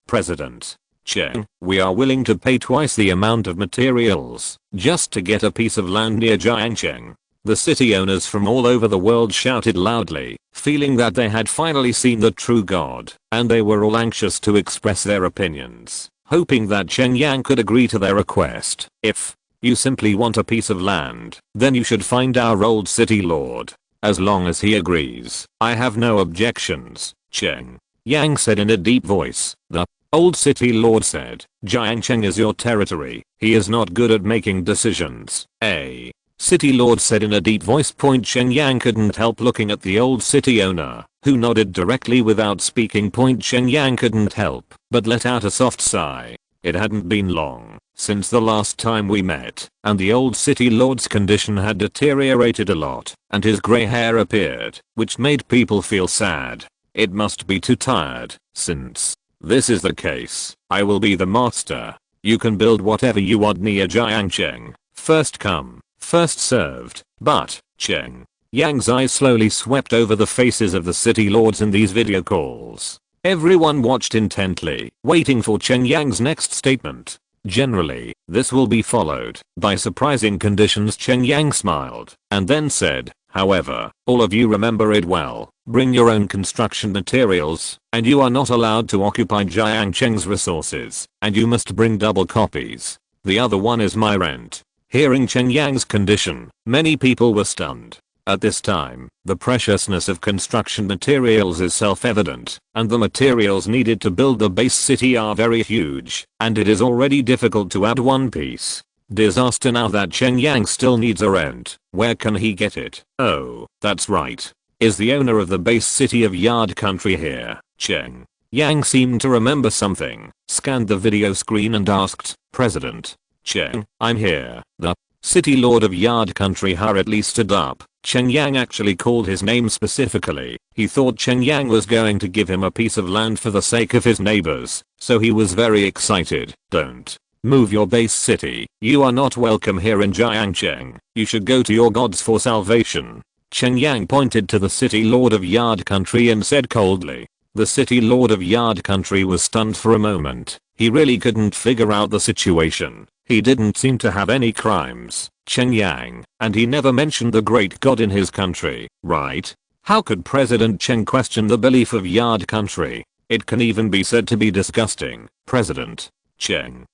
President Cheng, we are willing to pay twice the amount of materials just to get a piece of land near Jiangcheng. The city owners from all over the world shouted loudly, feeling that they had finally seen the true god, and they were all anxious to express their opinions, hoping that Cheng Yang could agree to their request. If You simply want a piece of land. Then you should find our old city lord. As long as he agrees, I have no objections, Cheng Yang said in a deep voice. The old city lord said, Cheng is your territory. He is not good at making decisions. A city lord said in a deep voice. Cheng Yang couldn't help looking at the old city owner, who nodded directly without speaking. Cheng Yang couldn't help but let out a soft sigh. It hadn't been long since the last time we met, and the old city lord's condition had deteriorated a lot, and his grey hair appeared, which made people feel sad. It must be too tired. Since this is the case, I will be the master. You can build whatever you want near Cheng. First come, first served. But Cheng Yang's eyes slowly swept over the faces of the city lords in these video calls. Everyone watched intently, waiting for Cheng Yang's next statement. Generally, this will be followed by surprising conditions. Cheng Yang smiled and then said, however, all of you remember it well. Bring your own construction materials, and you are not allowed to occupy Cheng's resources, and you must bring double copies. The other one is my rent. Hearing Cheng Yang's condition, many people were stunned. At this time, the preciousness of construction materials is self-evident, and the materials needed to build the base city are very huge, and it is already difficult to add one piece. Disaster now that Cheng Yang still needs a rent. Where can he get it? Oh, that's right. Is the owner of the base city of Yard Country here? Cheng Yang seemed to remember something, scanned the video screen and asked, President Cheng, I'm here. The city lord of Yard Country hurriedly stood up. Cheng Yang actually called his name specifically. He thought Cheng Yang was going to give him a piece of land for the sake of his neighbors, so he was very excited. Don't move your base city. You are not welcome here in Cheng. You should go to your gods for salvation. Cheng Yang pointed to the city lord of Yard Country and said coldly. The city lord of Yard Country was stunned for a moment. He really couldn't figure out the situation. He didn't seem to have any crimes, Cheng Yang, and he never mentioned the great god in his country, right? How could President Cheng question the belief of Yard Country? It can even be said to be disgusting. President Cheng,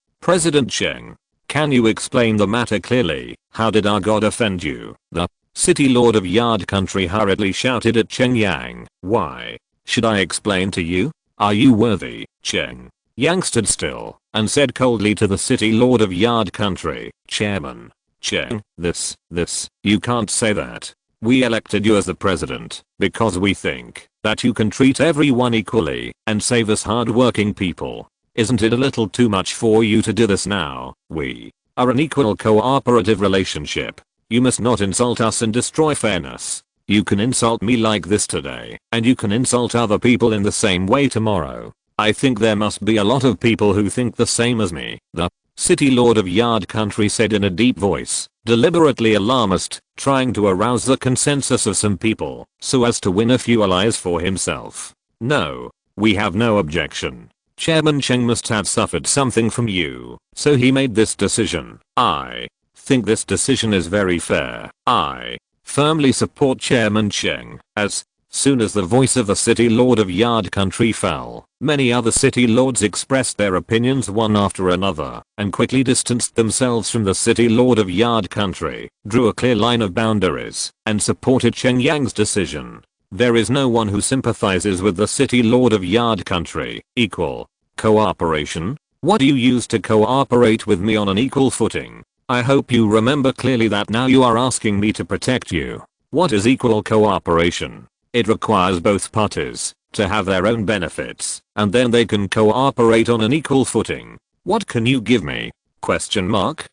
can you explain the matter clearly? How did our god offend you? The city lord of Yard Country hurriedly shouted at Cheng Yang. Why should I explain to you? Are you worthy? Cheng Yang stood still and said coldly to the city lord of Yard Country, Chairman Cheng, you can't say that. We elected you as the president because we think that you can treat everyone equally and save us hard-working people. Isn't it a little too much for you to do this now? We are an equal cooperative relationship. You must not insult us and destroy fairness. You can insult me like this today, and you can insult other people in the same way tomorrow. I think there must be a lot of people who think the same as me. The city lord of Yard Country said in a deep voice, deliberately alarmist, trying to arouse the consensus of some people so as to win a few allies for himself. No, we have no objection. Chairman Cheng must have suffered something from you, so he made this decision. I think this decision is very fair. I firmly support Chairman Cheng. As soon as the voice of the city lord of Yard Country fell, many other city lords expressed their opinions one after another, and quickly distanced themselves from the city lord of Yard Country, drew a clear line of boundaries, and supported Cheng Yang's decision. There is no one who sympathizes with the city lord of Yard Country. Equal cooperation? What do you use to cooperate with me on an equal footing? I hope you remember clearly that now you are asking me to protect you. What is equal cooperation? It requires both parties to have their own benefits, and then they can cooperate on an equal footing. What can you give me? Question mark?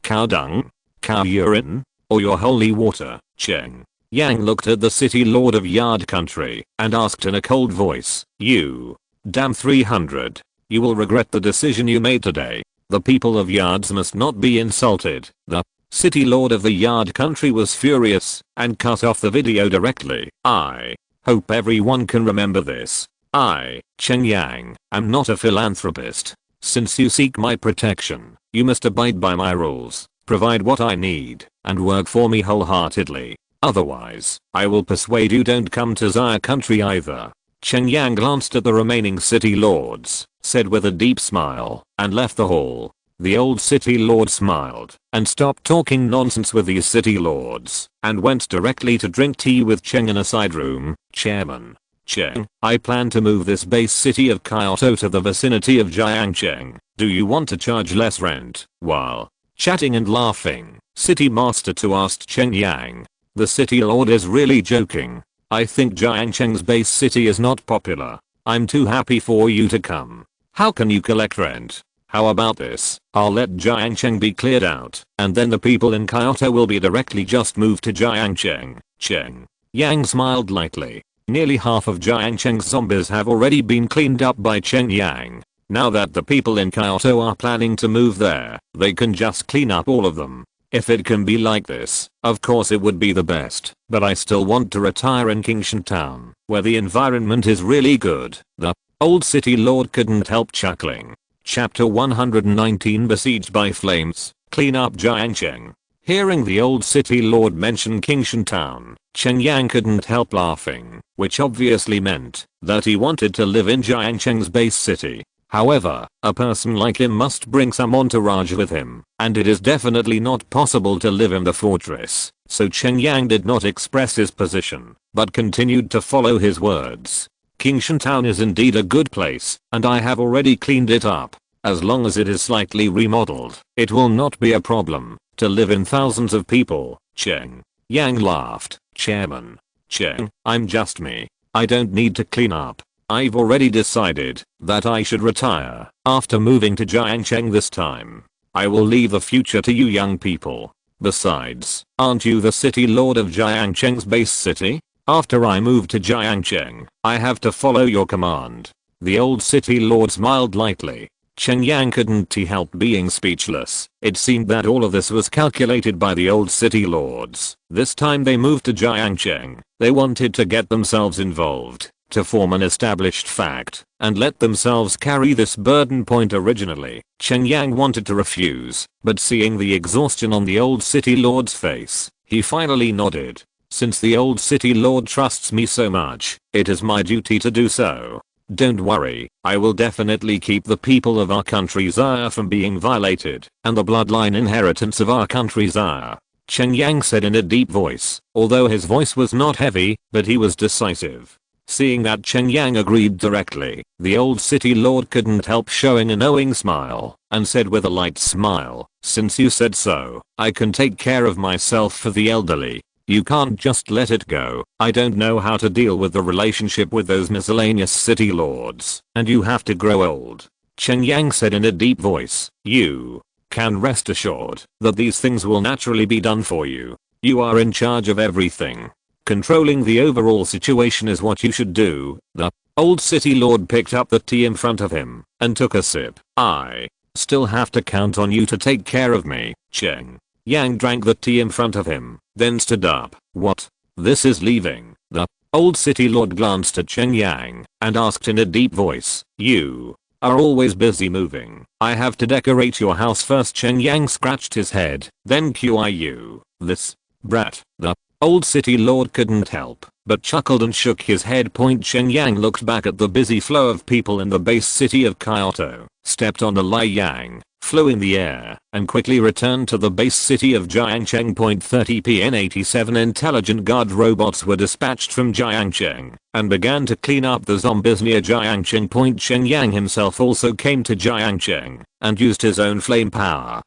Cow dung? Cow urine? Or your holy water? Cheng Yang looked at the city lord of Yard Country and asked in a cold voice, you damn 300. You will regret the decision you made today. The people of Yards must not be insulted. The city lord of the Yard Country was furious and cut off the video directly. I hope everyone can remember this. I, Cheng Yang, am not a philanthropist. Since you seek my protection, you must abide by my rules, provide what I need, and work for me wholeheartedly. Otherwise, I will persuade you don't come to Zaya Country either. Cheng Yang glanced at the remaining city lords, said with a deep smile, and left the hall. The old city lord smiled and stopped talking nonsense with these city lords and went directly to drink tea with Cheng in a side room. Chairman Cheng, I plan to move this base city of Kyoto to the vicinity of Jiangcheng. Do you want to charge less rent? While chatting and laughing, City Master 2 asked Cheng Yang. The city lord is really joking. I think Jiangcheng's base city is not popular. I'm too happy for you to come. How can you collect rent? How about this? I'll let Jiangcheng be cleared out, and then the people in Kyoto will be directly just moved to Jiangcheng. Cheng Yang smiled lightly. Nearly half of Jiangcheng's zombies have already been cleaned up by Cheng Yang. Now that the people in Kyoto are planning to move there, they can just clean up all of them. If it can be like this, of course it would be the best, but I still want to retire in Kingshan Town, where the environment is really good. The old city lord couldn't help chuckling. Chapter 119 Besieged by Flames, Clean Up Jiangcheng. Hearing the old city lord mention Kingshan Town, Cheng Yang couldn't help laughing, which obviously meant that he wanted to live in Jiangcheng's base city. However, a person like him must bring some entourage with him, and it is definitely not possible to live in the fortress, so Cheng Yang did not express his position, but continued to follow his words. Kingshan Town is indeed a good place, and I have already cleaned it up. As long as it is slightly remodeled, it will not be a problem to live in thousands of people. Cheng Yang laughed. Chairman Cheng, I'm just me. I don't need to clean up. I've already decided that I should retire after moving to Jiangcheng this time. I will leave the future to you young people. Besides, aren't you the city lord of Jiangcheng's base city? After I move to Jiangcheng, I have to follow your command. The old city lord smiled lightly. Cheng Yang couldn't help being speechless. It seemed that all of this was calculated by the old city lords. This time they moved to Jiangcheng, they wanted to get themselves involved, to form an established fact, and let themselves carry this burden. Originally, Cheng Yang wanted to refuse, but seeing the exhaustion on the old city lord's face, he finally nodded. Since the old city lord trusts me so much, it is my duty to do so. Don't worry, I will definitely keep the people of our country's heir from being violated, and the bloodline inheritance of our country's heir. Cheng Yang said in a deep voice, although his voice was not heavy, but he was decisive. Seeing that Cheng Yang agreed directly, the old city lord couldn't help showing a knowing smile, and said with a light smile, since you said so, I can take care of myself for the elderly. You can't just let it go. I don't know how to deal with the relationship with those miscellaneous city lords, and you have to grow old. Cheng Yang said in a deep voice, you can rest assured that these things will naturally be done for you. You are in charge of everything. Controlling the overall situation is what you should do. The old city lord picked up the tea in front of him and took a sip. I still have to count on you to take care of me. Cheng Yang drank the tea in front of him, then stood up. What? This is leaving. The old city lord glanced at Cheng Yang and asked in a deep voice, you are always busy moving. I have to decorate your house first. Cheng Yang scratched his head, then QIU. This brat. The old city lord couldn't help but chuckled and shook his head. Cheng Yang looked back at the busy flow of people in the base city of Kyoto, stepped on the Liang, flew in the air, and quickly returned to the base city of Jiangcheng. 30 PN 87 intelligent guard robots were dispatched from Jiangcheng and began to clean up the zombies near Jiangcheng. Cheng Yang himself also came to Jiangcheng and used his own flame power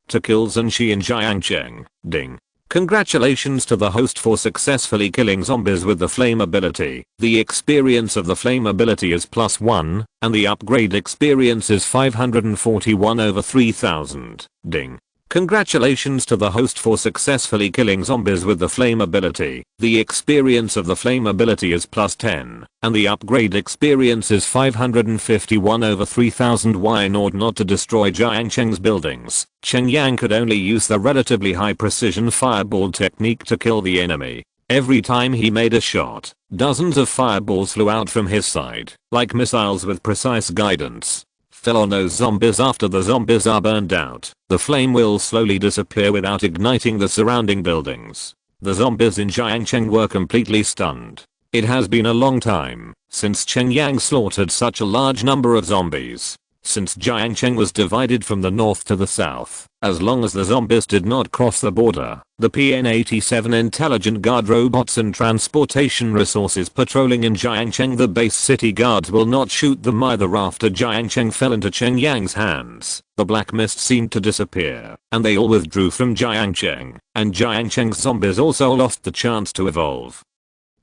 to kill Zhenxi in Jiangcheng. Ding. Congratulations to the host for successfully killing zombies with the flame ability. The experience of the flame ability is +1, and the upgrade experience is 541 over 3000. Ding. Congratulations to the host for successfully killing zombies with the flame ability. The experience of the flame ability is +10, and the upgrade experience is 551 over 3000. Why in order not to destroy Jiangcheng's buildings, Cheng Yang could only use the relatively high precision fireball technique to kill the enemy. Every time he made a shot, dozens of fireballs flew out from his side, like missiles with precise guidance. Fell on those zombies. After the zombies are burned out, the flame will slowly disappear without igniting the surrounding buildings. The zombies in Jiangcheng were completely stunned. It has been a long time since Cheng Yang slaughtered such a large number of zombies. since Jiangcheng was divided from the north to the south. As long as the zombies did not cross the border, the PN-87 intelligent guard robots and transportation resources patrolling in Jiangcheng, the base city guards, will not shoot them either. After Jiangcheng fell into Cheng Yang's hands, the black mist seemed to disappear, and they all withdrew from Jiangcheng, and Jiangcheng's zombies also lost the chance to evolve.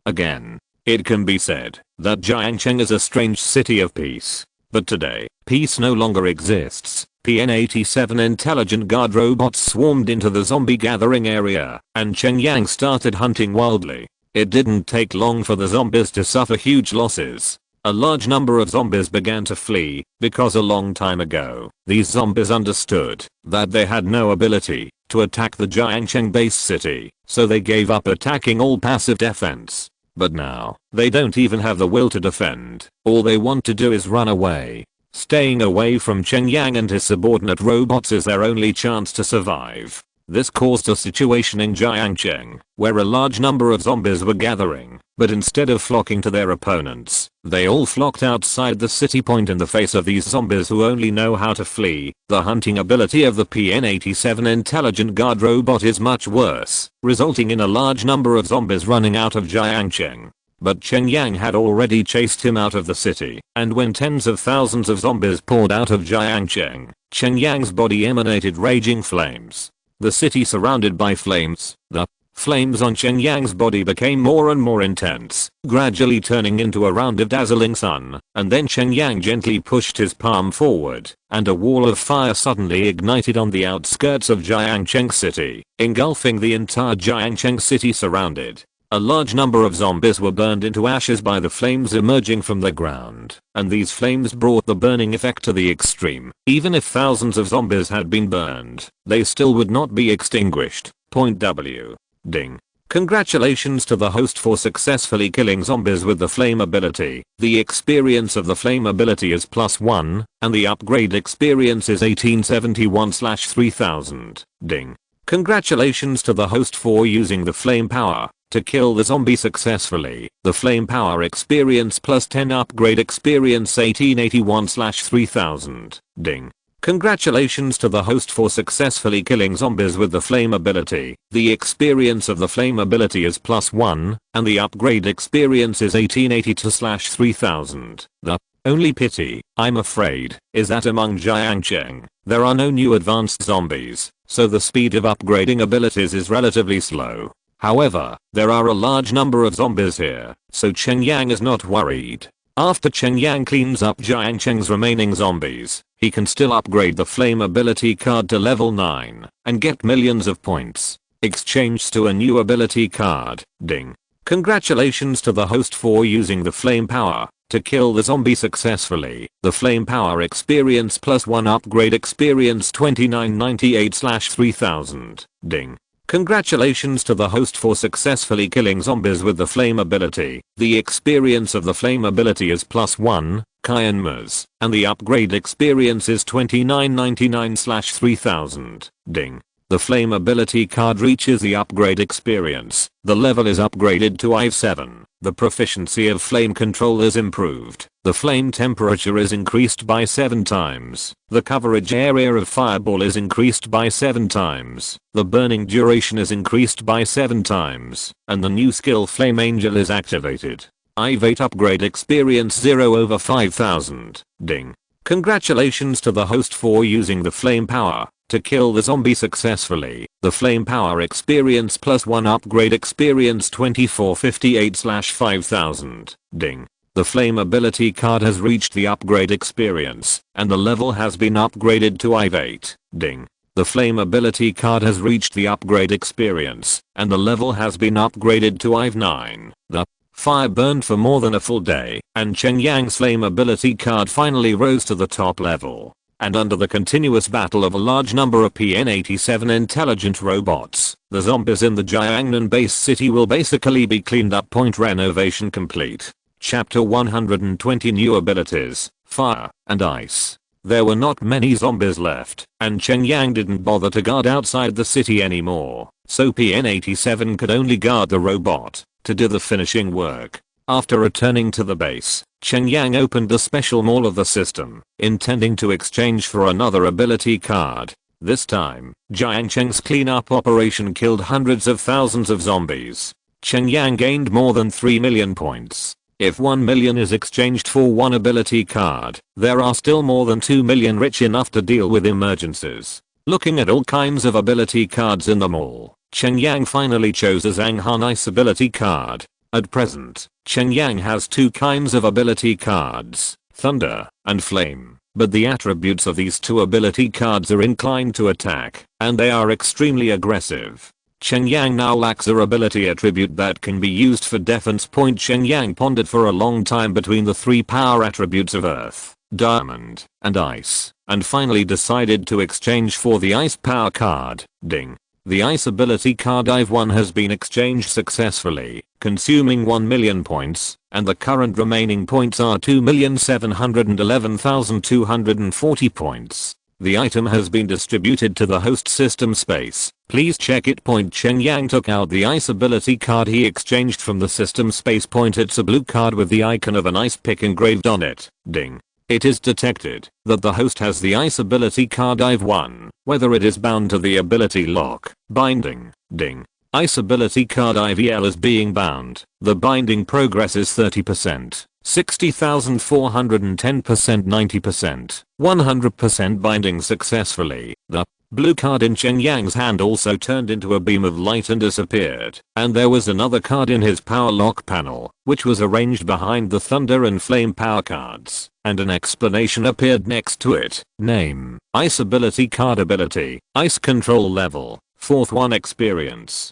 Again, it can be said that Jiangcheng is a strange city of peace. But today, peace no longer exists. PN-87 intelligent guard robots swarmed into the zombie gathering area, and Cheng Yang started hunting wildly. It didn't take long for the zombies to suffer huge losses. A large number of zombies began to flee, because a long time ago, these zombies understood that they had no ability to attack the Jiangcheng base city, so they gave up attacking all passive defense. But now, they don't even have the will to defend. All they want to do is run away. Staying away from Cheng Yang and his subordinate robots is their only chance to survive. This caused a situation in Jiangcheng, where a large number of zombies were gathering, but instead of flocking to their opponents, they all flocked outside the city point in the face of these zombies who only know how to flee. The hunting ability of the PN-87 intelligent guard robot is much worse, resulting in a large number of zombies running out of Jiangcheng. But Cheng Yang had already chased him out of the city, and when tens of thousands of zombies poured out of Jiangcheng, Cheng Yang's body emanated raging flames. The city surrounded by flames, the flames on Cheng Yang's body became more and more intense, gradually turning into a round of dazzling sun, and then Cheng Yang gently pushed his palm forward, and a wall of fire suddenly ignited on the outskirts of Jiangcheng city, engulfing the entire Jiangcheng city surrounded. A large number of zombies were burned into ashes by the flames emerging from the ground, and these flames brought the burning effect to the extreme. Even if thousands of zombies had been burned, they still would not be extinguished. Point W. Ding. Congratulations to the host for successfully killing zombies with the flame ability. The experience of the flame ability is +1, and the upgrade experience is 1871/3000. Ding. Congratulations to the host for using the flame power to kill the zombie successfully. The flame power experience +10, upgrade experience 1881/3000. Ding. Congratulations to the host for successfully killing zombies with the flame ability. The experience of the flame ability is +1, and the upgrade experience is 1882/3000. The only pity, I'm afraid, is that among Jiangcheng, there are no new advanced zombies, so the speed of upgrading abilities is relatively slow. However, there are a large number of zombies here, so Cheng Yang is not worried. After Cheng Yang cleans up Jiangcheng's remaining zombies, he can still upgrade the flame ability card to level 9 and get millions of points. Exchange to a new ability card. Ding. Congratulations to the host for using the flame power to kill the zombie successfully. The flame power experience +1, upgrade experience 2998/3000. Ding. Congratulations to the host for successfully killing zombies with the flame ability. The experience of the flame ability is +1, Kyanmas, and the upgrade experience is 2999/3000. Ding. The flame ability card reaches the upgrade experience. The level is upgraded to IV7. The proficiency of flame control is improved. The flame temperature is increased by 7 times. The coverage area of fireball is increased by 7 times. The burning duration is increased by 7 times. And the new skill Flame Angel is activated. IV8 upgrade experience 0/5000. Ding. Congratulations to the host for using the flame power to kill the zombie successfully. The flame power experience +1, upgrade experience 2458/5000. Ding. The flame ability card has reached the upgrade experience, and the level has been upgraded to IV8. Ding. The flame ability card has reached the upgrade experience, and the level has been upgraded to IV9. The fire burned for more than a full day, and Cheng Yang's flame ability card finally rose to the top level. And under the continuous battle of a large number of PN-87 intelligent robots, the zombies in the Jiangnan base city will basically be cleaned up. Point renovation complete. Chapter 120, new abilities, fire and ice. There were not many zombies left, and Cheng Yang didn't bother to guard outside the city anymore, so PN-87 could only guard the robot to do the finishing work. After returning to the base, Cheng Yang opened the special mall of the system, intending to exchange for another ability card. This time, Jiang Cheng's cleanup operation killed hundreds of thousands of zombies. Cheng Yang gained more than 3 million points. If 1 million is exchanged for one ability card, there are still more than 2 million rich enough to deal with emergencies. Looking at all kinds of ability cards in the mall, Cheng Yang finally chose a Zhang Han Ice ability card. At present, Cheng Yang has two kinds of ability cards, Thunder and Flame, but the attributes of these two ability cards are inclined to attack, and they are extremely aggressive. Cheng Yang now lacks a ability attribute that can be used for defense. Cheng Yang pondered for a long time between the three power attributes of Earth, Diamond, and Ice, and finally decided to exchange for the Ice power card. Ding. The Ice ability card I've won has been exchanged successfully, consuming 1 million points, and the current remaining points are 2,711,240 points. The item has been distributed to the host system space. Please check it. Cheng Yang took out the Ice ability card he exchanged from the system space. It's a blue card with the icon of an ice pick engraved on it. Ding. It is detected that the host has the Ice ability card I've won, whether it is bound to the ability lock, binding. Ding. Ice ability card IVL is being bound. The binding progress is 30%, 60,410%, 90%, 100% binding successfully. The blue card in Cheng Yang's hand also turned into a beam of light and disappeared, and there was another card in his power lock panel, which was arranged behind the Thunder and Flame power cards, and an explanation appeared next to it. Name: Ice ability card. Ability: Ice control level, 4th 1 experience.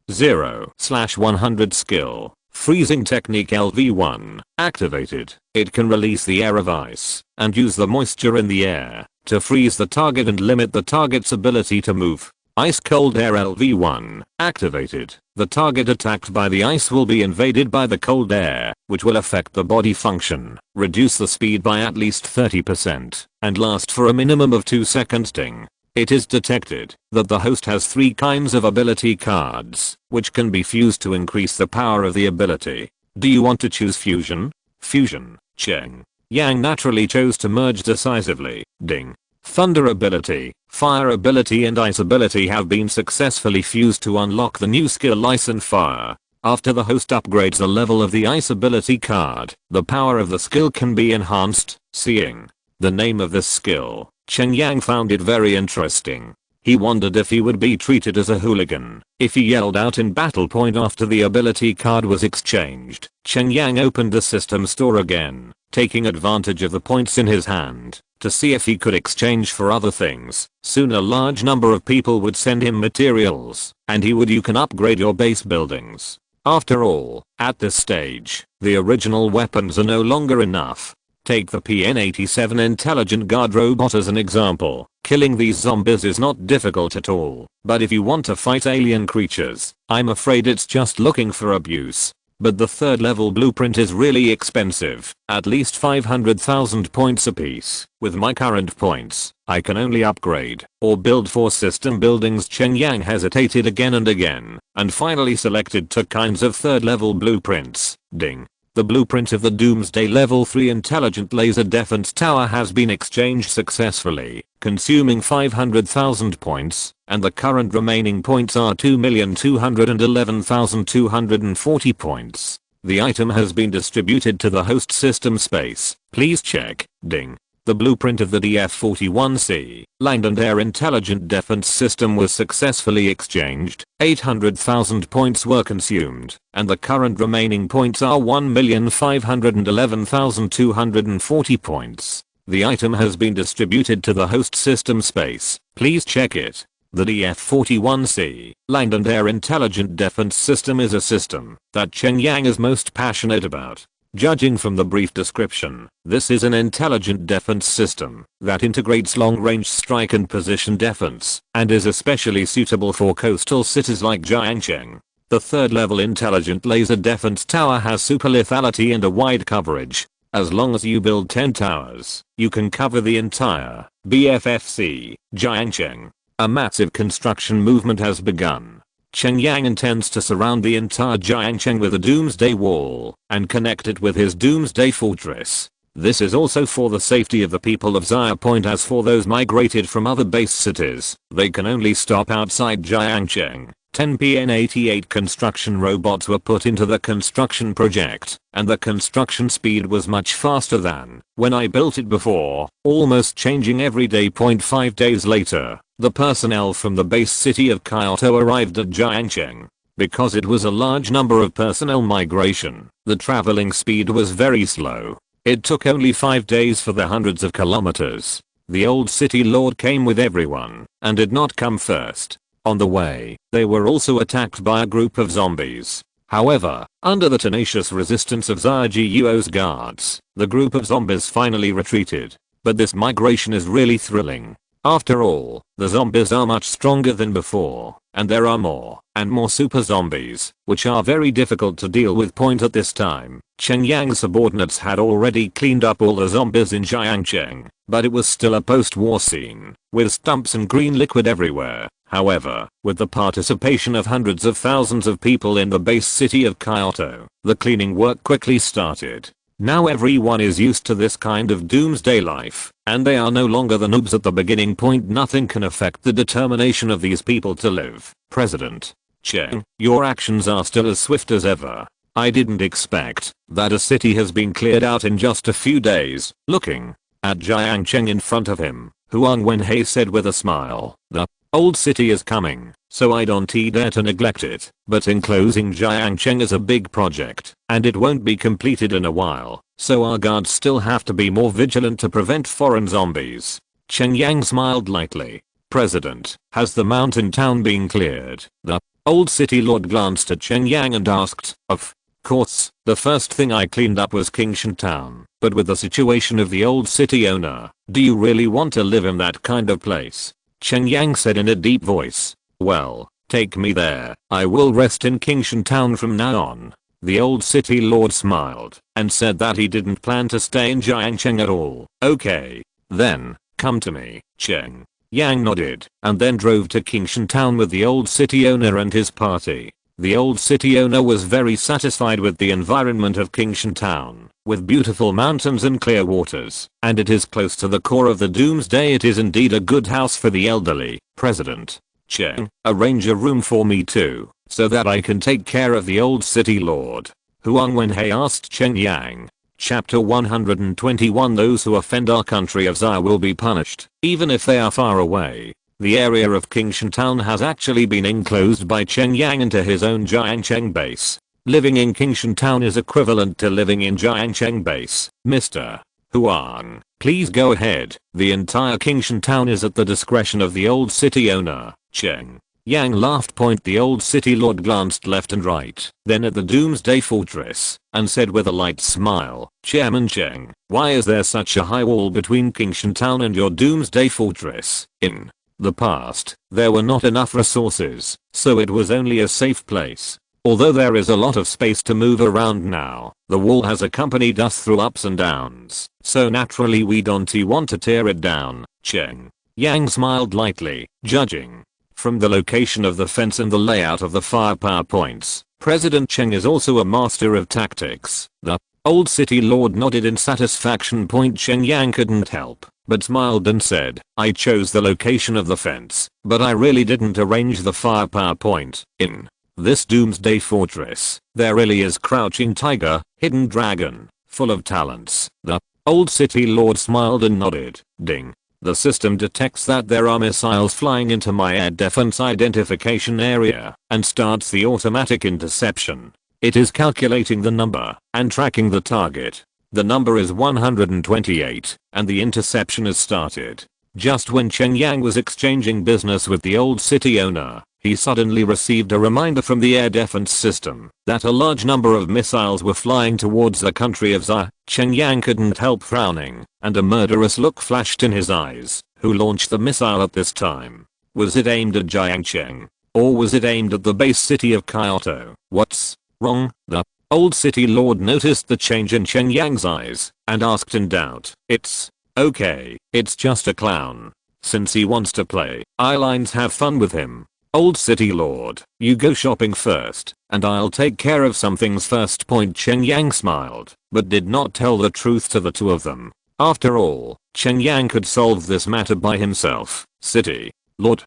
0/100 skill. Freezing technique LV1. Activated. It can release the air of ice and use the moisture in the air to freeze the target and limit the target's ability to move. Ice cold air LV1. Activated. The target attacked by the ice will be invaded by the cold air, which will affect the body function, reduce the speed by at least 30%, and last for a minimum of 2 seconds. Ding. It is detected that the host has 3 kinds of ability cards, which can be fused to increase the power of the ability. Do you want to choose fusion? Fusion. Cheng Yang naturally chose to merge decisively. Ding. Thunder ability, Fire ability and Ice ability have been successfully fused to unlock the new skill Ice and Fire. After the host upgrades the level of the Ice ability card, the power of the skill can be enhanced. Seeing the name of this skill, Cheng Yang found it very interesting. He wondered if he would be treated as a hooligan if he yelled out in battle. After the ability card was exchanged, Cheng Yang opened the system store again, taking advantage of the points in his hand to see if he could exchange for other things. Soon a large number of people would send him materials, and you can upgrade your base buildings. After all, at this stage, the original weapons are no longer enough. Take the PN-87 intelligent guard robot as an example. Killing these zombies is not difficult at all, but if you want to fight alien creatures, I'm afraid it's just looking for abuse. But the 3rd level blueprint is really expensive, at least 500,000 points apiece. With my current points, I can only upgrade or build 4 system buildings. Cheng Yang hesitated again and again, and finally selected 2 kinds of 3rd level blueprints. Ding. The blueprint of the Doomsday Level 3 Intelligent Laser Defense Tower has been exchanged successfully, consuming 500,000 points, and the current remaining points are 2,211,240 points. The item has been distributed to the host system space. Please check. Ding. The blueprint of the DF-41C Land and Air Intelligent Defense System was successfully exchanged. 800,000 points were consumed, and the current remaining points are 1,511,240 points. The item has been distributed to the host system space. Please check it. The DF-41C Land and Air Intelligent Defense System is a system that Cheng Yang is most passionate about. Judging from the brief description, this is an intelligent defense system that integrates long-range strike and position defense, and is especially suitable for coastal cities like Jiangcheng. The 3rd level intelligent laser defense tower has super lethality and a wide coverage. As long as you build 10 towers, you can cover the entire BFFC, Jiangcheng. A massive construction movement has begun. Cheng Yang intends to surround the entire Jiangcheng with a doomsday wall and connect it with his Doomsday Fortress. This is also for the safety of the people of Xia Point. As for those migrated from other base cities, they can only stop outside Jiangcheng. 10 PN88 construction robots were put into the construction project, and the construction speed was much faster than when I built it before, almost changing every day. 5 days later, the personnel from the base city of Kyoto arrived at Jiangcheng. Because it was a large number of personnel migration, the traveling speed was very slow. It took only 5 days for the hundreds of kilometers. The old city lord came with everyone and did not come first. On the way, they were also attacked by a group of zombies. However, under the tenacious resistance of Zhao guards, the group of zombies finally retreated. But this migration is really thrilling. After all, the zombies are much stronger than before, and there are more and more super zombies, which are very difficult to deal with. At this time, Cheng Yang's subordinates had already cleaned up all the zombies in Jiangcheng, but it was still a post-war scene, with stumps and green liquid everywhere. However, with the participation of hundreds of thousands of people in the base city of Kyoto, the cleaning work quickly started. Now everyone is used to this kind of doomsday life, and they are no longer the noobs at the beginning. Nothing can affect the determination of these people to live. President Cheng, your actions are still as swift as ever. I didn't expect that a city has been cleared out in just a few days. Looking at Jiangcheng in front of him, Huang Wenhei said with a smile, the old city is coming, so I don't dare to neglect it. But enclosing Jiangcheng is a big project, and it won't be completed in a while, so our guards still have to be more vigilant to prevent foreign zombies. Cheng Yang smiled lightly. President, has the mountain town been cleared? The old city lord glanced at Cheng Yang and asked. Of course, the first thing I cleaned up was Kingshan town, but with the situation of the old city owner, do you really want to live in that kind of place? Cheng Yang said in a deep voice. Well, take me there. I will rest in Kingshan town from now on. The old city lord smiled and said that he didn't plan to stay in Jiangcheng at all. Okay. Then, come to me. Cheng Yang nodded and then drove to Kingshan town with the old city owner and his party. The old city owner was very satisfied with the environment of Kingshan town, with beautiful mountains and clear waters, and it is close to the core of the Doomsday. It is indeed a good house for the elderly. President Cheng, arrange a room for me too, so that I can take care of the old city lord. Huang Wenhei asked Cheng Yang. Chapter 121. Those who offend our country of Xia will be punished, even if they are far away. The area of Kingshan town has actually been enclosed by Cheng Yang into his own Jiangcheng base. Living in Kingshan town is equivalent to living in Jiangcheng base. Mr. Huang, please go ahead. The entire Kingshan town is at the discretion of the old city owner. Cheng Yang laughed. The old city lord glanced left and right, then at the Doomsday Fortress, and said with a light smile, Chairman Cheng, why is there such a high wall between Kingshan town and your Doomsday Fortress? In the past, there were not enough resources, so it was only a safe place. Although there is a lot of space to move around now, the wall has accompanied us through ups and downs, so naturally we don't want to tear it down. Cheng Yang smiled lightly, judging from the location of the fence and the layout of the firepower points. President Cheng is also a master of tactics. The old city lord nodded in satisfaction. Cheng Yang couldn't help but smiled and said, I chose the location of the fence, but I really didn't arrange the firepower point. In this Doomsday Fortress, there really is crouching tiger, hidden dragon, full of talents. The old city lord smiled and nodded. Ding. The system detects that there are missiles flying into my air defense identification area and starts the automatic interception. It is calculating the number and tracking the target. The number is 128 and the interception is started. Just when Cheng Yang was exchanging business with the old city owner, he suddenly received a reminder from the air defense system that a large number of missiles were flying towards the country of Xia. Cheng Yang couldn't help frowning, and a murderous look flashed in his eyes. Who launched the missile at this time? Was it aimed at Jiangcheng? Or was it aimed at the base city of Kyoto? What's wrong? The old city lord noticed the change in Cheng Yang's eyes, and asked in doubt. It's okay, it's just a clown. Since he wants to play, I'll have fun with him. Old city lord, you go shopping first, and I'll take care of some things first. Cheng Yang smiled, but did not tell the truth to the two of them. After all, Cheng Yang could solve this matter by himself. City lord.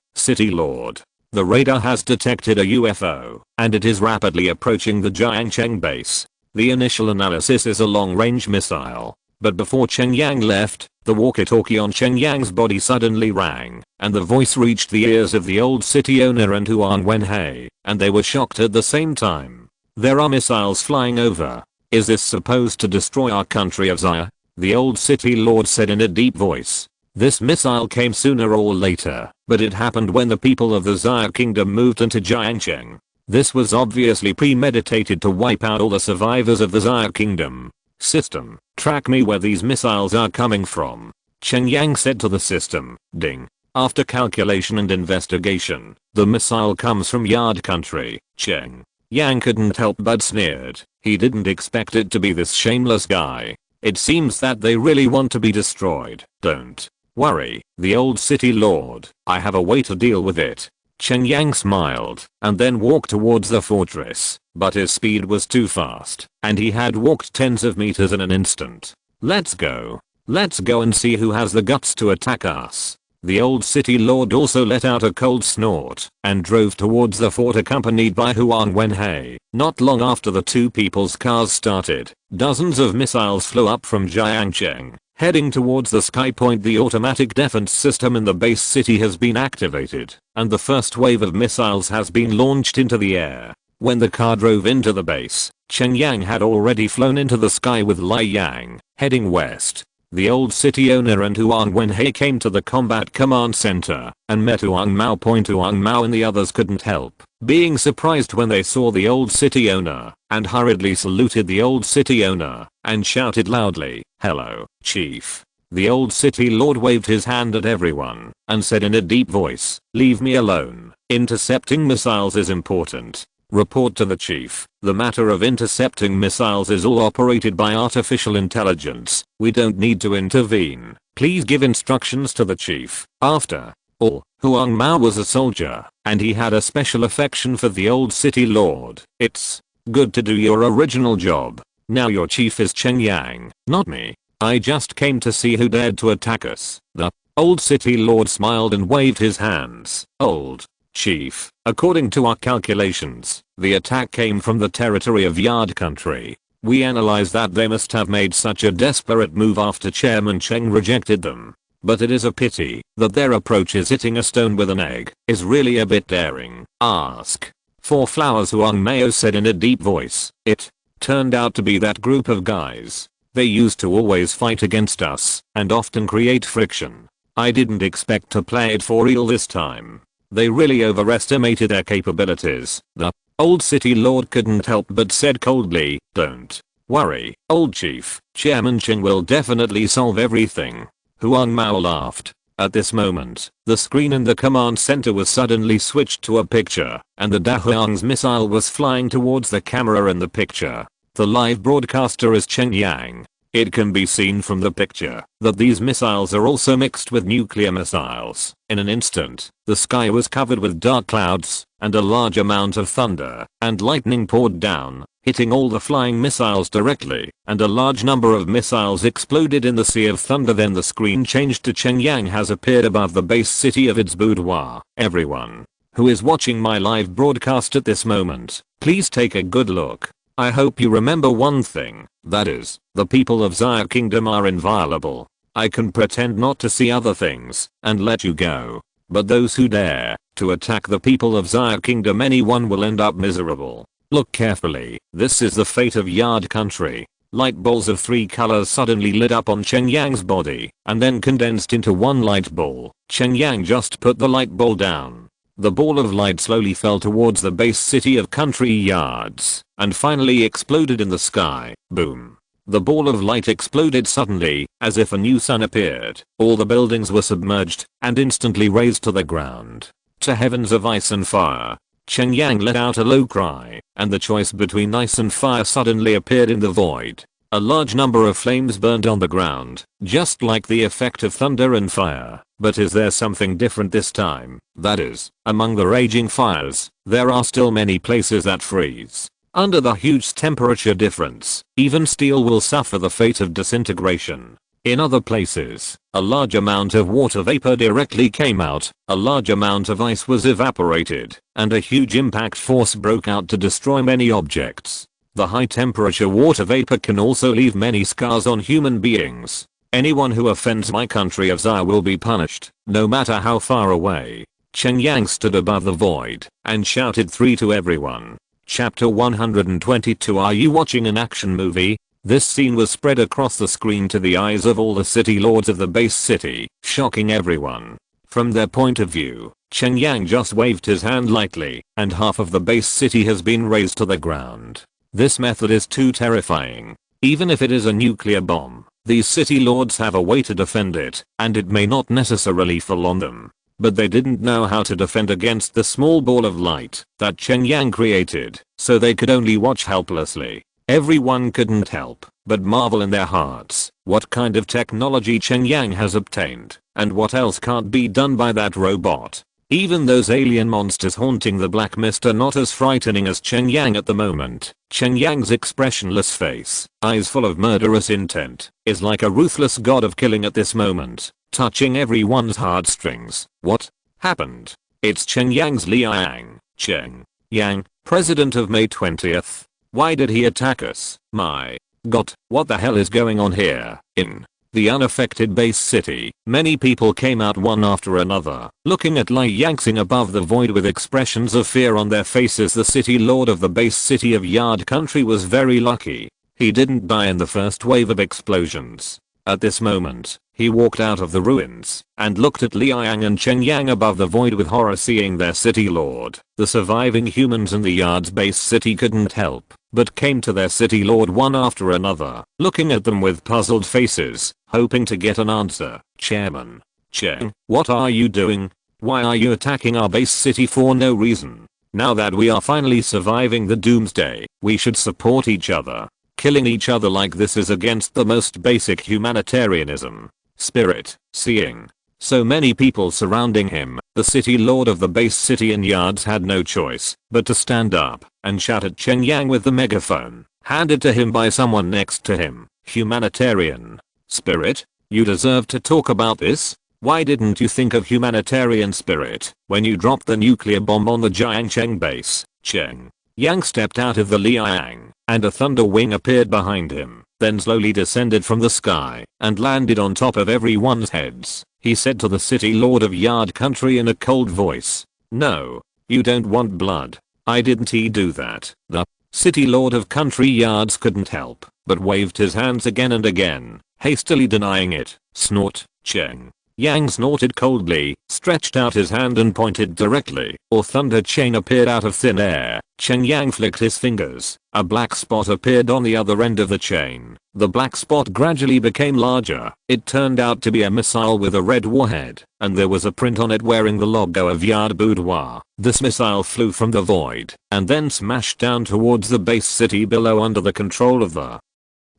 The radar has detected a UFO, and it is rapidly approaching the Jiangcheng base. The initial analysis is a long-range missile, but before Cheng Yang left, the walkie-talkie on Cheng Yang's body suddenly rang, and the voice reached the ears of the old city owner and Huang Wenhei, and they were shocked at the same time. There are missiles flying over. Is this supposed to destroy our country of Xia? The old city lord said in a deep voice. This missile came sooner or later, but it happened when the people of the Xia kingdom moved into Jiangcheng. This was obviously premeditated to wipe out all the survivors of the Xia kingdom. System, track me where these missiles are coming from. Cheng Yang said to the system. Ding. After calculation and investigation, the missile comes from Yard country. Cheng Yang couldn't help but sneered. He didn't expect it to be this shameless guy. It seems that they really want to be destroyed. Don't worry, the old city lord, I have a way to deal with it. Cheng Yang smiled, and then walked towards the fortress, but his speed was too fast, and he had walked tens of meters in an instant. Let's go and see who has the guts to attack us. The old city lord also let out a cold snort, and drove towards the fort accompanied by Huang Wenhei. Not long after the two people's cars started, dozens of missiles flew up from Jiangcheng, heading towards the sky point. The automatic defense system in the base city has been activated, and the first wave of missiles has been launched into the air. When the car drove into the base, Cheng Yang had already flown into the sky with Lai Yang, heading west. The old city owner and Huang Wenhei came to the combat command center and met Huang Mao. Huang Mao and the others couldn't help being surprised when they saw the old city owner, and hurriedly saluted the old city owner and shouted loudly, "Hello, chief." The old city lord waved his hand at everyone and said in a deep voice, "Leave me alone. Intercepting missiles is important. Report to the chief. The matter of intercepting missiles is all operated by artificial intelligence. We don't need to intervene. Please give instructions to the chief." After all, Huang Mao was a soldier, and he had a special affection for the old city lord. It's good to do your original job. Now your chief is Cheng Yang, not me. I just came to see who dared to attack us. The old city lord smiled and waved his hands. Old chief, according to our calculations, the attack came from the territory of Yard country. We analyzed that they must have made such a desperate move after Chairman Cheng rejected them. But it is a pity that their approach is hitting a stone with an egg is really a bit daring. Ask for flowers, Huang Mao said in a deep voice. It turned out to be that group of guys. They used to always fight against us and often create friction. I didn't expect to play it for real this time. They really overestimated their capabilities. The old city lord couldn't help but said coldly, "Don't worry, old chief. Chairman Cheng will definitely solve everything." Huang Mao laughed. At this moment, the screen in the command center was suddenly switched to a picture, and the Dahuang's missile was flying towards the camera in the picture. The live broadcaster is Cheng Yang. It can be seen from the picture that these missiles are also mixed with nuclear missiles. In an instant, the sky was covered with dark clouds, and a large amount of thunder and lightning poured down, hitting all the flying missiles directly, and a large number of missiles exploded in the sea of thunder. Then the screen changed to Cheng Yang has appeared above the base city of its boudoir. Everyone who is watching my live broadcast at this moment, please take a good look. I hope you remember one thing, that is, the people of Xia Kingdom are inviolable. I can pretend not to see other things and let you go. But those who dare to attack the people of Xia Kingdom, anyone will end up miserable. Look carefully. This is the fate of Yard country. Light balls of 3 colors suddenly lit up on Cheng Yang's body and then condensed into one light ball. Cheng Yang just put the light ball down. The ball of light slowly fell towards the base city of country Yards and finally exploded in the sky. Boom. The ball of light exploded suddenly, as if a new sun appeared. All the buildings were submerged and instantly razed to the ground. To heavens of ice and fire. Cheng Yang let out a low cry, and the choice between ice and fire suddenly appeared in the void. A large number of flames burned on the ground, just like the effect of thunder and fire. But is there something different this time? That is, among the raging fires, there are still many places that freeze. Under the huge temperature difference, even steel will suffer the fate of disintegration. In other places, a large amount of water vapor directly came out, a large amount of ice was evaporated, and a huge impact force broke out to destroy many objects. The high temperature water vapor can also leave many scars on human beings. Anyone who offends my country of Xia will be punished, no matter how far away. Cheng Yang stood above the void and shouted 3 to everyone. Chapter 122. Are you watching an action movie? This scene was spread across the screen to the eyes of all the city lords of the base city, shocking everyone. From their point of view, Cheng Yang just waved his hand lightly, and half of the base city has been razed to the ground. This method is too terrifying. Even if it is a nuclear bomb, these city lords have a way to defend it, and it may not necessarily fall on them. But they didn't know how to defend against the small ball of light that Cheng Yang created, so they could only watch helplessly. Everyone couldn't help but marvel in their hearts what kind of technology Cheng Yang has obtained, and what else can't be done by that robot. Even those alien monsters haunting the black mist are not as frightening as Cheng Yang at the moment. Cheng Yang's expressionless face, eyes full of murderous intent, is like a ruthless god of killing at this moment, touching everyone's heartstrings. What happened? It's Cheng Yang's Liang. Cheng Yang, president of May 20th. Why did he attack us? My god, what the hell is going on here? In the unaffected base city, many people came out one after another, looking at Liang sing above the void with expressions of fear on their faces. The city lord of the base city of Yard Country was very lucky. He didn't die in the first wave of explosions. At this moment, he walked out of the ruins and looked at Liang and Cheng Yang above the void with horror, seeing their city lord. The surviving humans in the Yard's base city couldn't help but came to their city lord one after another, looking at them with puzzled faces, hoping to get an answer. Chairman Cheng, what are you doing? Why are you attacking our base city for no reason? Now that we are finally surviving the doomsday, we should support each other. Killing each other like this is against the most basic humanitarianism. Spirit, seeing so many people surrounding him, the city lord of the base city in Yards had no choice but to stand up and shout at Cheng Yang with the megaphone, handed to him by someone next to him. Humanitarian. Spirit, you deserve to talk about this. Why didn't you think of humanitarian spirit when you dropped the nuclear bomb on the Jiangcheng base? Cheng Yang stepped out of the Liang, and a thunder wing appeared behind him, then slowly descended from the sky and landed on top of everyone's heads. He said to the city lord of Yard Country in a cold voice, "No, you don't want blood." "I didn't he do that?" The city lord of Country Yards couldn't help but waved his hands again and again, hastily denying it. Snort. Cheng Yang snorted coldly, stretched out his hand and pointed directly. A thunder chain appeared out of thin air. Cheng Yang flicked his fingers. A black spot appeared on the other end of the chain. The black spot gradually became larger. It turned out to be a missile with a red warhead, and there was a print on it wearing the logo of Yard Boudoir. This missile flew from the void and then smashed down towards the base city below under the control of the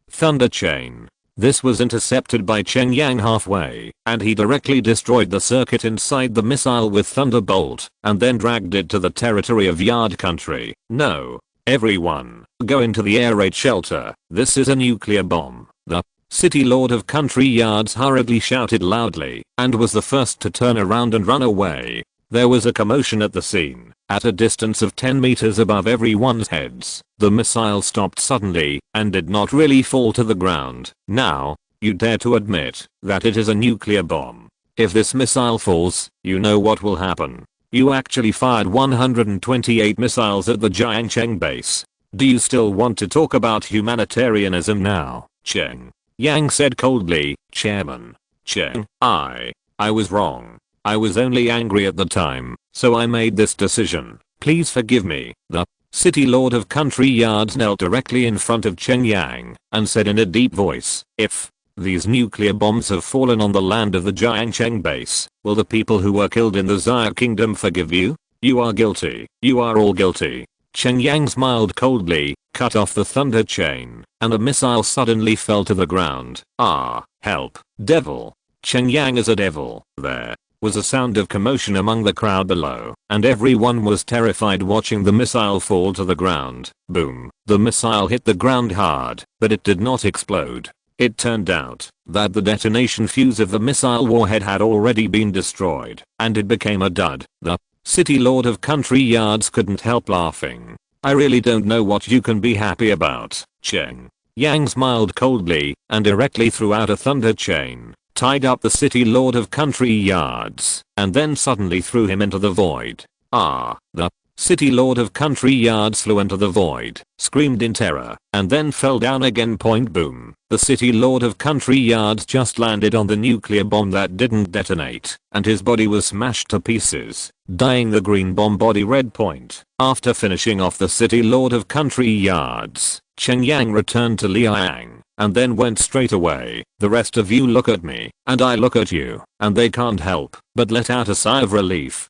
thunder chain. This was intercepted by Cheng Yang halfway, and he directly destroyed the circuit inside the missile with Thunderbolt, and then dragged it to the territory of Yard Country. No. Everyone, go into the air raid shelter. This is a nuclear bomb. The city lord of Country Yards hurriedly shouted loudly, and was the first to turn around and run away. There was a commotion at the scene. At a distance of 10 meters above everyone's heads, the missile stopped suddenly and did not really fall to the ground. Now, you dare to admit that it is a nuclear bomb. If this missile falls, you know what will happen. You actually fired 128 missiles at the Jiangcheng base. Do you still want to talk about humanitarianism now? Cheng Yang said coldly. Chairman Cheng, I was wrong. I was only angry at the time, so I made this decision. Please forgive me. The city lord of Country Yards knelt directly in front of Cheng Yang and said in a deep voice, "If these nuclear bombs have fallen on the land of the Jiangcheng base, will the people who were killed in the Xia kingdom forgive you? You are guilty. You are all guilty." Cheng Yang smiled coldly, cut off the thunder chain, and the missile suddenly fell to the ground. Ah, help, devil. Cheng Yang is a devil. There was a sound of commotion among the crowd below, and everyone was terrified watching the missile fall to the ground. Boom. The missile hit the ground hard, but it did not explode. It turned out that the detonation fuse of the missile warhead had already been destroyed, and it became a dud. The city lord of Country Yards couldn't help laughing. I really don't know what you can be happy about. Cheng Yang smiled coldly and directly threw out a thunder chain, tied up the city lord of Country Yards, and then suddenly threw him into the void. Ah, the city lord of Country Yards flew into the void, screamed in terror, and then fell down again. Point boom. The city lord of Country Yards just landed on the nuclear bomb that didn't detonate, and his body was smashed to pieces, dyeing the green bomb body red. Point. After finishing off the city lord of Country Yards, Cheng Yang returned to Liang, and then went straight away. The rest of you look at me, and I look at you, and they can't help but let out a sigh of relief.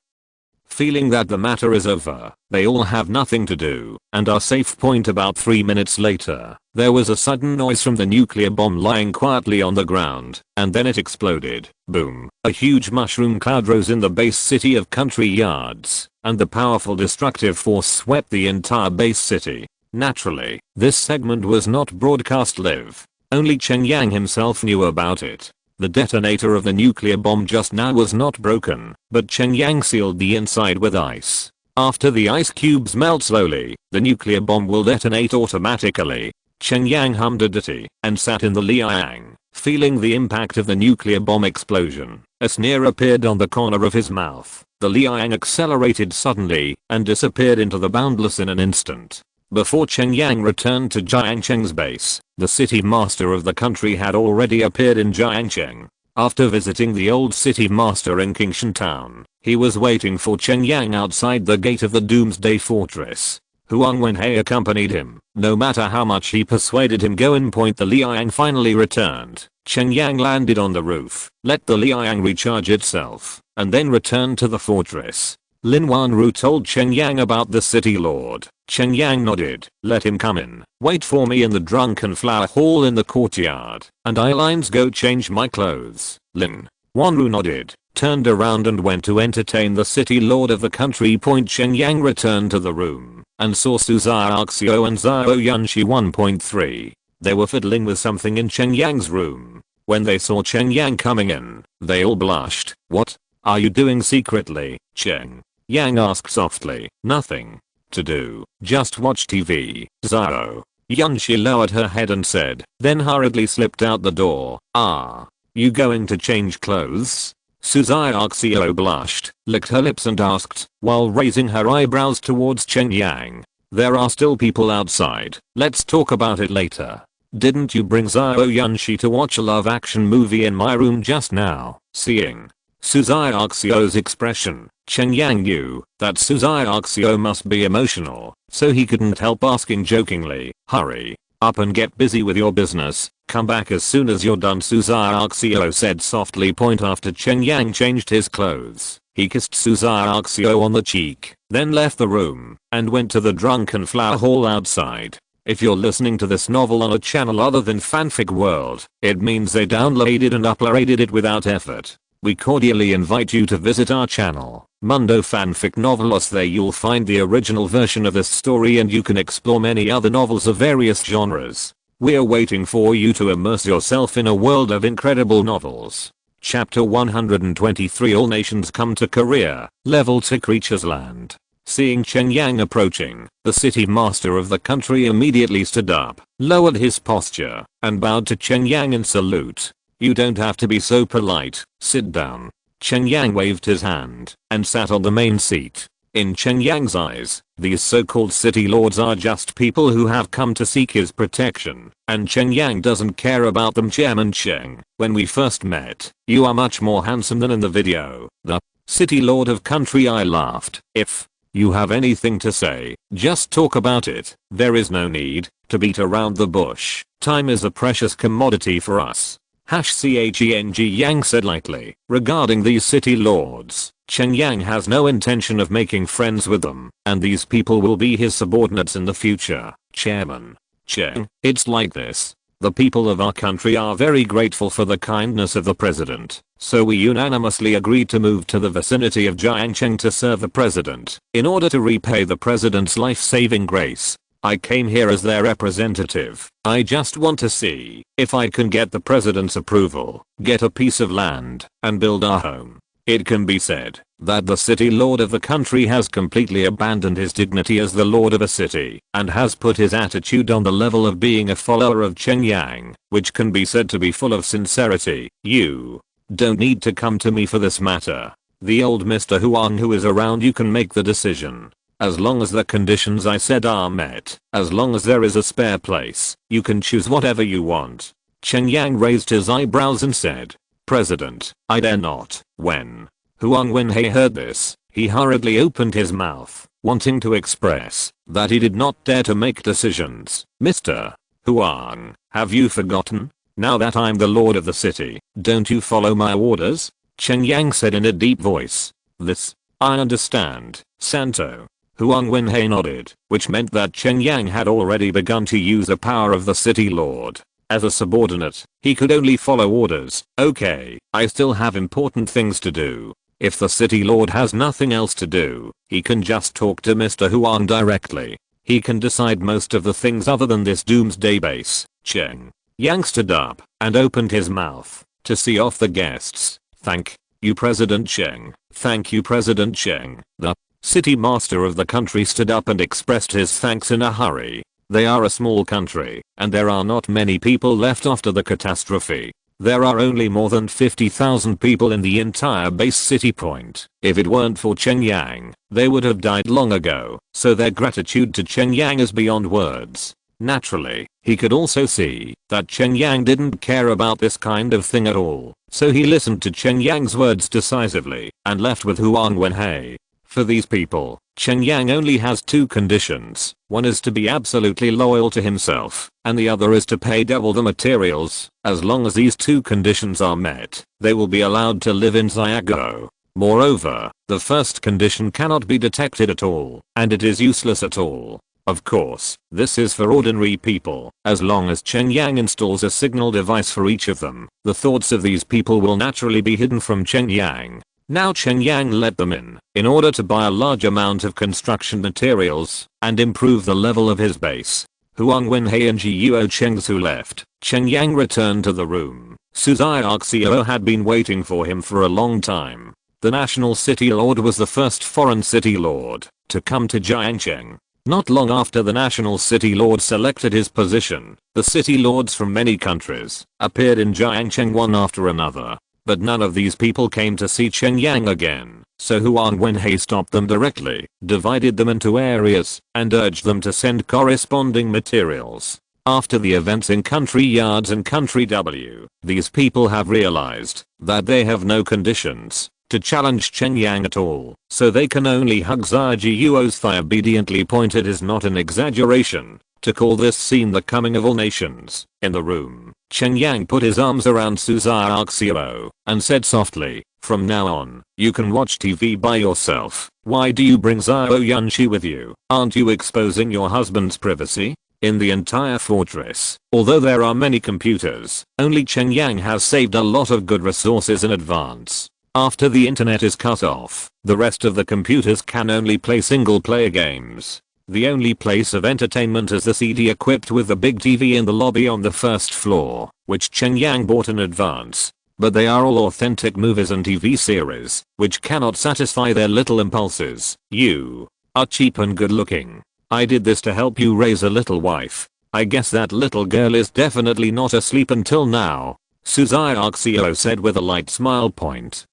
Feeling that the matter is over, they all have nothing to do and are safe. Point. About 3 minutes later, there was a sudden noise from the nuclear bomb lying quietly on the ground, and then it exploded. Boom. A huge mushroom cloud rose in the base city of Country Yards, and the powerful destructive force swept the entire base city. Naturally, this segment was not broadcast live. Only Cheng Yang himself knew about it. The detonator of the nuclear bomb just now was not broken, but Cheng Yang sealed the inside with ice. After the ice cubes melt slowly, the nuclear bomb will detonate automatically. Cheng Yang hummed a ditty and sat in the Liang, feeling the impact of the nuclear bomb explosion. A sneer appeared on the corner of his mouth. The Liang accelerated suddenly and disappeared into the boundless in an instant. Before Cheng Yang returned to Jiangcheng's base, the city master of the country had already appeared in Jiangcheng. After visiting the old city master in Qingshan town, he was waiting for Cheng Yang outside the gate of the Doomsday Fortress. Huang Wenhei accompanied him. No matter how much he persuaded him go in. Point. The Liang finally returned. Cheng Yang landed on the roof, let the Liang recharge itself, and then returned to the fortress. Lin Wanru told Cheng Yang about the city lord. Cheng Yang nodded. Let him come in. Wait for me in the drunken flower hall in the courtyard, and I'll go change my clothes. Lin Wanru nodded, turned around and went to entertain the city lord of the country. Point. Cheng Yang returned to the room and saw Su Xiaoxiu and Zhao Yunxi. 1.3. They were fiddling with something in Cheng Yang's room. When they saw Cheng Yang coming in, they all blushed. What are you doing secretly? Cheng Yang asked softly. Nothing to do, just watch TV. Zhao Yunxi lowered her head and said, then hurriedly slipped out the door. Ah, you going to change clothes? Su Xiaoxiu blushed, licked her lips and asked, while raising her eyebrows towards Cheng Yang. There are still people outside, let's talk about it later. Didn't you bring Zhao Yunxi to watch a love action movie in my room just now? Seeing Su Xiaoxiu's expression, Cheng Yang knew that Su Xiaoxiu must be emotional, so he couldn't help asking jokingly, hurry up and get busy with your business, come back as soon as you're done. Su Xiaoxiu said softly. Point. After Cheng Yang changed his clothes, he kissed Su Xiaoxiu on the cheek, then left the room and went to the drunken flower hall outside. If you're listening to this novel on a channel other than Fanfic World, it means they downloaded and uploaded it without effort. We cordially invite you to visit our channel, Mundo Fanfic Novelos. There you'll find the original version of this story and you can explore many other novels of various genres. We're waiting for you to immerse yourself in a world of incredible novels. Chapter 123. All nations come to Korea, level 2 creatures land. Seeing Cheng Yang approaching, the city master of the country immediately stood up, lowered his posture, and bowed to Cheng Yang in salute. You don't have to be so polite, sit down. Cheng Yang waved his hand and sat on the main seat. In Cheng Yang's eyes, these so-called city lords are just people who have come to seek his protection, and Cheng Yang doesn't care about them. Chairman Cheng, when we first met, you are much more handsome than in the video. The city lord of country. I laughed. If you have anything to say, just talk about it. There is no need to beat around the bush. Time is a precious commodity for us. Cheng Yang said lightly. Regarding these city lords, Cheng Yang has no intention of making friends with them, and these people will be his subordinates in the future. Chairman Cheng, it's like this. The people of our country are very grateful for the kindness of the president, so we unanimously agreed to move to the vicinity of Jiangcheng to serve the president. In order to repay the president's life-saving grace, I came here as their representative. I just want to see if I can get the president's approval, get a piece of land, and build our home. It can be said that the city lord of the country has completely abandoned his dignity as the lord of a city and has put his attitude on the level of being a follower of Cheng Yang, which can be said to be full of sincerity. You don't need to come to me for this matter. The old Mr. Huang who is around you can make the decision. As long as the conditions I said are met, as long as there is a spare place, you can choose whatever you want. Cheng Yang raised his eyebrows and said, President, I dare not. When Huang Wenhei heard this, he hurriedly opened his mouth, wanting to express that he did not dare to make decisions. Mr. Huang, have you forgotten? Now that I'm the lord of the city, don't you follow my orders? Cheng Yang said in a deep voice. This, I understand, Santo. Huang Wenhei nodded, which meant that Cheng Yang had already begun to use the power of the city lord. As a subordinate, he could only follow orders. Okay, I still have important things to do. If the city lord has nothing else to do, he can just talk to Mr. Huang directly. He can decide most of the things other than this doomsday base. Cheng Yang stood up and opened his mouth to see off the guests. Thank you, President Cheng. Thank you, President Cheng. The city master of the country stood up and expressed his thanks in a hurry. They are a small country, and there are not many people left after the catastrophe. There are only more than 50,000 people in the entire base city point. If it weren't for Cheng Yang, they would have died long ago, so their gratitude to Cheng Yang is beyond words. Naturally, he could also see that Cheng Yang didn't care about this kind of thing at all, so he listened to Cheng Yang's words decisively and left with Huang Wenhei. For these people, Cheng Yang only has two conditions. One is to be absolutely loyal to himself, and the other is to pay double the materials. As long as these two conditions are met, they will be allowed to live in Xiago. Moreover, the first condition cannot be detected at all, and it is useless at all. Of course, this is for ordinary people. As long as Cheng Yang installs a signal device for each of them, the thoughts of these people will naturally be hidden from Cheng Yang. Now Cheng Yang let them in order to buy a large amount of construction materials and improve the level of his base. Huang Wenhei and Jiuo Chengsu left. Cheng Yang returned to the room. Suzai Arxio had been waiting for him for a long time. The national city lord was the first foreign city lord to come to Jiangcheng. Not long after the national city lord selected his position, the city lords from many countries appeared in Jiangcheng one after another. But none of these people came to see Cheng Yang again, so Huang Wenhei stopped them directly, divided them into areas, and urged them to send corresponding materials. After the events in Country Yards and Country W, these people have realized that they have no conditions to challenge Cheng Yang at all, so they can only hug Zai Yuo's thigh. Obediently pointed is not an exaggeration to call this scene the coming of all nations. In the room, Cheng Yang put his arms around Suzai Arxio and said softly, from now on, you can watch TV by yourself. Why do you bring Zhao Yunqi with you? Aren't you exposing your husband's privacy? In the entire fortress, although there are many computers, only Cheng Yang has saved a lot of good resources in advance. After the internet is cut off, the rest of the computers can only play single player games. The only place of entertainment is the CD equipped with the big TV in the lobby on the first floor, which Cheng Yang bought in advance. But they are all authentic movies and TV series, which cannot satisfy their little impulses. You are cheap and good looking. I did this to help you raise a little wife. I guess that little girl is definitely not asleep until now. Suzai Arxio said with a light smile.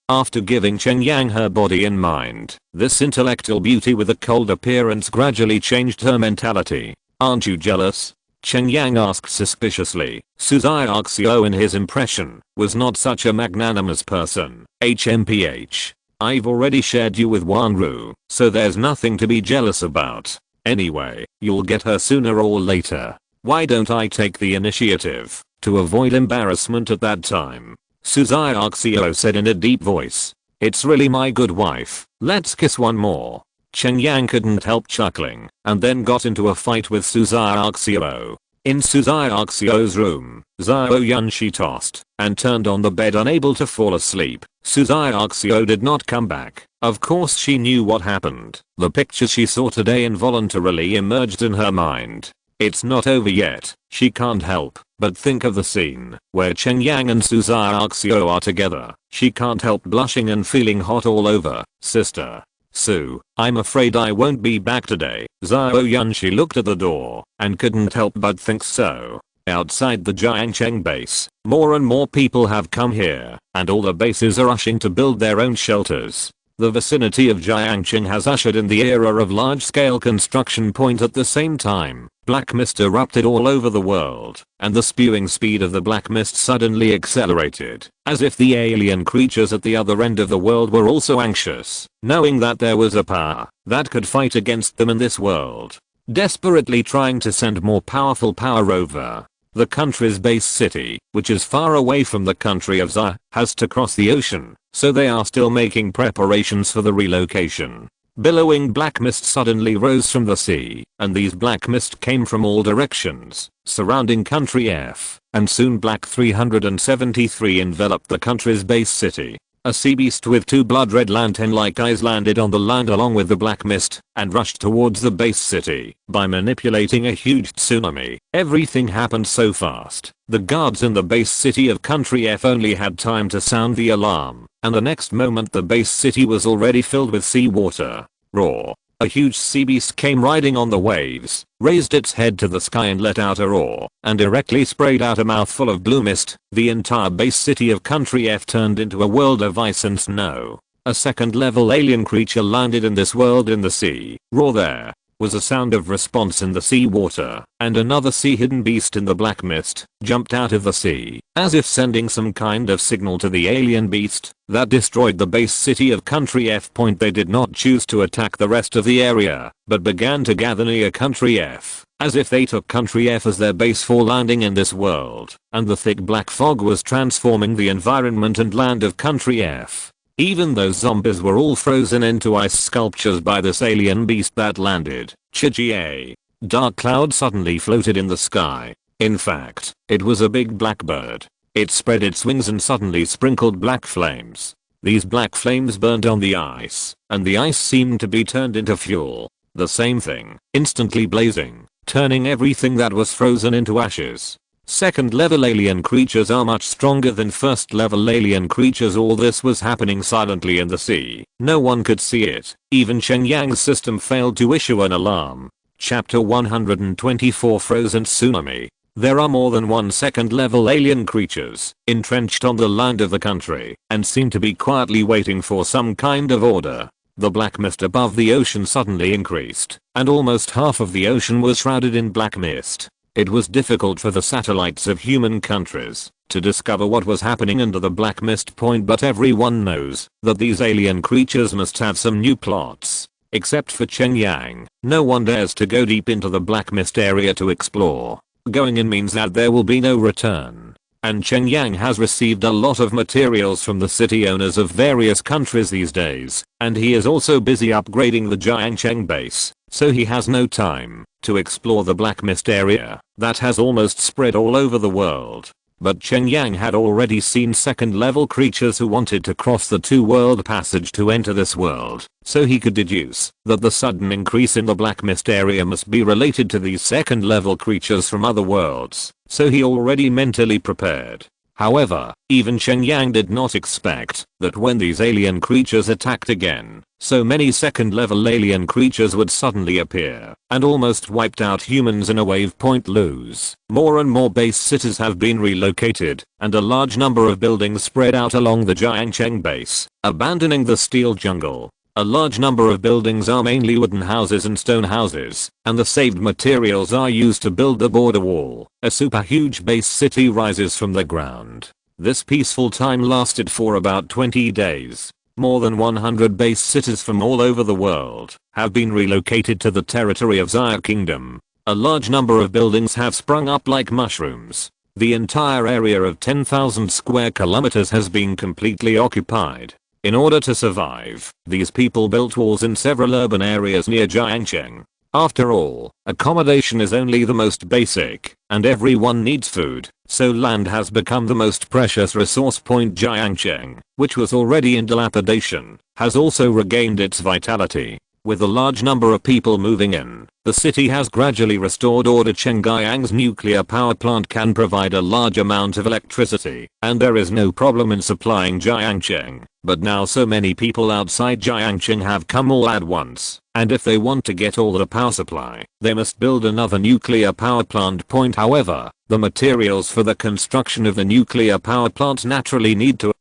After giving Cheng Yang her body and mind, this intellectual beauty with a cold appearance gradually changed her mentality. Aren't you jealous? Cheng Yang asked suspiciously. Suzai Arxio in his impression was not such a magnanimous person. HMPH. I've already shared you with Wanru, so there's nothing to be jealous about. Anyway, you'll get her sooner or later. Why don't I take the initiative to avoid embarrassment at that time? Suzai Arxio said in a deep voice. It's really my good wife. Let's kiss one more. Cheng Yang couldn't help chuckling, and then got into a fight with Su Xiaoxiao. In Su Xiaoxiao's room, Xiao Yunshi tossed and turned on the bed, unable to fall asleep. Su Xiaoxiao did not come back. Of course she knew what happened. The picture she saw today involuntarily emerged in her mind. It's not over yet. She can't help but think of the scene where Cheng Yang and Su Xiaoxiao are together. She can't help blushing and feeling hot all over. Sister Su, I'm afraid I won't be back today. Xiao Yunshi looked at the door and couldn't help but think so. Outside the Jiangcheng base, more and more people have come here, and all the bases are rushing to build their own shelters. The vicinity of Jiangcheng has ushered in the era of large-scale construction. At the same time, black mist erupted all over the world, and the spewing speed of the black mist suddenly accelerated, as if the alien creatures at the other end of the world were also anxious, knowing that there was a power that could fight against them in this world, desperately trying to send more powerful power over. The country's base city, which is far away from the country of Xia, has to cross the ocean, so they are still making preparations for the relocation. Billowing black mist suddenly rose from the sea, and these black mist came from all directions, surrounding country F, and soon black 373 enveloped the country's base city. A sea beast with two blood-red lantern-like eyes landed on the land along with the black mist, and rushed towards the base city by manipulating a huge tsunami. Everything happened so fast. The guards in the base city of country F only had time to sound the alarm, and the next moment the base city was already filled with seawater. Roar. A huge sea beast came riding on the waves, raised its head to the sky and let out a roar, and directly sprayed out a mouthful of blue mist. The entire base city of country F turned into a world of ice and snow. A second-level alien creature landed in this world in the sea. Roar. There was a sound of response in the sea water, and another sea-hidden beast in the black mist jumped out of the sea, as if sending some kind of signal to the alien beast that destroyed the base city of country F. They did not choose to attack the rest of the area, but began to gather near country F, as if they took country F as their base for landing in this world, and the thick black fog was transforming the environment and land of country F. Even those zombies were all frozen into ice sculptures by this alien beast that landed. Chijie. Dark cloud suddenly floated in the sky. In fact, it was a big black bird. It spread its wings and suddenly sprinkled black flames. These black flames burned on the ice, and the ice seemed to be turned into fuel. The same thing, instantly blazing, turning everything that was frozen into ashes. Second-level alien creatures are much stronger than first-level alien creatures. All this was happening silently in the sea. No one could see it. Even Cheng Yang's system failed to issue an alarm. Chapter 124 Frozen Tsunami. There are more than one second-level alien creatures entrenched on the land of the country and seem to be quietly waiting for some kind of order. The black mist above the ocean suddenly increased, and almost half of the ocean was shrouded in black mist. It was difficult for the satellites of human countries to discover what was happening under the black mist. But everyone knows that these alien creatures must have some new plots. Except for Cheng Yang, no one dares to go deep into the black mist area to explore. Going in means that there will be no return. And Cheng Yang has received a lot of materials from the city owners of various countries these days, and he is also busy upgrading the Jiangcheng base, so he has no time to explore the black mist area that has almost spread all over the world. But Cheng Yang had already seen second-level creatures who wanted to cross the two-world passage to enter this world, so he could deduce that the sudden increase in the black mist area must be related to these second-level creatures from other worlds, so he already mentally prepared. However, even Cheng Yang did not expect that when these alien creatures attacked again, so many second-level alien creatures would suddenly appear and almost wiped out humans in a wave. Lose. More and more base cities have been relocated, and a large number of buildings spread out along the Jiangcheng base, abandoning the steel jungle. A large number of buildings are mainly wooden houses and stone houses, and the saved materials are used to build the border wall. A super huge base city rises from the ground. This peaceful time lasted for about 20 days. More than 100 base cities from all over the world have been relocated to the territory of Xia Kingdom. A large number of buildings have sprung up like mushrooms. The entire area of 10,000 square kilometers has been completely occupied. In order to survive, these people built walls in several urban areas near Jiangcheng. After all, accommodation is only the most basic, and everyone needs food, so land has become the most precious resource. Jiangcheng, which was already in dilapidation, has also regained its vitality. With a large number of people moving in, the city has gradually restored order. Cheng Yang's nuclear power plant can provide a large amount of electricity, and there is no problem in supplying Jiangcheng. But now so many people outside Jiangcheng have come all at once, and if they want to get all the power supply, they must build another nuclear power plant. However, the materials for the construction of the nuclear power plant naturally need to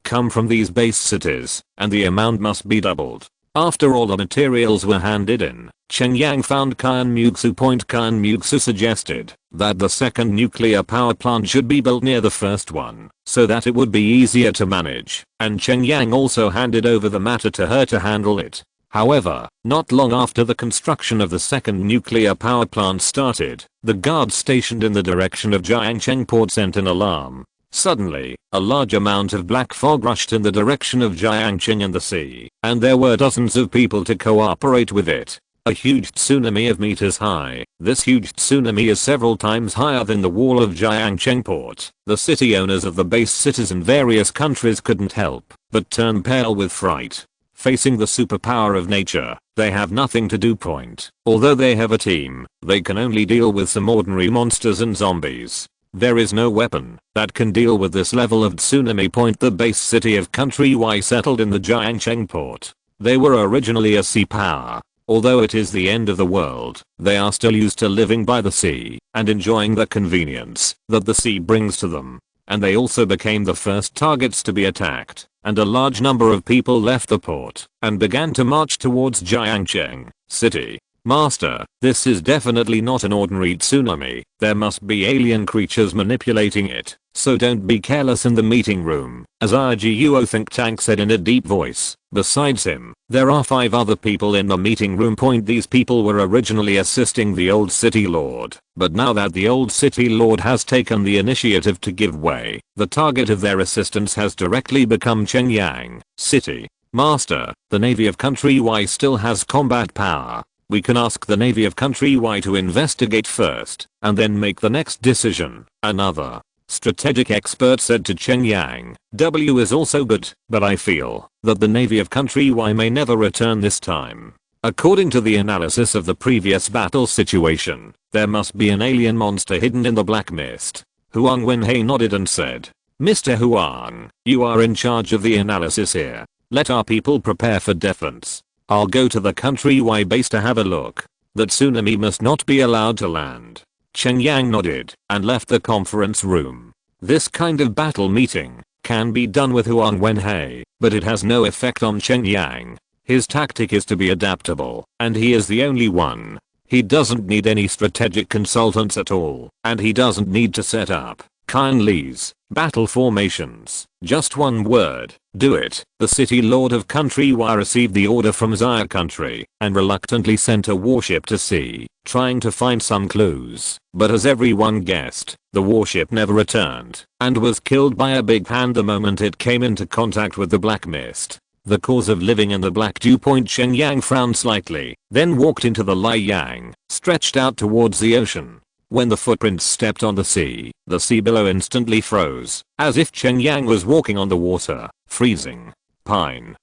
come from these base cities, and the amount must be doubled. After all the materials were handed in, Cheng Yang found Kian Mugsu. Kian Mugsu suggested that the second nuclear power plant should be built near the first one, so that it would be easier to manage, and Cheng Yang also handed over the matter to her to handle it. However, not long after the construction of the second nuclear power plant started, the guards stationed in the direction of Jiangcheng port sent an alarm. Suddenly, a large amount of black fog rushed in the direction of Jiangcheng and the sea, and there were dozens of people to cooperate with it. A huge tsunami of meters high. This huge tsunami is several times higher than the wall of Jiangcheng port. The city owners of the base cities in various countries couldn't help but turn pale with fright. Facing the superpower of nature, they have nothing to do. Although they have a team, they can only deal with some ordinary monsters and zombies. There is no weapon that can deal with this level of tsunami. The base city of Country Y settled in the Jiangcheng port. They were originally a sea power. Although it is the end of the world, they are still used to living by the sea and enjoying the convenience that the sea brings to them. And they also became the first targets to be attacked, and a large number of people left the port and began to march towards Jiangcheng city. Master, this is definitely not an ordinary tsunami. There must be alien creatures manipulating it, so don't be careless in the meeting room, as IGUO think tank said in a deep voice. Besides him, there are 5 other people in the meeting room. These people were originally assisting the old city lord, but now that the old city lord has taken the initiative to give way, the target of their assistance has directly become Cheng Yang city. Master, the Navy of Country Y still has combat power. We can ask the Navy of Country Y to investigate first, and then make the next decision. Another strategic expert said to Cheng Yang. W is also good, but I feel that the Navy of Country Y may never return this time. According to the analysis of the previous battle situation, there must be an alien monster hidden in the black mist. Huang Wenhei nodded and said, Mr. Huang, you are in charge of the analysis here. Let our people prepare for defense. I'll go to the Country Y base to have a look. The tsunami must not be allowed to land. Cheng Yang nodded and left the conference room. This kind of battle meeting can be done with Huang Wenhei, but it has no effect on Cheng Yang. His tactic is to be adaptable, and he is the only one. He doesn't need any strategic consultants at all, and he doesn't need to set up Kindly's battle formations. Just one word, do it. The city lord of Country Y received the order from Zaya country and reluctantly sent a warship to sea, trying to find some clues. But as everyone guessed, the warship never returned and was killed by a big hand the moment it came into contact with the black mist. The cause of living in the black dew. Cheng Yang frowned slightly, then walked into the Liang, stretched out towards the ocean. When the footprints stepped on the sea below instantly froze, as if Cheng Yang was walking on the water, freezing.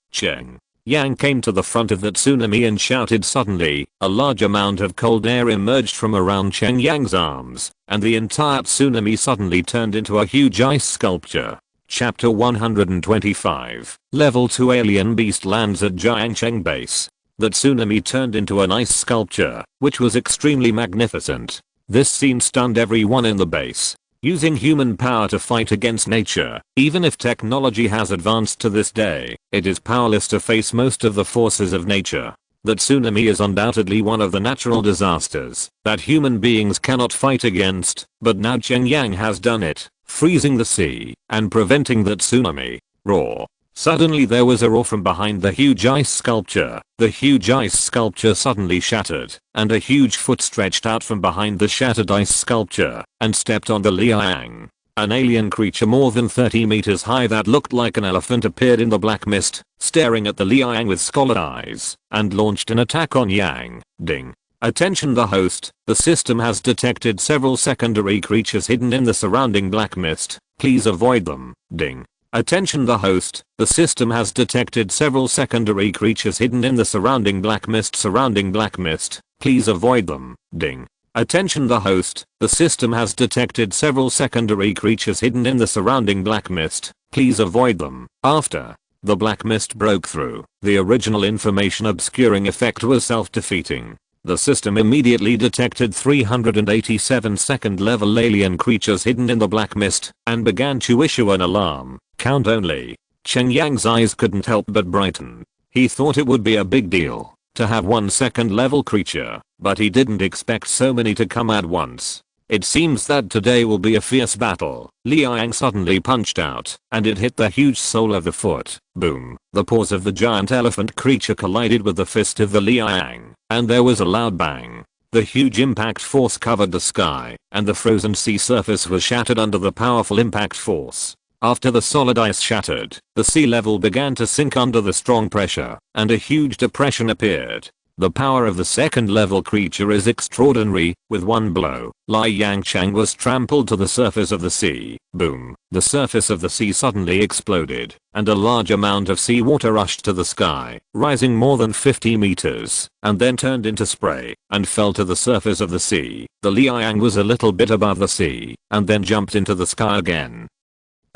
Cheng Yang came to the front of the tsunami and shouted. Suddenly, a large amount of cold air emerged from around Cheng Yang's arms, and the entire tsunami suddenly turned into a huge ice sculpture. Chapter 125. Level 2 Alien Beast lands at Jiangcheng base. The tsunami turned into an ice sculpture, which was extremely magnificent. This scene stunned everyone in the base. Using human power to fight against nature, even if technology has advanced to this day, it is powerless to face most of the forces of nature. The tsunami is undoubtedly one of the natural disasters that human beings cannot fight against, but now Cheng Yang has done it, freezing the sea and preventing the tsunami. Roar. Suddenly there was a roar from behind the huge ice sculpture. The huge ice sculpture suddenly shattered, and a huge foot stretched out from behind the shattered ice sculpture and stepped on the Liang. An alien creature more than 30 meters high that looked like an elephant appeared in the black mist, staring at the Liang with scalded eyes, and launched an attack on Yang. Ding. Attention the host, the system has detected several secondary creatures hidden in the surrounding black mist. Please avoid them. Ding. Attention the host, the system has detected several secondary creatures hidden in the surrounding black mist. Please avoid them. Ding. Attention the host, the system has detected several secondary creatures hidden in the surrounding black mist. Please avoid them. After the black mist broke through, the original information obscuring effect was self-defeating. The system immediately detected 387 second-level alien creatures hidden in the black mist and began to issue an alarm. Count only. Cheng Yang's eyes couldn't help but brighten. He thought it would be a big deal to have one second-level creature, but he didn't expect so many to come at once. It seems that today will be a fierce battle. Liang suddenly punched out, and it hit the huge sole of the foot. Boom. The paws of the giant elephant creature collided with the fist of the Liang, and there was a loud bang. The huge impact force covered the sky, and the frozen sea surface was shattered under the powerful impact force. After the solid ice shattered, the sea level began to sink under the strong pressure, and a huge depression appeared. The power of the second-level creature is extraordinary. With one blow, Liang Chang was trampled to the surface of the sea. Boom. The surface of the sea suddenly exploded, and a large amount of seawater rushed to the sky, rising more than 50 meters, and then turned into spray, and fell to the surface of the sea. The Liang was a little bit above the sea, and then jumped into the sky again.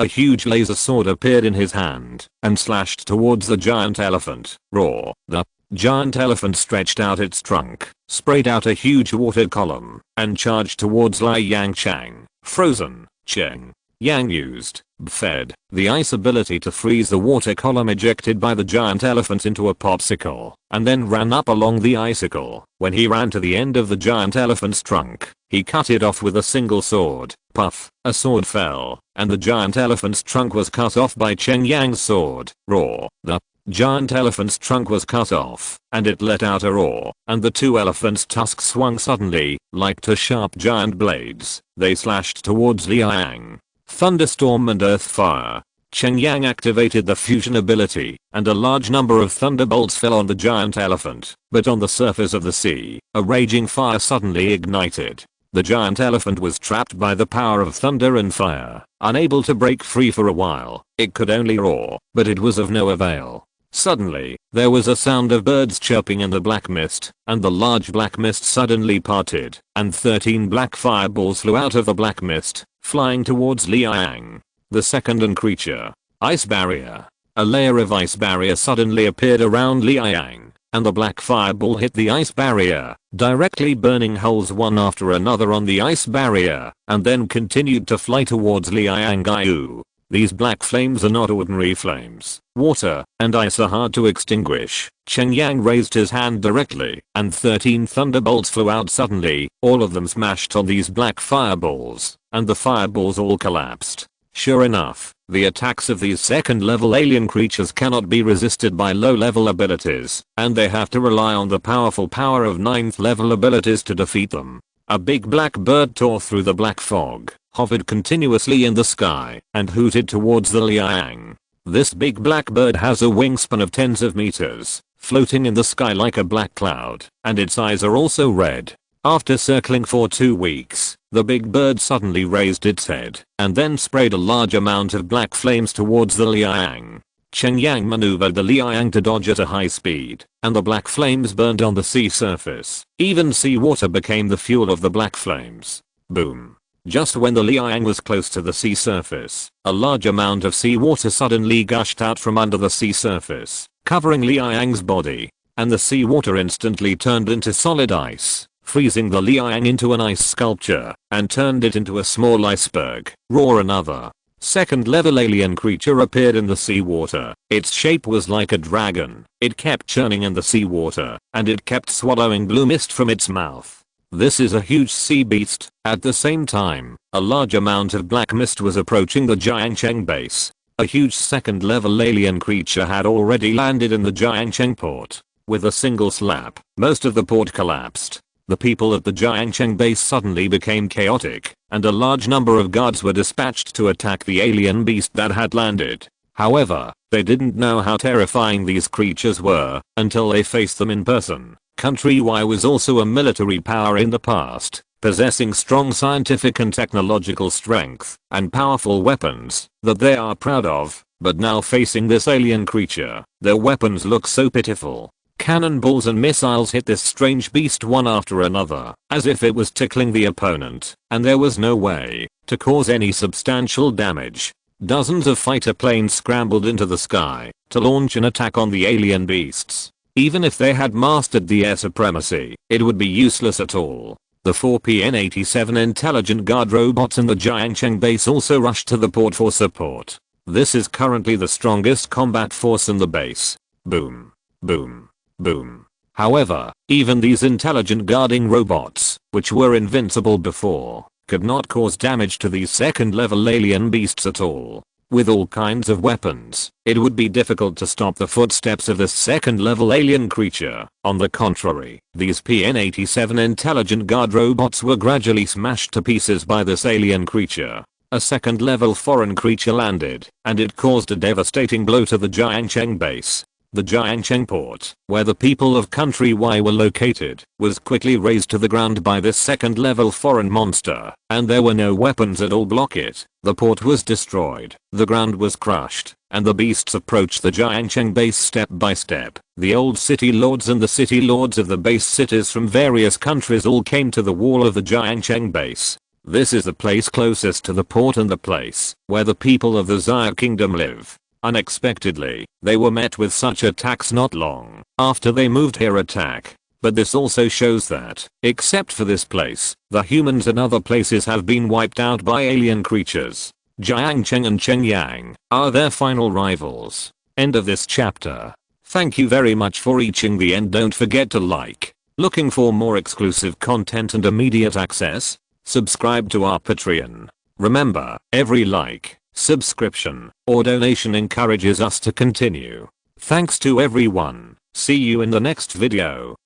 A huge laser sword appeared in his hand, and slashed towards the giant elephant. Roar. The giant elephant stretched out its trunk, sprayed out a huge water column, and charged towards Liang Chang. Frozen. Cheng Yang used, fed, the ice ability to freeze the water column ejected by the giant elephant into a popsicle, and then ran up along the icicle. When he ran to the end of the giant elephant's trunk, he cut it off with a single sword. Puff. A sword fell, and the giant elephant's trunk was cut off by Cheng Yang's sword. Roar. The giant elephant's trunk was cut off, and it let out a roar, and the two elephants' tusks swung suddenly, like two sharp giant blades. They slashed towards Liang. Thunderstorm and earth fire. Cheng Yang activated the fusion ability, and a large number of thunderbolts fell on the giant elephant. But on the surface of the sea, a raging fire suddenly ignited. The giant elephant was trapped by the power of thunder and fire, unable to break free for a while. It could only roar, but it was of no avail. Suddenly, there was a sound of birds chirping in the black mist, and the large black mist suddenly parted, and 13 black fireballs flew out of the black mist, flying towards Liang. The second creature. Ice barrier. A layer of ice barrier suddenly appeared around Liang, and the black fireball hit the ice barrier, directly burning holes one after another on the ice barrier, and then continued to fly towards Liang. These black flames are not ordinary flames. Water and ice are hard to extinguish. Cheng Yang raised his hand directly, and 13 thunderbolts flew out suddenly. All of them smashed on these black fireballs, and the fireballs all collapsed. Sure enough, the attacks of these second-level alien creatures cannot be resisted by low-level abilities, and they have to rely on the powerful power of 9th-level abilities to defeat them. A big black bird tore through the black fog, hovered continuously in the sky, and hooted towards the Liang. This big black bird has a wingspan of tens of meters, floating in the sky like a black cloud, and its eyes are also red. After circling for 2 weeks, the big bird suddenly raised its head, and then sprayed a large amount of black flames towards the Liang. Cheng Yang maneuvered the Liang to dodge at a high speed, and the black flames burned on the sea surface. Even seawater became the fuel of the black flames. Boom. Just when the Liang was close to the sea surface, a large amount of seawater suddenly gushed out from under the sea surface, covering Liang's body, and the seawater instantly turned into solid ice, freezing the Liang into an ice sculpture, and turned it into a small iceberg. Roar. Another second-level alien creature appeared in the seawater. Its shape was like a dragon. It kept churning in the seawater, and it kept swallowing blue mist from its mouth. This is a huge sea beast. At the same time, a large amount of black mist was approaching the Jiangcheng base. A huge second-level alien creature had already landed in the Jiangcheng port. With a single slap, most of the port collapsed. the people at the Jiangcheng base suddenly became chaotic, and a large number of guards were dispatched to attack the alien beast that had landed. However, they didn't know how terrifying these creatures were until they faced them in person. Country Y was also a military power in the past, possessing strong scientific and technological strength and powerful weapons that they are proud of, but now facing this alien creature, their weapons look so pitiful. Cannonballs and missiles hit this strange beast one after another, as if it was tickling the opponent, and there was no way to cause any substantial damage. Dozens of fighter planes scrambled into the sky to launch an attack on the alien beasts. Even if they had mastered the air supremacy, it would be useless at all. The 4 PN-87 intelligent guard robots in the Jiangcheng base also rushed to the port for support. This is currently the strongest combat force in the base. Boom. Boom. Boom. However, even these intelligent guarding robots, which were invincible before, could not cause damage to these second-level alien beasts at all. With all kinds of weapons, it would be difficult to stop the footsteps of this second-level alien creature. On the contrary, these PN-87 intelligent guard robots were gradually smashed to pieces by this alien creature. A second-level foreign creature landed, and it caused a devastating blow to the Jiangcheng base. The Jiangcheng port, where the people of Country Y were located, was quickly razed to the ground by this second-level foreign monster, and there were no weapons at all block it. The port was destroyed, the ground was crushed, and the beasts approached the Jiangcheng base step by step. The old city lords and the city lords of the base cities from various countries all came to the wall of the Jiangcheng base. This is the place closest to the port and the place where the people of the Xia kingdom live. Unexpectedly, they were met with such attacks not long after they moved here attack. But this also shows that, except for this place, the humans in other places have been wiped out by alien creatures. Jiangcheng and Cheng Yang are their final rivals. End of this chapter. Thank you very much for reaching the end. Don't forget to like. Looking for more exclusive content and immediate access? Subscribe to our Patreon. Remember, every like, subscription, or donation encourages us to continue. Thanks to everyone. See you in the next video.